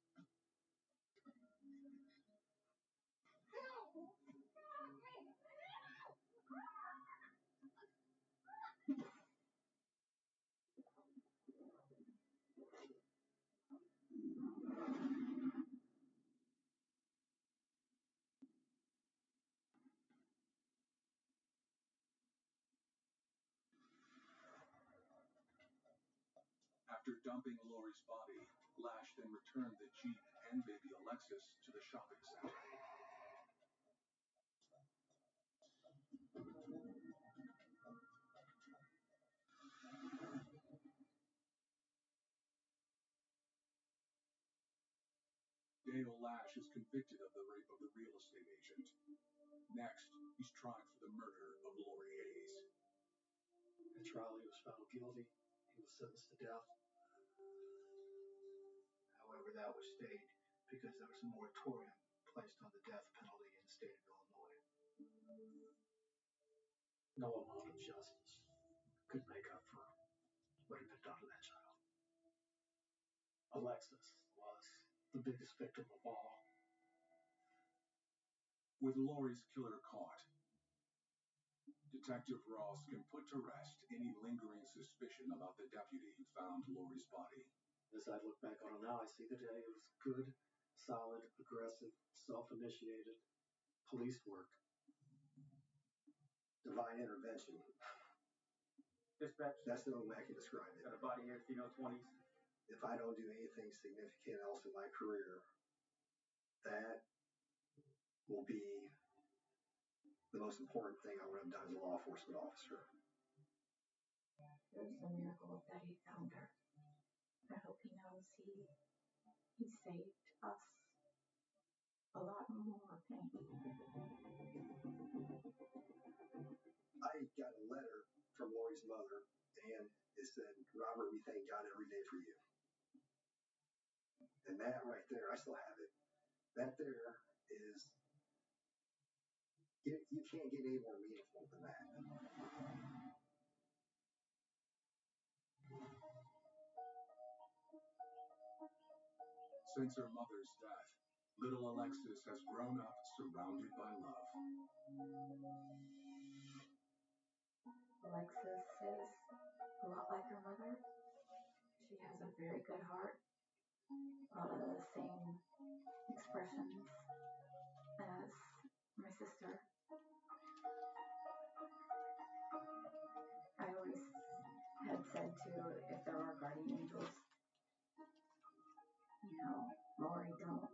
[SPEAKER 5] After dumping Lori's body, Lash then returned the Jeep and baby Alexis to the shopping center. Dale Lash is convicted of the rape of the real estate agent. Next, he's tried for the murder of Lori Hayes.
[SPEAKER 9] At trial, he was found guilty. He was sentenced to death.
[SPEAKER 13] However, that was stayed because there was a moratorium placed on the death penalty in the state of Illinois. No amount of justice could make up for what had been done to that child. Alexis was the biggest victim of all.
[SPEAKER 5] With Lori's killer caught, Detective Ross can put to rest any lingering suspicion about the deputy who found Lori's body.
[SPEAKER 9] As I look back on it now, I see that it was good, solid, aggressive, self-initiated police work.
[SPEAKER 10] Divine intervention.
[SPEAKER 17] Dispatch.
[SPEAKER 10] That's the only way I can describe it.
[SPEAKER 17] Got a body here, female 20s.
[SPEAKER 10] If I don't do anything significant else in my career, that will be the most important thing I would have done as a law enforcement officer.
[SPEAKER 7] It was a miracle that he found her. I hope he knows he saved us a lot more pain.
[SPEAKER 10] I got a letter from Lori's mother, and it said, "Robert, we thank God every day for you." And that right there, I still have it. That there is, you can't get any more meaningful than that.
[SPEAKER 5] Since her mother's death, little Alexis has grown up surrounded by love.
[SPEAKER 7] Alexis is a lot like her mother. She has a very good heart. A lot of the same expressions as my sister. I always had said to, if there are guardian angels, Lori, don't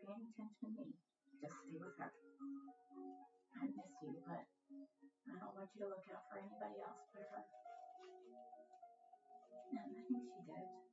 [SPEAKER 7] pay any attention to me. Just stay with her. I miss you, but I don't want you to look out for anybody else but her. And I think she did.